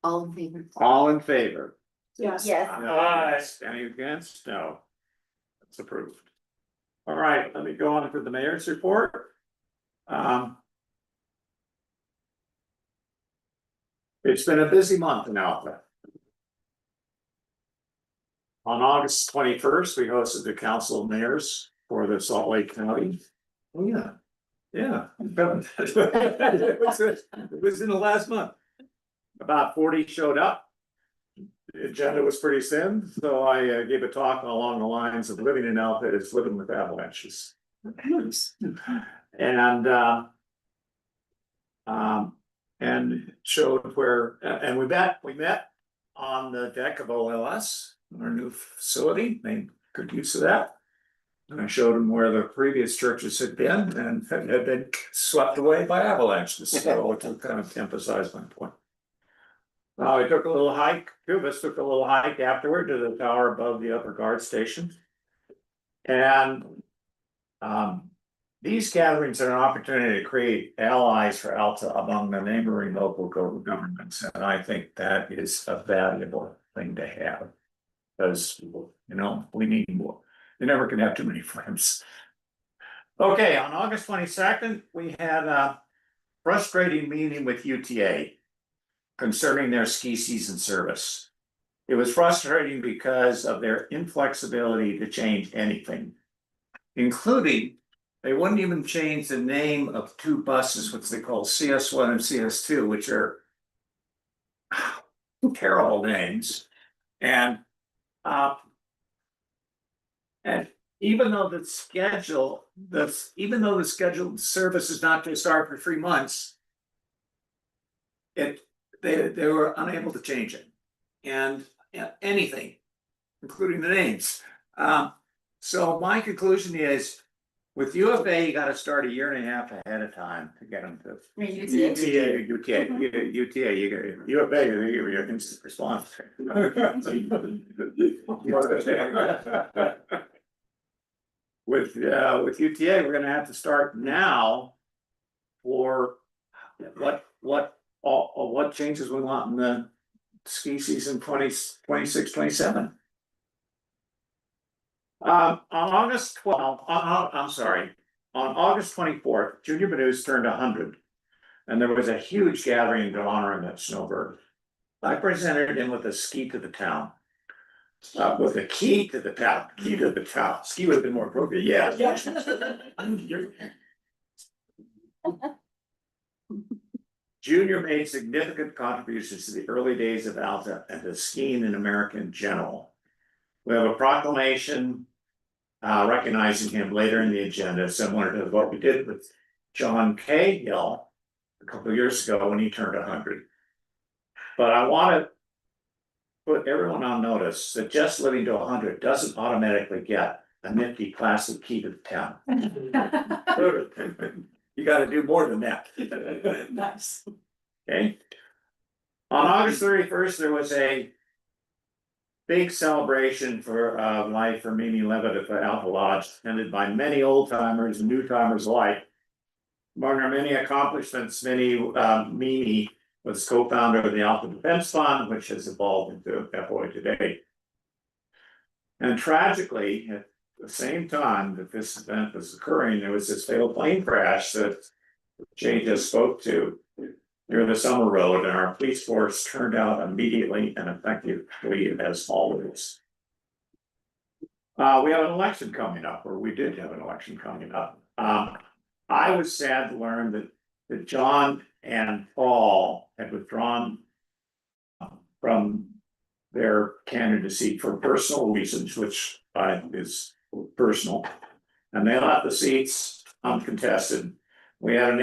All in favor? all in favor. Yes. Yes. Aye. Any against? No. That's approved. All right, let me go on for the mayor's report. It's been a busy month in Alpha. On August 21st, we hosted the council of mayors for the Salt Lake County. Oh, yeah. Yeah. It was in the last month. About 40 showed up. The agenda was pretty thin, so I gave a talk along the lines of living in Alpha is living with avalanches. And showed where, and we met on the deck of OLS, our new facility, made good use of that. And I showed them where the previous churches had been and had been swept away by avalanches, so to kind of emphasize my point. We took a little hike, two of us took a little hike afterward to the tower above the upper guard station. And these gatherings are an opportunity to create allies for Alta among the neighboring local governments, and I think that is a valuable thing to have. Because, you know, we need more. You never can have too many friends. Okay, on August 22nd, we had a frustrating meeting with UTA concerning their ski season service. It was frustrating because of their inflexibility to change anything, including they wouldn't even change the name of two buses, which they call CS1 and CS2, which are terrible names. And even though the scheduled service is not to start for 3 months, they were unable to change it, and anything, including the names. So my conclusion is, with U of A, you got to start a year and a half ahead of time to get them to. UTA, U of A, you're instant response. With UTA, we're gonna have to start now for what changes we want in the ski season 26, 27. On August 12th, I'm sorry, on August 24th, Junior Benoist turned 100, and there was a huge gathering to honor him at Snowbird. I presented him with a ski to the town. With a key to the town, ski would have been more appropriate, yeah. Junior made significant contributions to the early days of Alta and to skiing in America in general. We have a proclamation recognizing him later in the agenda, similar to what we did with John Cahill a couple of years ago when he turned 100. But I want to put everyone on notice that just living to 100 doesn't automatically get a nifty classic key to the town. You got to do more than that. Nice. Okay. On August 31st, there was a big celebration for life for Mimi Levitt at the Alta Lodge, attended by many old timers and new timers alike. Among our many accomplishments, Mimi was co-founder of the Alta Defense Fund, which has evolved into FOA today. And tragically, at the same time that this event was occurring, there was this fatal plane crash that Jay just spoke to near the Summer Road, and our police force turned out immediately and effectively as always. We have an election coming up, or we did have an election coming up. I was sad to learn that John and Paul had withdrawn from their candidacy for personal reasons, which is personal, and they left the seats uncontested. We had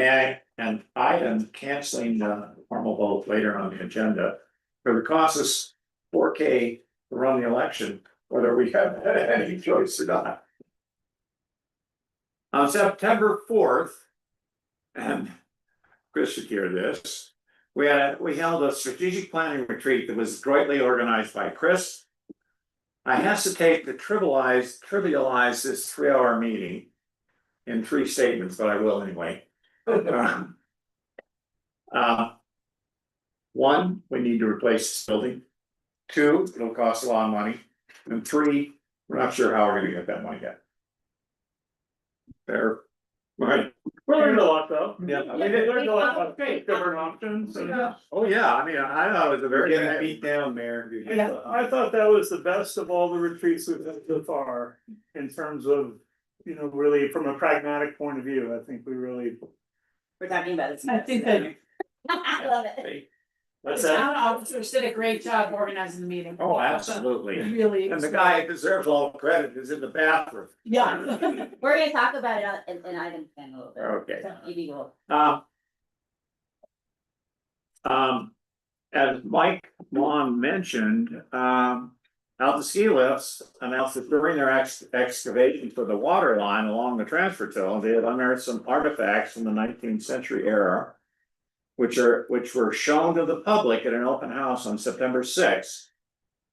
an item canceling the formal vote later on the agenda, but it cost us $4,000 to run the election, whether we have any choice or not. On September 4th, and Chris should hear this, we held a strategic planning retreat that was jointly organized by Chris. I hesitate to trivialize this 3-hour meeting in 3 statements, but I will anyway. 1, we need to replace this building. 2, it'll cost a lot of money. And 3, we're not sure how we're gonna get that money yet. Fair, right? We learned a lot though. Yeah. We learned a lot about different options. And Oh, yeah, I mean, I thought it was a very. Getting beat down, Mayor. I thought that was the best of all the retreats we've had so far in terms of, really from a pragmatic point of view. I think we really. We're talking about it. I think that I love it. the town officers did a great job organizing the meeting. Oh, absolutely. Really. And the guy who deserves all the credit is in the bathroom. Yeah. We're gonna talk about it in item 10 a little bit. Okay. So maybe we'll. As Mike Mon mentioned, Alta Ski Lifts announced that during their excavation for the water line along the transfer tunnel, they had unearthed some artifacts from the 19th century era, which were shown to the public at an open house on September 6th,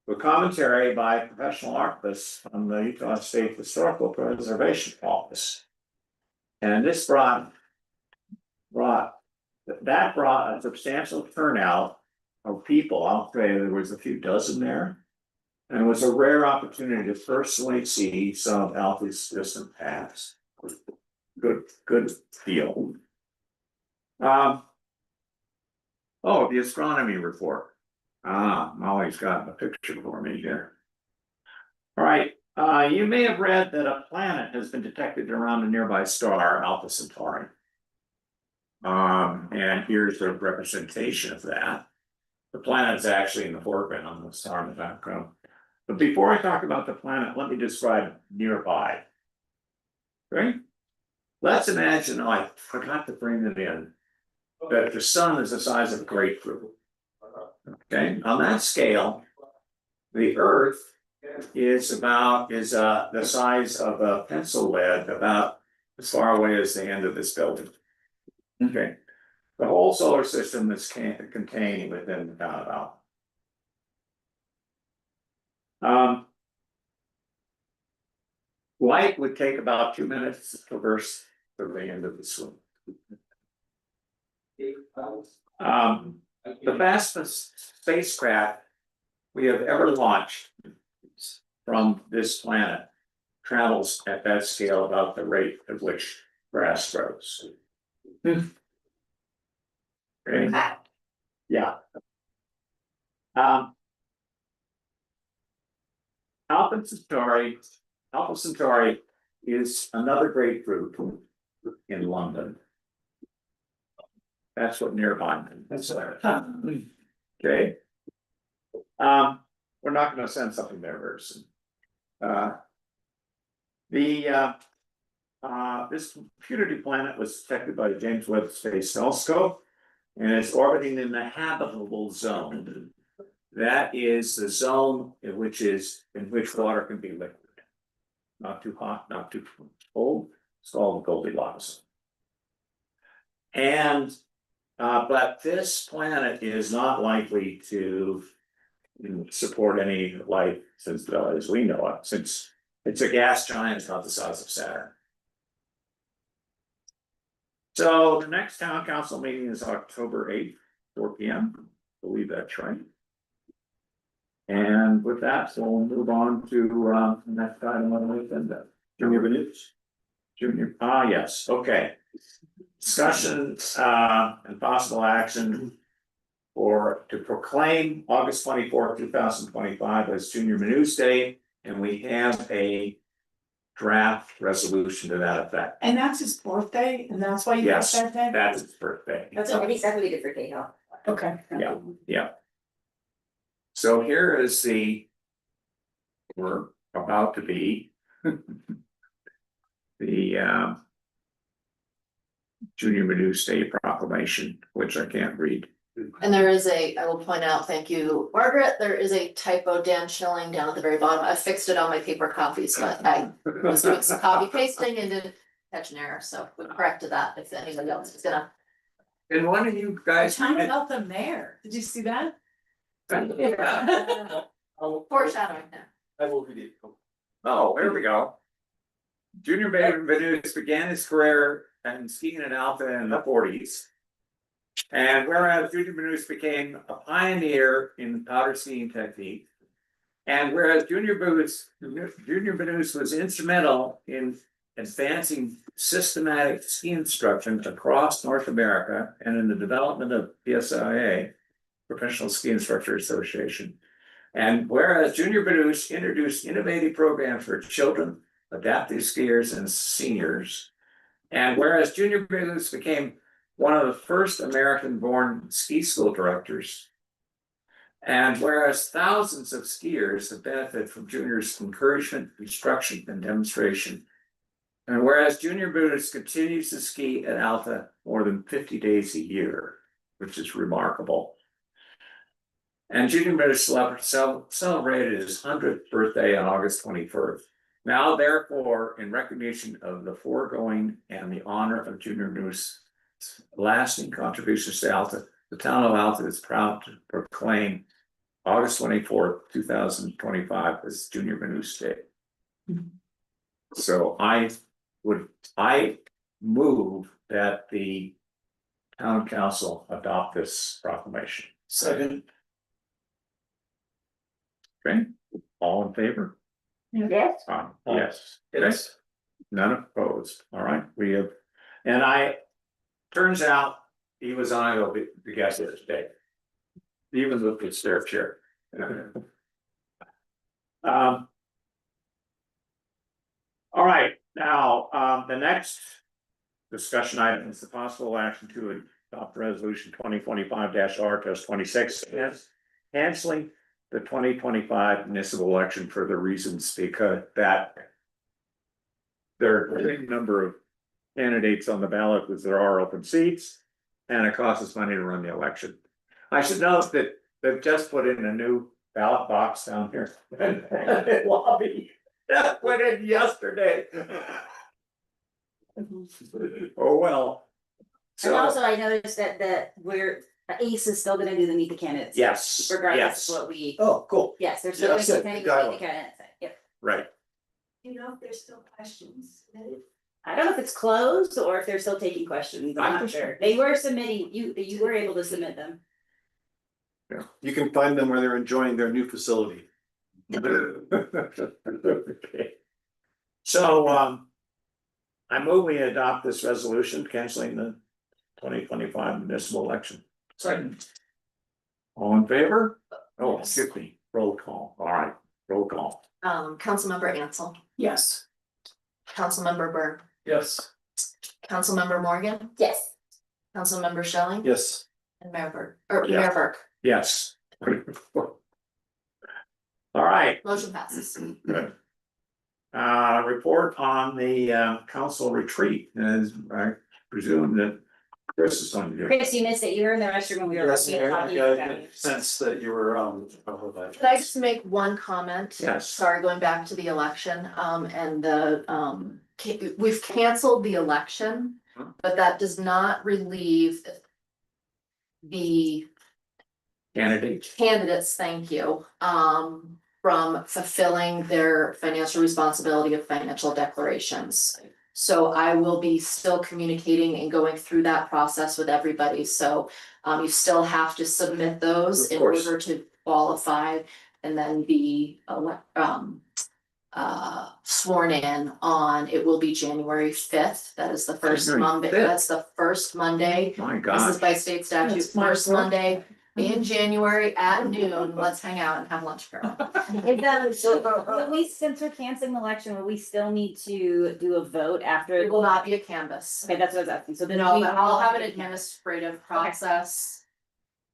with commentary by professional archivists from the Utah State Historical Preservation Office. And this brought a substantial turnout of people. I'll say there was a few dozen there. And it was a rare opportunity to personally see some of Alta's distant past. good deal. Oh, the astronomy report. Molly's got a picture for me here. All right, you may have read that a planet has been detected around a nearby star, Alpha Centauri. And here's a representation of that. The planet is actually in the foreground, the star in the background. But before I talk about the planet, let me describe nearby. Right? Let's imagine, oh, I forgot to bring it in, that the sun is the size of a grapefruit. Okay, on that scale, the Earth is the size of a pencil lead, about as far away as the end of this building. Okay, the whole solar system is contained within about. Light would take about 2 minutes to traverse the end of the swim. The fastest spacecraft we have ever launched from this planet travels at that scale about the rate at which grass grows. Okay. Yeah. Alpha Centauri is another grapefruit in London. That's what nearby means. Okay. We're not going to send something there very soon. This Community planet was detected by the James Webb Space Telescope, and it's orbiting in the habitable zone. That is the zone in which water can be liquid. Not too hot, not too cold. It's called Goldilocks. And but this planet is not likely to support any life as we know it, since it's a gas giant about the size of Saturn. So the next town council meeting is October 8th, 4 p.m. I believe that's right. And with that, so we'll move on to the next item on the agenda. Junior Benitez. Yes, okay. Discussion and possible action to proclaim August 24th, 2025 as Junior Menus Day, and we have a draft resolution to that effect. And that's his birthday, and that's why you got Yes, that day? that's his birthday. That's I think that's what we did for Cahill. okay. Yeah. So here is we're about to be the Junior Menus Day proclamation, which I can't read. And there is I will point out, thank you, Margaret, there is a typo, Dan Schilling, down at the very bottom. I fixed it on my paper copies, but I was doing some copy pasting and didn't catch an error, so we corrected that if anybody else is gonna. And one of you guys. Talking about the mayor, did you see that? Foreshadowing there. I will read it. Oh, there we go. Junior Benitez began his career in skiing in Alpha in the 40s. And whereas Junior Benitez became a pioneer in powder skiing technique, and whereas Junior Benitez was instrumental in advancing systematic ski instruction across North America and in the development of PSIA, Professional Ski Instructor Association. And whereas Junior Benitez introduced innovative programs for children, adaptive skiers, and seniors, and whereas Junior Benitez became one of the first American-born ski school directors, and whereas thousands of skiers have benefited from Junior's encouragement, instruction, and demonstration, and whereas Junior Benitez continues to ski at Alpha more than 50 days a year, which is remarkable. And Junior Benitez celebrated his 100th birthday on August 21st. Now, therefore, in recognition of the foregoing and the honor of Junior Benitez's lasting contributions to Alpha, the town of Alpha is proud to proclaim August 24th, 2025 as Junior Menus Day. So I move that the town council adopt this proclamation. Second. Okay, all in favor? Yes. Yes. Yes. None opposed, all right, we have, and turns out he was unable to get here today. Even with the stair chair. All right, now, the next discussion item is the possible action to adopt resolution 2025-R-26 is canceling the 2025 municipal election for the reasons because that there are a big number of candidates on the ballot because there are open seats and it costs us money to run the election. I should note that they've just put in a new ballot box down here in the lobby. That went in yesterday. Oh, well. And So, also I noticed that ACE is still gonna do the meet the candidates. yes, Regardless yes, of what we, Oh, cool. yes, they're still gonna Yeah, continue got to meet it. the candidates, yep. right. You know, if there's still questions submitted. I don't know if it's closed or if they're still taking questions, I'm not sure. They were submitting, you were able to submit them. Yeah, you can find them where they're enjoying their new facility. Okay. So, I move we adopt this resolution canceling the 2025 municipal election. Second. All in favor? Oh, excuse me, roll call, all right, roll call. Councilmember Ansel, Yes. Councilmember Byrne, Yes. Councilmember Morgan, Yes. Councilmember Schilling. Yes. And Mayor Burke, or Yeah. Mayor Burke, Yes. All right, motion passes. good. Report on the council retreat, as I presume that Chris is on here. Chris, you missed it, you were in the restroom when we were talking about it. Sense that you were, Could I just make one comment? Yes. Sorry, going back to the election, and the, we've canceled the election, but that does not relieve the candidates, thank you, from fulfilling their financial responsibility of financial declarations. So I will be still communicating and going through that process with everybody, so you still have to submit those Of in course. order to qualify and then be sworn in on, it will be January 5th, that is the first January Monday, 5th. that's the first Monday. My This God. is by state statute, That's my first fault. Monday in January at noon, let's hang out and have lunch, girl. Will we, since we're canceling the election, will we still need to do a vote after? It will not be a canvas. Okay, that's what I was asking, so then. No, we- but I'll have an administrative process.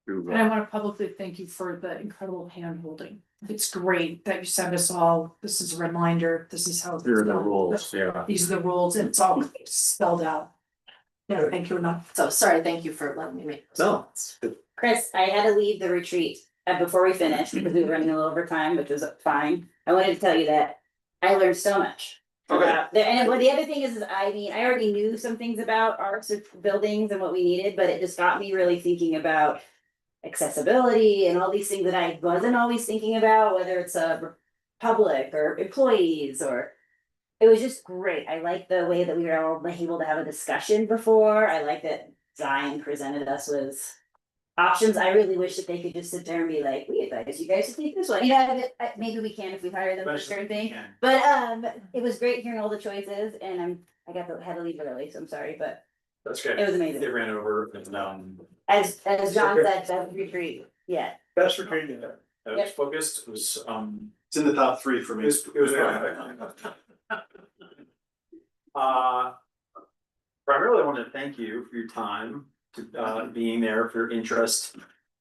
And I want to publicly thank you for the incredible hand holding. It's great that you send us all, this is a reminder, this is how. Here are the rules, yeah. These are the rules, and it's all spelled out. Yeah, thank you enough. So sorry, thank you for letting me make. those No. comments. Chris, I had to leave the retreat before we finished because we were running a little over time, which was fine. I wanted to tell you that I learned so much. Okay. And the other thing is I mean, I already knew some things about our buildings and what we needed, but it just got me really thinking about accessibility and all these things that I wasn't always thinking about, whether it's a public or employees or. It was just great. I like the way that we were all able to have a discussion before. I like that Zion presented us with options. I really wish that they could just sit there and be like, we advise you guys to take this one. You know, maybe we can if we hire them for a certain thing. But it was great hearing all the choices and had to leave early, so I'm sorry, but That's good. it was amazing. They ran over and As John said, that retreat, yeah. Best retreat in there. it was focused, it was It's in the top 3 for me. it was perfect. Primarily, I want to thank you for your time, to being there, for your interest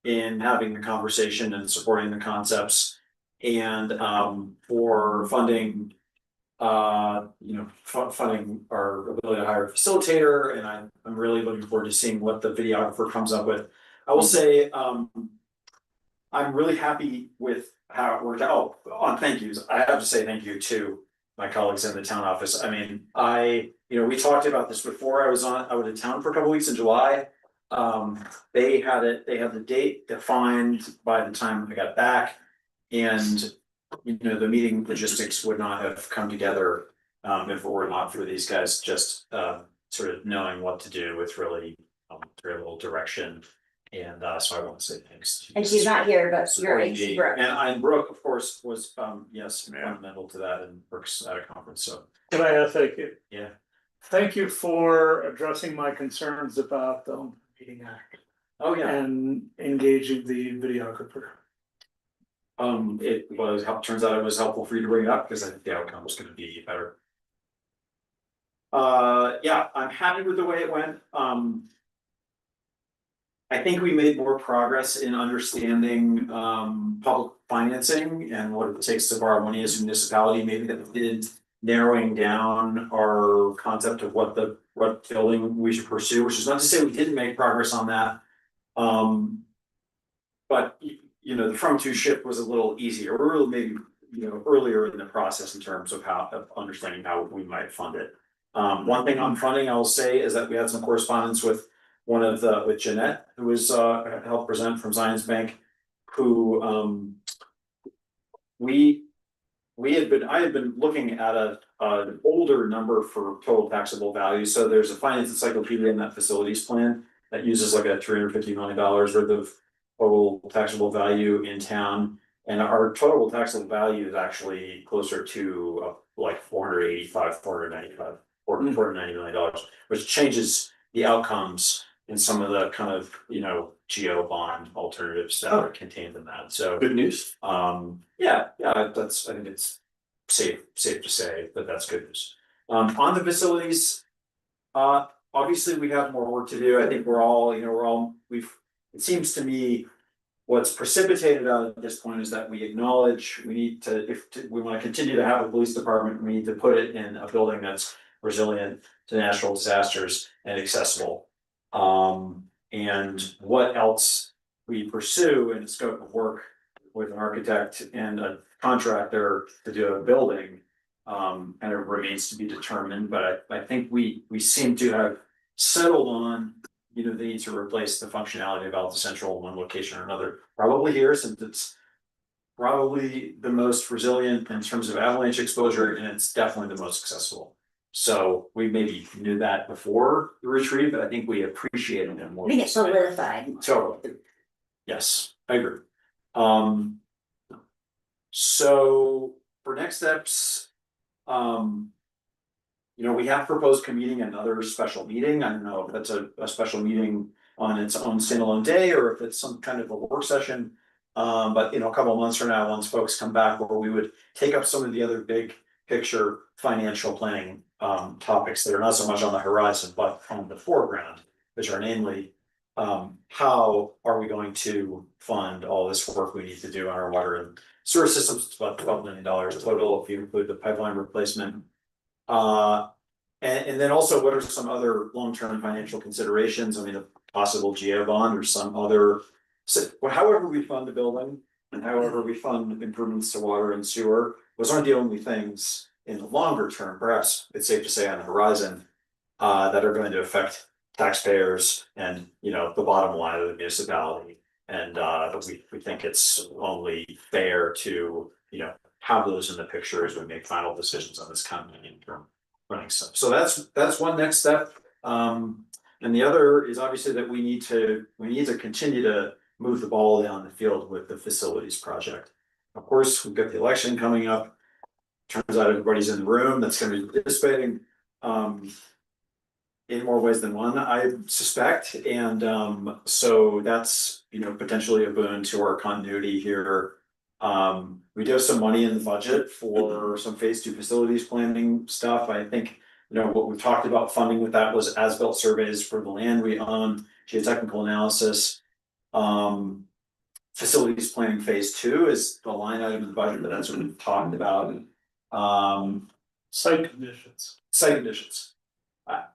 in having the conversation and supporting the concepts. And for funding, funding our ability to hire a facilitator, and I'm really looking forward to seeing what the videographer comes up with. I will say, I'm really happy with how it worked out. Oh, on thank yous, I have to say thank you to my colleagues in the town office. I mean, we talked about this before. I was out of town for a couple weeks in July. They had the date defined by the time I got back. And, the meeting logistics would not have come together, if it were not for these guys just, sort of knowing what to do with really, very little direction. And so I want to say thanks. And she's not here, but you're supporting me. Brooke. And Brooke, of course, was yes, fundamental to that, and Brooke's at a conference, so Can I thank you? yeah. Thank you for addressing my concerns about the Open Meeting Act Oh, yeah. and engaging the videographer. It was turns out it was helpful for you to bring it up because I think the outcome was gonna be better. Yeah, I'm happy with the way it went. I think we made more progress in understanding public financing and what it takes to borrow money as a municipality, maybe that we did narrowing down our concept of what building we should pursue, which is not to say we didn't make progress on that. But you know, the From To shift was a little easier, or maybe, you know, earlier in the process in terms of understanding how we might fund it. One thing on funding I will say is that we had some correspondence with with Jeanette, who was helped present from Zions Bank, who I had been looking at an older number for total taxable value. So there's a finance encyclopedia in that facilities plan that uses like a $350 million worth of total taxable value in town. And our total taxable value is actually closer to like $490 million, which changes the outcomes in some of the kind of, you know, geo bond alternatives that are contained in that. So Good news. yeah, I think it's safe to say that that's good news. On the facilities, obviously we have more work to do. I think it seems to me what's precipitated out at this point is that we acknowledge we need to, if we want to continue to have a police department, we need to put it in a building that's resilient to natural disasters and accessible. And what else we pursue in the scope of work with an architect and a contractor to do a building, and it remains to be determined, but I think we seem to have settled on, you know, the need to replace the functionality of Alta Central in one location or another, probably here, since it's probably the most resilient in terms of avalanche exposure, and it's definitely the most accessible. So we maybe knew that before the retreat, but I think we appreciated it more. I think it's solidified. Totally. Yes, I agree. So for next steps, you know, we have proposed convening another special meeting. I don't know if that's a special meeting on its own standalone day or if it's some kind of a work session. But you know, a couple of months from now, once folks come back, where we would take up some of the other big picture financial planning topics that are not so much on the horizon, but on the foreground, which are namely, how are we going to fund all this work we need to do on our water and sewer systems? It's about $12 million total if you include the pipeline replacement. And then also, what are some other long-term financial considerations? I mean, a possible geo bond or some other, however we fund the building and however we fund improvements to water and sewer, those aren't the only things in the longer term, perhaps it's safe to say on the horizon, that are going to affect taxpayers and, you know, the bottom line of the municipality. And we think it's only fair to, you know, have those in the picture as we make final decisions on this kind of interim running stuff. So that's one next step. And the other is obviously that we need to continue to move the ball down the field with the facilities project. Of course, we've got the election coming up. Turns out everybody's in the room that's going to be participating in more ways than one, I suspect. And so that's, you know, potentially a boon to our continuity here. We do have some money in the budget for some phase 2 facilities planning stuff. I think, you know, what we talked about funding with that was as-built surveys for the land we own, geotechnical analysis. Facilities planning phase 2 is the line item in the budget, but that's what we've talked about. Site conditions.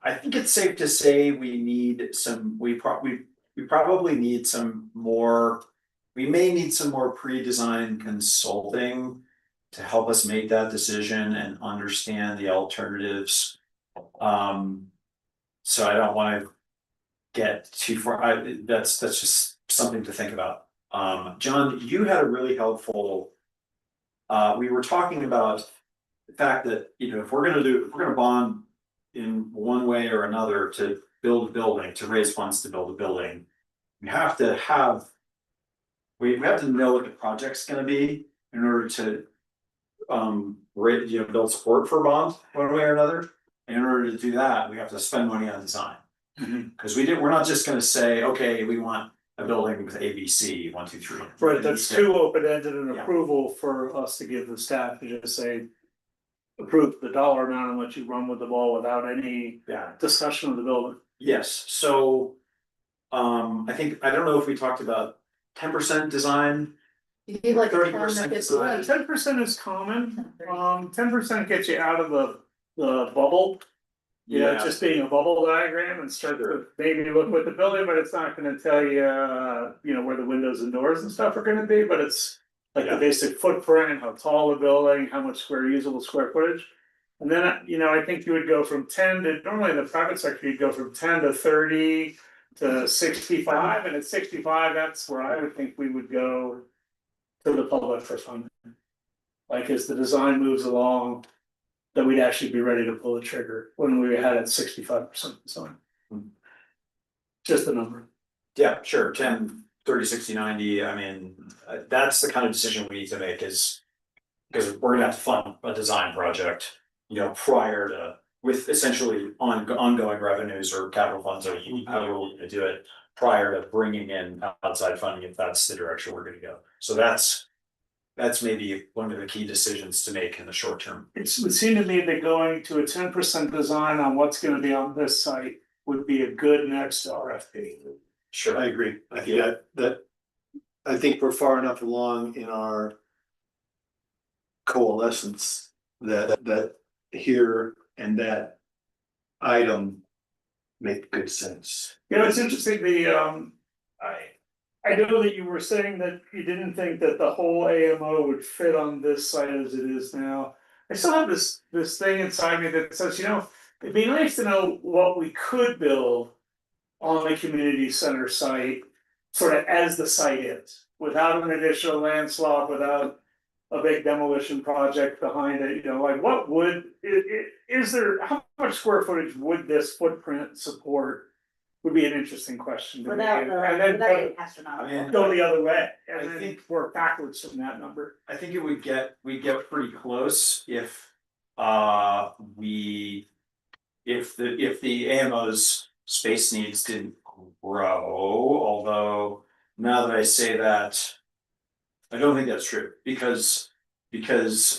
I think it's safe to say we need some, we probably need some more, we may need some more pre-design consulting to help us make that decision and understand the alternatives. So I don't want to get too far, that's just something to think about. John, you had a really helpful, we were talking about the fact that, you know, if we're gonna bond in one way or another to build a building, to raise funds to build a building, we have to have. We have to know what the project's gonna be in order to. Build support for a bond one way or another. And in order to do that, we have to spend money on design. Cause we're not just gonna say, okay, we want a building with ABC, 1, 2, 3. Right, that's too open-ended an Yeah. approval for us to give the staff to just say. Approve the dollar amount and let you run with the ball without any Yeah, discussion of the building. yes, so. I don't know if we talked about 10% design. You gave like 30% 10%. 10% is common, 10% gets you out of the bubble. Yeah, just being a bubble diagram and start to maybe look with the building, but it's not gonna tell you, where the windows and doors and stuff are gonna be, but it's. Like the basic footprint, how tall the building, how much usable square footage. And then, I think you would go from 10 to, normally in the private sector, you'd go from 10 to 30 to 65, and at 65, that's where I would think we would go. To the public for funding. Like as the design moves along. That we'd actually be ready to pull the trigger when we had it 65% design. Just the number. Yeah, sure, 10, 30, 60, 90, I mean, that's the kind of decision we need to make is. Because we're gonna have to fund a design project, prior to, with essentially ongoing revenues or capital funds, or however we're gonna do it. Prior to bringing in outside funding, if that's the direction we're gonna go, so that's maybe one of the key decisions to make in the short term. It would seem to me that going to a 10% design on what's gonna be on this site would be a good next RFP. Sure. I agree. I think that I think we're far enough along in our coalescence that here and that item make good sense. It's interesting, I know that you were saying that you didn't think that the whole AMO would fit on this site as it is now. I still have this thing inside me that says, it'd be nice to know what we could build. On the community center site, sort of as the site is, without an additional land swap, without. A big demolition project behind it, like what is there, how much square footage would this footprint support? Would be an interesting question to me, Without and then an astronomical. go the other way, I and then think- work backwards from that number. I think it would get pretty close if if the AMO's space needs didn't grow, although now that I say that. I don't think that's true, because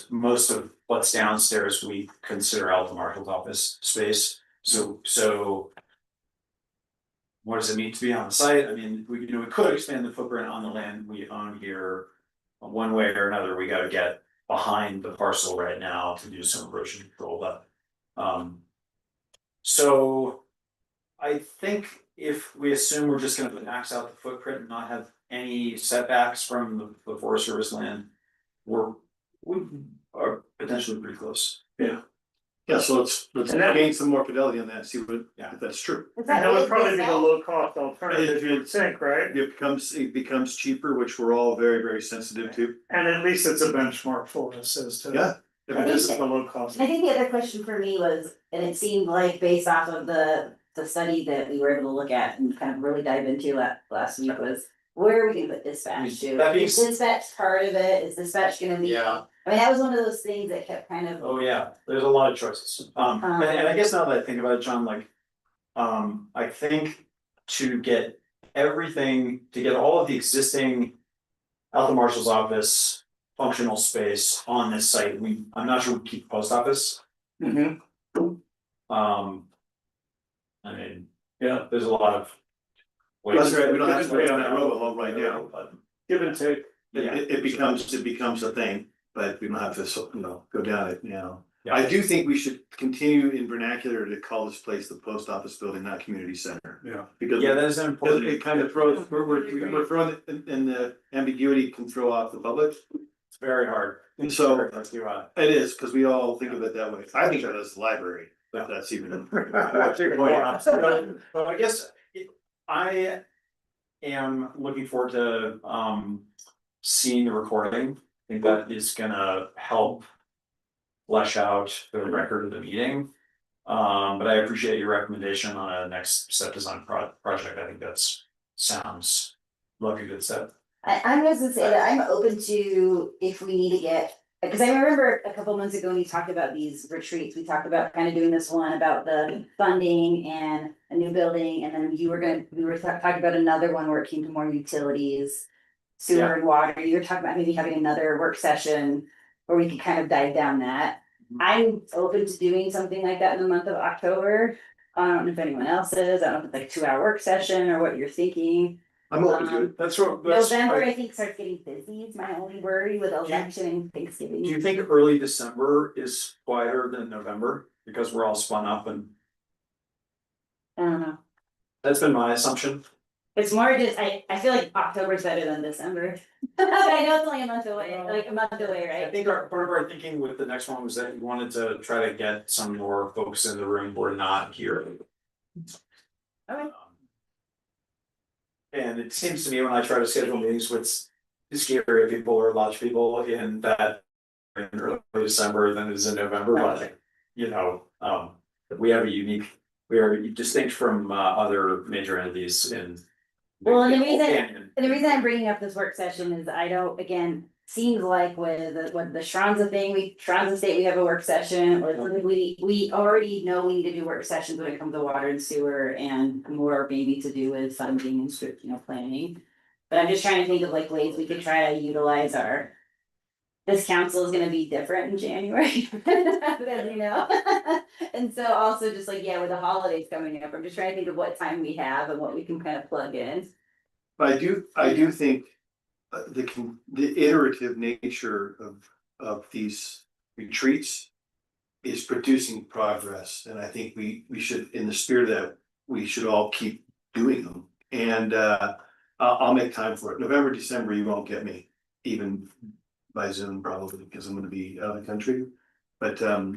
most of what's downstairs we consider Alta Marshall's office space, so. What does it mean to be on the site? I mean, we could expand the footprint on the land we own here. One way or another, we gotta get behind the parcel right now to do some erosion control, but. So. I think if we assume we're just gonna max out the footprint and not have any setbacks from the Forest Service land. We are potentially pretty close. Yeah, so let's gain some more fidelity on that, see if that's true. Is And that that would really probably be based the out? low cost alternative, you would think, right? It becomes cheaper, which we're all very, very sensitive to. And at least it's a benchmark for us as to. Yeah. This is the low cost. I think the other question for me was, and it seemed like based off of the study that we were able to look at and kind of really dive into last week was. Where are we gonna put dispatch to? That Is means- dispatch part of it? Is dispatch gonna be? Yeah. I mean, that was one of those things that kept kind of. Oh, yeah, there's a lot of choices. And I guess now that I think about it, John, like. I think to get all of the existing. Alta Marshall's office functional space on this site, I'm not sure we keep the post office. I mean, yeah, there's a lot of. That's right, we don't have to wait on that road alone right now, but Give and take. it becomes a thing, but we don't have to, go down it now. Yeah. I do think we should continue in vernacular to call this place the post office building, not community center. Yeah. Because Yeah, that is an important. it kind of throws, we're throwing, and the ambiguity can throw off the public. It's very hard. And so Let's do it. it is, because we all think of it that way. I think of it as the library, if that's even. So I guess I am looking forward to seeing the recording. I think that is gonna help flesh out the record of the meeting. But I appreciate your recommendation on a next set design project. I think that's sounds like a good set. I'm just gonna say that I'm open to if we need to get, because I remember a couple months ago when we talked about these retreats, we talked about kind of doing this one about the funding and a new building, and then we were talking about another one where it came to more utilities. Sewer and water, you were talking about maybe having another work session where we could kind of dive down that. I'm open to doing something like that in the month of October. I don't know if anyone else is, I don't know if it's like 2-hour work session or what you're thinking. I'm open to it. That's what, November, I think, starts getting busy, is my only worry with election and Thanksgiving. do you think early December is quieter than November because we're all spun up and I don't know, that's been my assumption. it's more just, I feel like October's better than December. But I know it's only a month away, like a month away, I right? think part of our thinking with the next one was that we wanted to try to get some more folks in the room who are not here. Okay. And it seems to me when I try to schedule meetings with scarier people or large people in that in early December than it is in November, but you know, we are distinct from other major entities in. Well, and the Canyon. reason I'm bringing up this work session is I don't, again, seems like with the Shronza thing, Shronza State, we have a work session, or we already know we need to do work sessions when it comes to water and sewer and more maybe to do with funding and strict, planning. But I'm just trying to think of like ways we could try to utilize our. This council is gonna be different in January, as you know. And so also just like, with the holidays coming up, I'm just trying to think of what time we have and what we can kind of plug in. But I do think the iterative nature of these retreats is producing progress, and I think we should, in the spirit of that, we should all keep doing them. And I'll make time for it. November, December, you won't get me, even by Zoom probably, because I'm gonna be out of the country. But I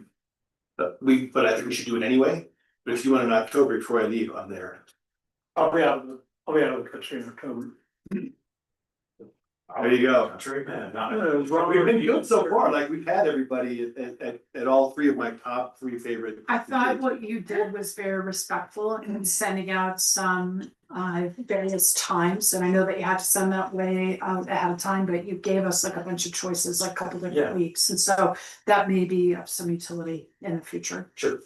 think we should do it anyway. But if you want in October before I leave, I'm there. I'll be out of the country in October. There you go. Country, man, We've been good so far, like we've had everybody at all three of my top 3 favorite. I thought what you did was very respectful in sending out some various times, and I know that you had to send that way ahead of time, but you gave us like a bunch of choices, like a couple different weeks, and so that may be of some utility in the future. Sure.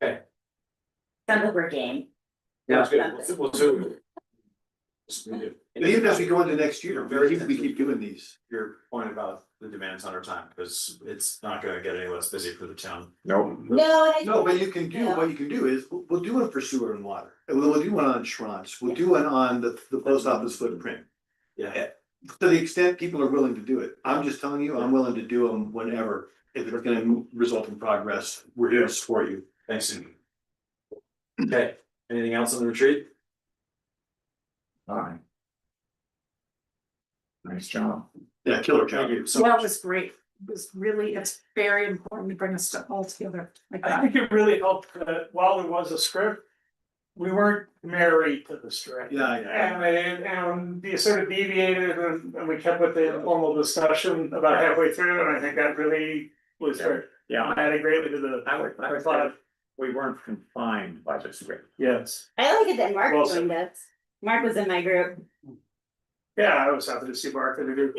Sounds like we're game. Yeah, it's good. We'll do. And even as we go into next year, we keep doing these. Your point about the demands on our time, because it's not gonna get any less busy for the town. No. No, No, but you can do, what you can do is, we'll do one for sewer and water, and we'll do one on Schronz, we'll do one on the post office footprint. Yeah. To the extent people are willing to do it, I'm just telling you, I'm willing to do them whenever, if it's gonna result in progress, we're here to support you. Thanks, Cindy. Okay, anything else on the retreat? Fine. Nice job. Yeah, killer job. Thank you so That much. was great. It was really, it's very important to bring us all together like I that. think it really helped that while there was a script, we weren't married to the script. Yeah. And you sort of deviated and we kept with the informal discussion about halfway through, and I think that really was great. Yeah, Added greatly to the. I would thought we weren't confined by the script. Yes. I like it that Mark Well joined us. Mark was in my group. Yeah, I was happy to see Mark in the group.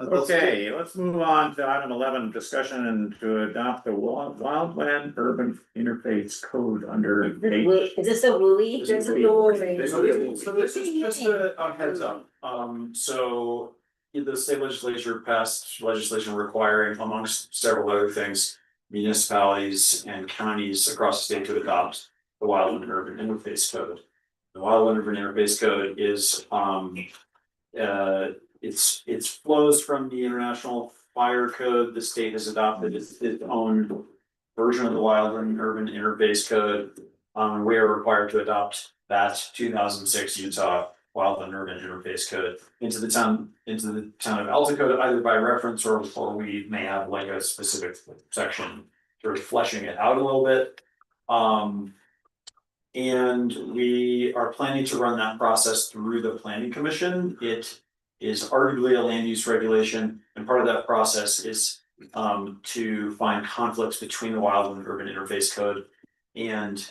Okay, let's move on to item 11, discussion and to adopt the wildland urban interface code under. Is this a Wooly? So this is just a heads up, so the state legislature passed legislation requiring, amongst several other things, municipalities and counties across the state to adopt the wildland urban interface code. The wildland urban interface code is, it's flows from the International Fire Code. The state has adopted its own version of the wildland urban interface code. We are required to adopt that 2006 Utah wildland urban interface code into the town of Ellicott, either by reference or we may have like a specific section sort of fleshing it out a little bit. And we are planning to run that process through the planning commission. It is arguably a land use regulation, and part of that process is to find conflicts between the wildland urban interface code and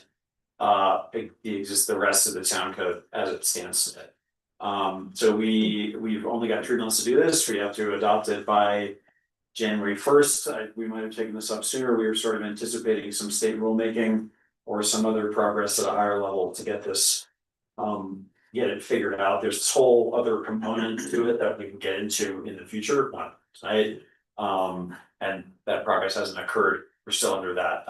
exists the rest of the town code as it stands today. So we've only got 3 months to do this, we have to adopt it by January 1st, we might have taken this up sooner, we were sort of anticipating some state rulemaking. Or some other progress at a higher level to get this, get it figured out, there's this whole other component to it that we can get into in the future, not tonight. And that progress hasn't occurred, we're still under that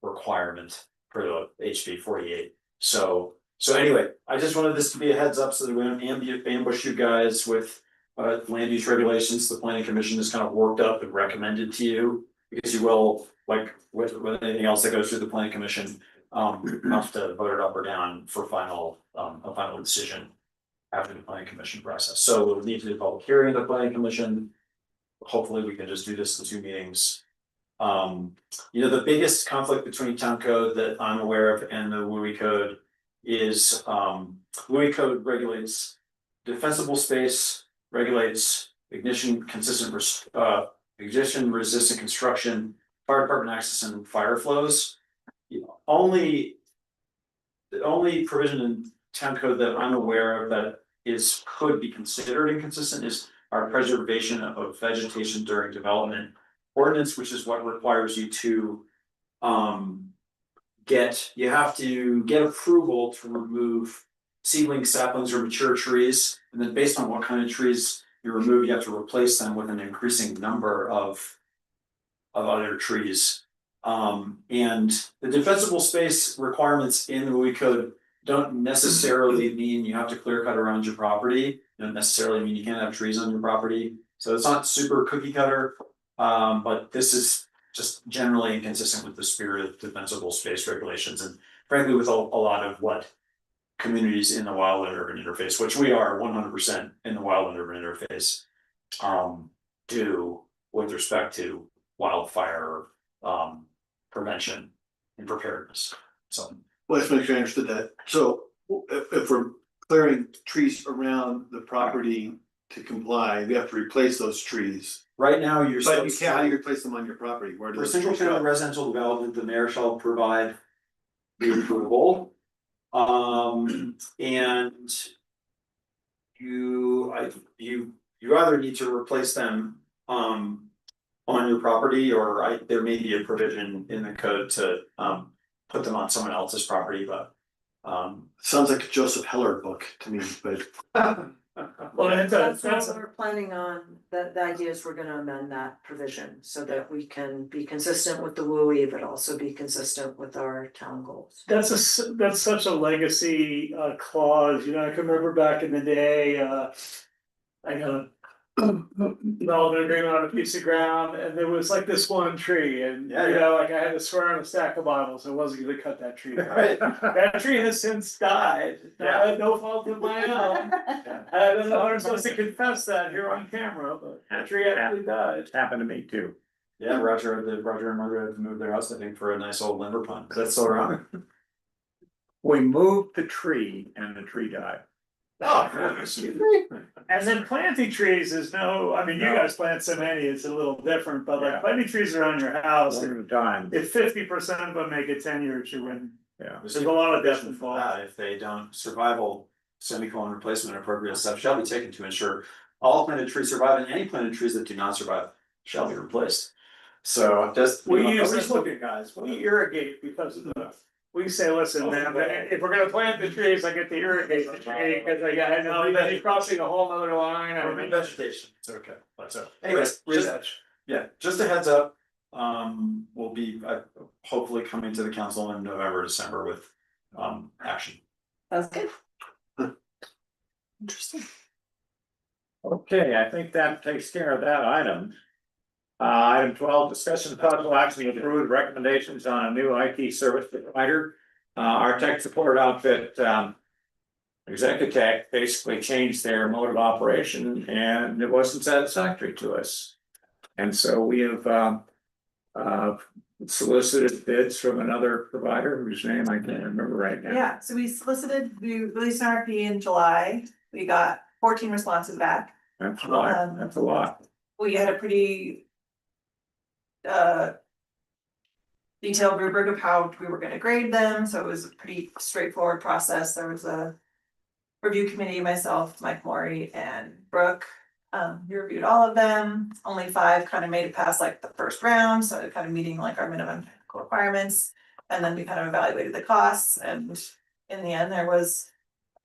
requirement for the HB 48. So anyway, I just wanted this to be a heads up so that we don't ambush you guys with land use regulations, the planning commission is kind of worked up and recommended to you. Because you will, like with anything else that goes through the planning commission, have to vote it up or down for a final decision. After the planning commission process, so we'll need to do a public hearing in the planning commission. Hopefully we can just do this in 2 meetings. The biggest conflict between town code that I'm aware of and the WUI code is, WUI code regulates defensible space, regulates ignition resistant construction, fire department access and fire flows. The only provision in town code that I'm aware of that could be considered inconsistent is our preservation of vegetation during development ordinance, which is what requires you to get approval to remove seedlings, saplings, or mature trees, and then based on what kind of trees you remove, you have to replace them with an increasing number of other trees. And the defensible space requirements in the WUI code don't necessarily mean you have to clear cut around your property. Don't necessarily mean you can't have trees on your property. So it's not super cookie cutter, but this is just generally inconsistent with the spirit of defensible space regulations, and frankly, with a lot of what communities in the wild and urban interface, which we are 100% in the wild and urban interface, do with respect to wildfire prevention and preparedness. So, Well, let's make sure I understood that. So if we're clearing trees around the property to comply, we have to replace those trees. right now, you're. But you can't, how do you replace them on your property? Where do For those single trees family go? residential development, the mayor shall provide the approval. And you either need to replace them on your property, or there may be a provision in the code to put them on someone else's property, but Sounds like a Joseph Heller book to me, but. Well, That's what we're planning on, the idea is we're gonna amend that provision so that we can be consistent with the WUI, but also be consistent with our town goals. that's such a legacy clause, I can remember back in the day, I got a development agreement on a piece of ground, and there was like this one tree, and like I had to swear on a stack of Bibles, I wasn't gonna cut that tree down. Right. That tree has since died, I had no fault of my own. I don't know how I'm supposed to confess that here on camera, but that tree actually died. It's happened to me too. yeah, Roger and Margaret had to move their house, I think, for a nice old limber pond. That's still around. We moved the tree and the tree died. Oh, excuse me. And then planting trees is you guys plant so many, it's a little different, but like planting trees around your house, One at a time. if 50% of them make it 10 years, you win. Yeah. There's a lot of death involved. If they don't, survival, semicolon replacement appropriate steps shall be taken to ensure all planted trees survive, and any planted trees that do not survive shall be replaced. So just. We use this. this, guys, we irrigate because of the, we say, listen, man, if we're gonna plant the trees, I get to irrigate the tree, cause I got, then you're crossing a whole nother line. Or vegetation, it's okay, that's okay. Anyways, just a heads up, we'll be hopefully coming to the council in November, December with action. Sounds good. Interesting. Okay, I think that takes care of that item. Item 12, discussion of possible action to approve recommendations on a new IT service provider. Our tech support outfit, Executech, basically changed their mode of operation and it wasn't satisfactory to us. And so we have solicited bids from another provider whose name I can't remember right now. Yeah, so we released an RFP in July, we got 14 responses back. That's a lot, that's a lot. We had a pretty detailed rubric of how we were gonna grade them, so it was a pretty straightforward process. There was a review committee, myself, Mike Maury, and Brooke. We reviewed all of them, only 5 kind of made it past like the first round, so it kind of meeting like our minimum technical requirements. And then we kind of evaluated the costs, and in the end, there was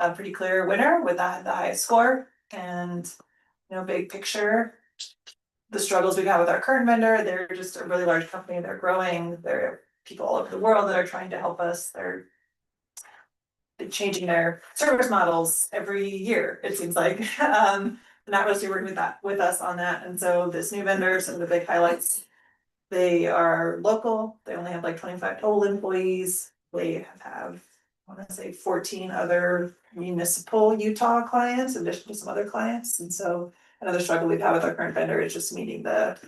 a pretty clear winner with the highest score. And, you know, big picture, the struggles we have with our current vendor, they're just a really large company, they're growing, there are people all over the world that are trying to help us, they're changing their service models every year, it seems like. Not really working with us on that, and so this new vendor, some of the big highlights. They are local, they only have like 25 total employees, they have, I wanna say 14 other municipal Utah clients, in addition to some other clients, and so. Another struggle we've had with our current vendor is just meeting the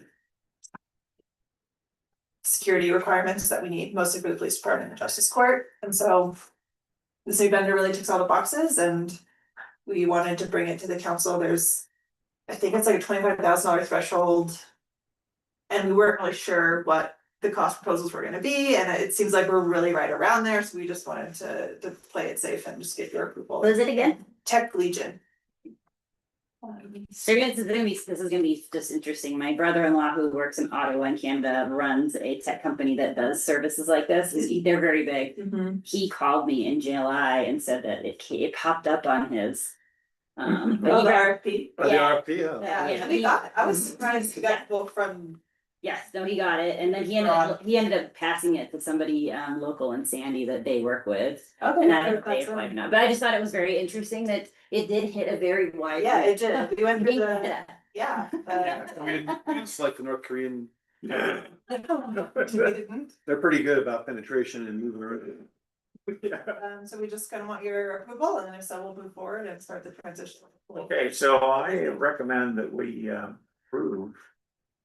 security requirements that we need, mostly for the police department and justice court, and so. This new vendor really ticks all the boxes, and we wanted to bring it to the council. There's, I think it's like a $25,000 threshold. And we weren't really sure what the cost proposals were gonna be, and it seems like we're really right around there, so we just wanted to play it safe and just get your approval. What is it again? Tech Legion. So this is gonna be just interesting. My brother-in-law, who works in Ottawa in Canada, runs a tech company that does services like this. They're very big. He called me in July and said that it popped up on his. The RFP. Yeah. Yeah, we got it. I was surprised we got people from. Yes, no, he got it, and then he ended up passing it to somebody local in Sandy that they work with. Okay. And I don't know if they applied or not, but I just thought it was very interesting that it did hit a very wide. Yeah, it did. We went through the, Yeah. It's like the North Korean, Yeah. they're pretty good about penetration and moving around. So we just kind of want your approval, and then if so, we'll move forward and start the transition. Okay, so I recommend that we approve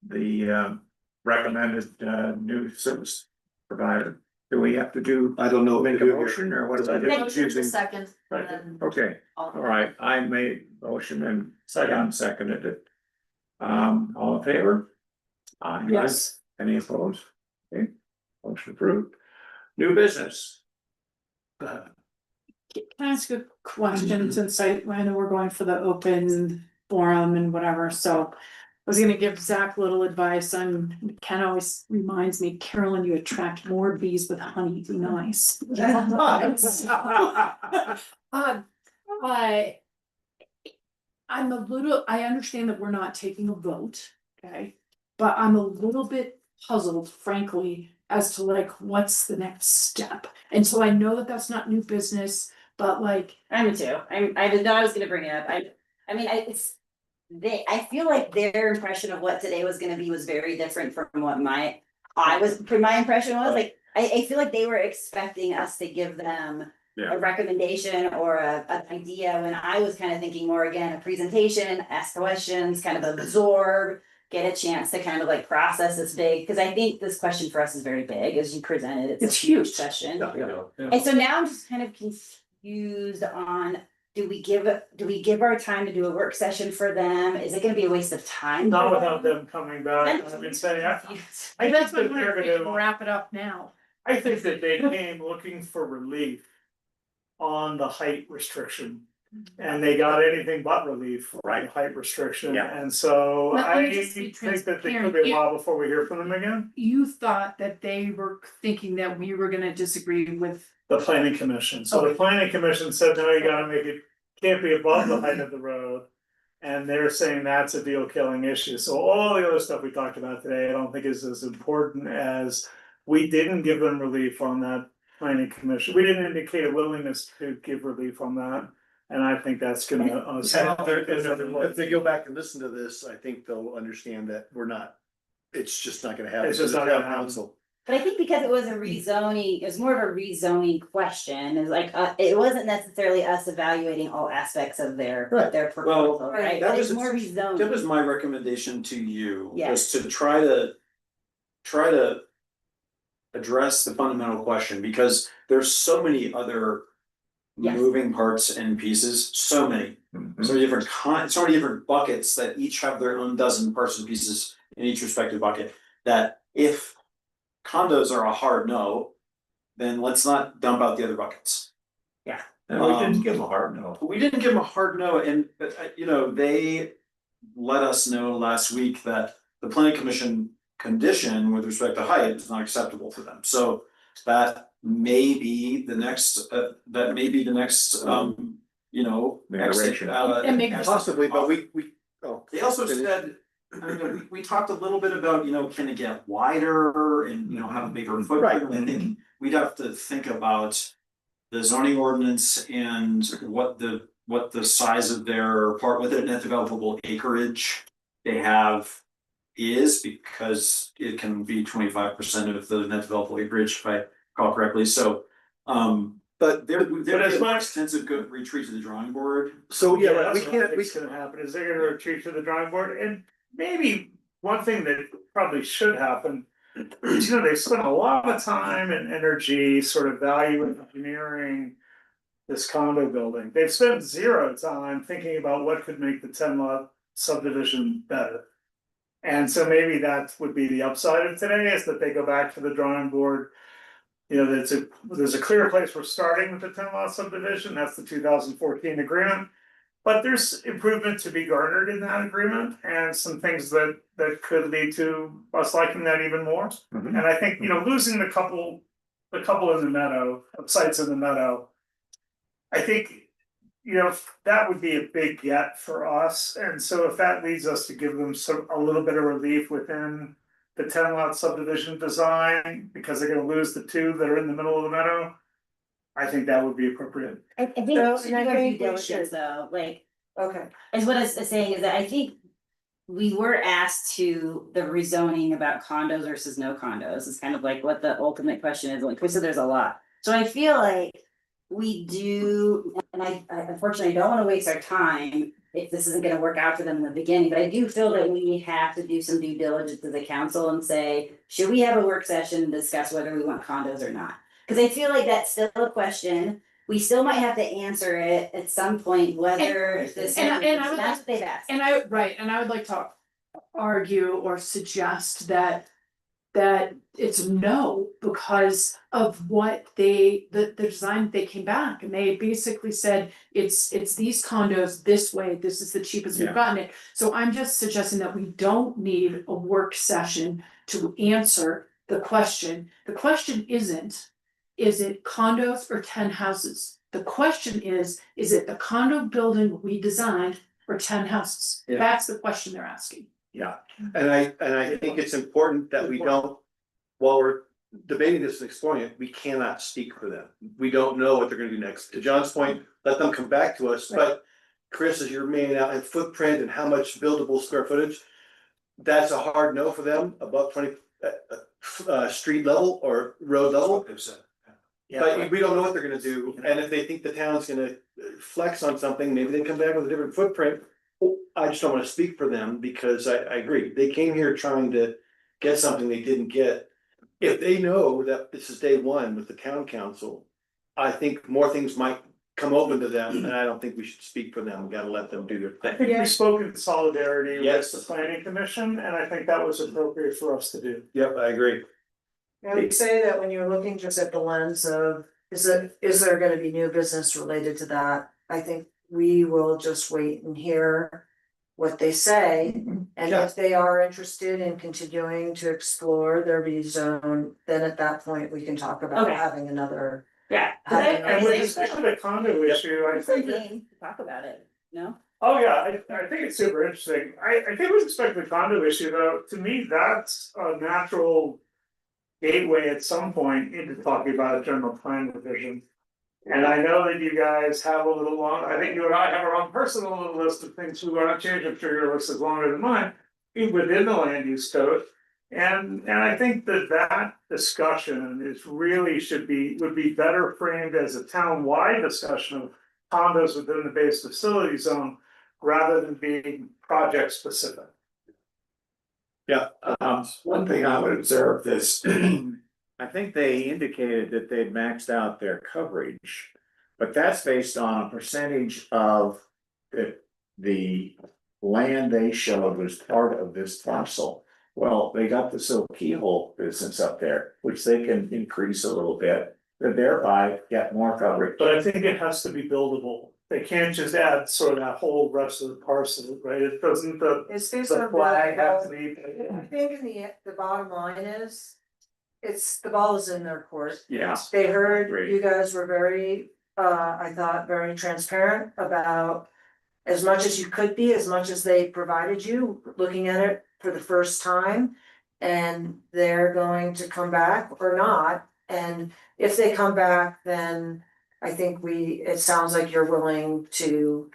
the recommended new service provider. Do we have to do? I don't know. Make a motion or what is that? Motion to second, and Right. then Okay, all right, I made motion and John seconded it. All in favor? Yes. Any opposed? Okay, motion approved. New business. Can I ask a question, since I know we're going for the open forum and whatever, so. I was gonna give Zach a little advice on, Ken always reminds me, Carolyn, you attract more bees with honey, be nice. I understand that we're not taking a vote, okay? But I'm a little bit puzzled, frankly, as to like, what's the next step? And so I know that that's not new business, but like. I am too. I didn't know I was gonna bring it up. I mean, I feel like their impression of what today was gonna be was very different from what my impression was, like, I feel like they were expecting us to give them. Yeah. A recommendation or an idea, when I was kind of thinking more, again, a presentation, ask questions, kind of absorb. Get a chance to kind of like process this big, because I think this question for us is very big, as you presented, it's a huge question. And so now I'm just kind of confused on. Do we give our time to do a work session for them? Is it gonna be a waste of time? Not without them coming back, I've been saying, I That's think what that they're we're gonna, wrap it up now. I think that they came looking for relief. On the height restriction. And they got anything but relief for the height restriction, Yeah. and so Let me I just be think that they could transparent. be a while before we hear from them again. You thought that they were thinking that we were gonna disagree with. The planning commission, so the planning commission said, no, you gotta make it, can't be above the height of the road. And they're saying that's a deal killing issue, so all the other stuff we talked about today, I don't think is as important as. We didn't give them relief on that planning commission, we didn't indicate a willingness to give relief on that. And I think that's gonna. If they go back and listen to this, I think they'll understand that we're not, it's just not gonna happen. It's just not gonna happen. Council. But I think because it was a rezoning, it was more of a rezoning question, it's like, it wasn't necessarily us evaluating all aspects of their proposal, right? But it's more rezoning. That was my recommendation to you, Yeah. was to try to. Address the fundamental question, because there's so many other. Yes. Moving parts and pieces, so many, so many different buckets that each have their own dozen parts and pieces in each respective bucket. That if condos are a hard no, then let's not dump out the other buckets. And we didn't give them a hard no. We didn't give them a hard no, and you know, they let us know last week that the planning commission condition with respect to height is not acceptable to them. So that may be the next, you know. Iteration. And maybe- Possibly, but we, They also said, I mean, we talked a little bit about, you know, can it get wider and, you know, have a bigger footprint? I think we'd have to think about the zoning ordinance and what the size of their part with it, net developable acreage they have is, because it can be 25% of the net developable acreage, if I recall correctly, so. But there is an extensive good retreat to the drawing board. so yeah, that's we what I can't, think's gonna happen, is they're gonna retreat to the drawing board, and maybe one thing that probably should happen. is, you know, they spent a lot of time and energy sort of value engineering this condo building. They've spent zero time thinking about what could make the 10 lot subdivision better. And so maybe that would be the upside of today, is that they go back to the drawing board. You know, there's a clear place for starting with the 10 lot subdivision, that's the 2014 agreement. But there's improvement to be garnered in that agreement, and some things that could lead to us liking that even more. And I think, you know, losing the couple in the meadow, sites in the meadow. I think, you know, that would be a big get for us, and so if that leads us to give them a little bit of relief within the 10 lot subdivision design, because they're gonna lose the 2 that are in the middle of the meadow. I think that would be appropriate. I think, So, to and I do our think due we diligence should- though, like, Okay, is what I was saying is that I think. We were asked to the rezoning about condos versus no condos, it's kind of like what the ultimate question is, like, so there's a lot. So I feel like we do, and I unfortunately don't wanna waste our time. If this isn't gonna work out for them in the beginning, but I do feel that we have to do some due diligence as a council and say, should we have a work session and discuss whether we want condos or not? Cause I feel like that's still a question, we still might have to answer it at some point, whether this. and I would That's what they've asked. And I would like to argue or suggest that it's no, because of what the design, they came back and they basically said, it's these condos this way, this is the cheapest we've gotten it. So I'm just suggesting that we don't need a work session to answer the question. The question isn't, is it condos or 10 houses? The question is it the condo building we designed or 10 houses? Yeah. That's the question they're asking. and I think it's important that we don't, while we're debating this and exploring it, we cannot speak for them. We don't know what they're gonna do next. To John's point, let them come back to us, but Chris, as you're laying out in footprint and how much buildable square footage. That's a hard no for them, above 20 street level or road level. But we don't know what they're gonna do, and if they think the town's gonna flex on something, maybe they come back with a different footprint. I just don't wanna speak for them, because I agree, they came here trying to get something they didn't get. If they know that this is day one with the town council, I think more things might come open to them, and I don't think we should speak for them, we gotta let them do their I thing. think we spoke in solidarity with Yes. the planning commission, and I think that was appropriate for us to do. Yep, I agree. I would say that when you're looking just at the lens of, is there gonna be new business related to that? I think we will just wait and hear what they say. And if they are interested in continuing to explore their rezone, then at that point, we can talk about Okay. having another. Yeah. And with respect to the condo issue, I think that. Talk about it, no? Oh, yeah, I think it's super interesting. I think with respect to the condo issue, though, to me, that's a natural gateway at some point into talking about a general plan revision. And I know that you guys have a little long, I think you and I have our own personal little list of things we want to change. I'm sure your list is longer than mine, within the land use code. And I think that discussion is really would be better framed as a town-wide discussion of condos within the base facility zone, rather than being project specific. Yeah, One thing I would observe is, I think they indicated that they'd maxed out their coverage. But that's based on a percentage of the land they showed was part of this parcel. Well, they got this little keyhole business up there, which they can increase a little bit, to thereby get more coverage. But I think it has to be buildable. They can't just add sort of that whole rest of the parcel, right? It doesn't, It's these the are flag have to be. I think in the bottom line is, it's, the ball is in their court. Yeah. They heard Great. you guys were very, I thought, very transparent about as much as you could be, as much as they provided you, looking at it for the first time. And they're going to come back or not, and if they come back, then I think it sounds like you're willing to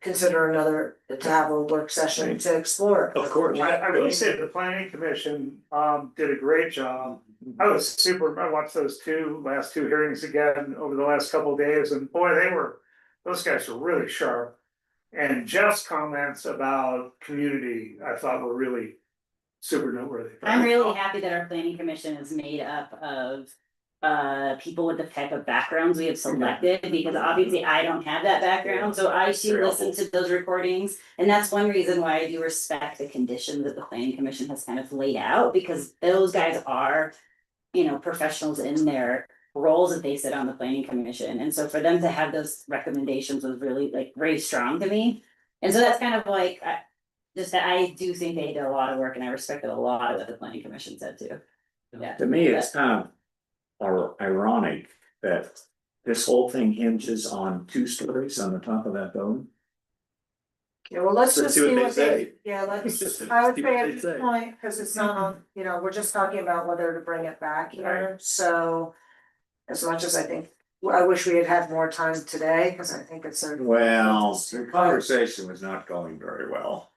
consider another, to have a work session to explore it. Of course. I will say the planning commission did a great job. I watched those last two hearings again over the last couple of days, and boy, those guys were really sharp. And Jeff's comments about community, I thought were really super noteworthy. I'm really happy that our planning commission is made up of people with the type of backgrounds we have selected, because obviously I don't have that background, so I too listen to those recordings. And that's one reason why I do respect the conditions that the planning commission has kind of laid out, because those guys are, you know, professionals in their roles that they sit on the planning commission. And so for them to have those recommendations was really like very strong to me. And so that's kind of like, I do think they did a lot of work, and I respected a lot of what the planning commission said too. Yeah. To me, it's kind of ironic that this whole thing hinges on 2 stories on the top of that building. Yeah, well, let's Let's just see see what they what say. yeah, I would See say what at they this say. point, cause it's not on, you know, we're just talking about whether to bring it back here, so. As much as I think, I wish we had had more time today, cause I think it's a. Well, the conversation was not going very well.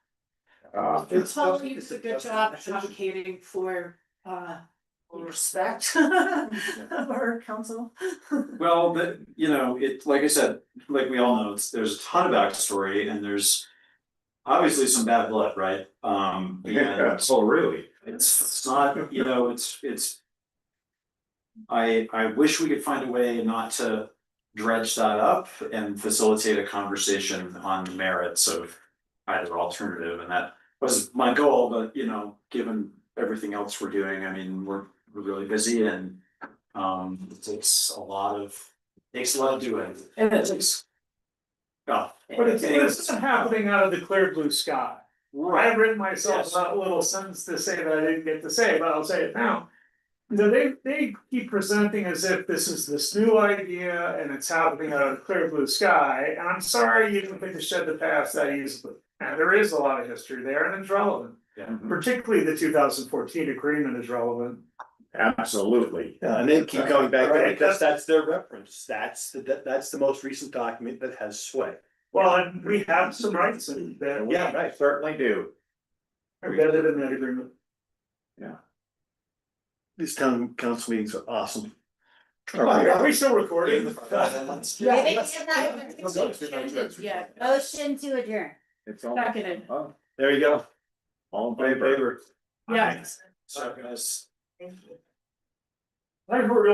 Paul, you did a good job advocating for, Respect of our council. Well, but you know, like I said, like we all know, there's a ton of backstory and there's obviously some bad blood, right? And Oh, really? it's not, you know, it's. I wish we could find a way not to dredge that up and facilitate a conversation on the merits of either alternative, and that was my goal, but you know, given everything else we're doing, I mean, we're really busy and it takes a lot of doing. And It takes. Oh, But it's not happening out of the clear blue sky. I've written myself a little sentence to say that I didn't get to say, but I'll say it now. You know, they keep presenting as if this is this new idea and it's happening out of the clear blue sky, and I'm sorry you didn't get to shed the past that easily. And there is a lot of history there and it's relevant, particularly the 2014 agreement is relevant. Absolutely. And they keep going back there Right. because that's their reference. That's the most recent document that has sway. Well, and we have some rights in there. Yeah, right. Certainly do. Embedded in that agreement. These town council meetings are awesome. Are we still recording? yeah, Motion to adjourn. It's all. seconded, Oh, There you go. all in All in favor? favor. yeah. So guys. Thank you. I heard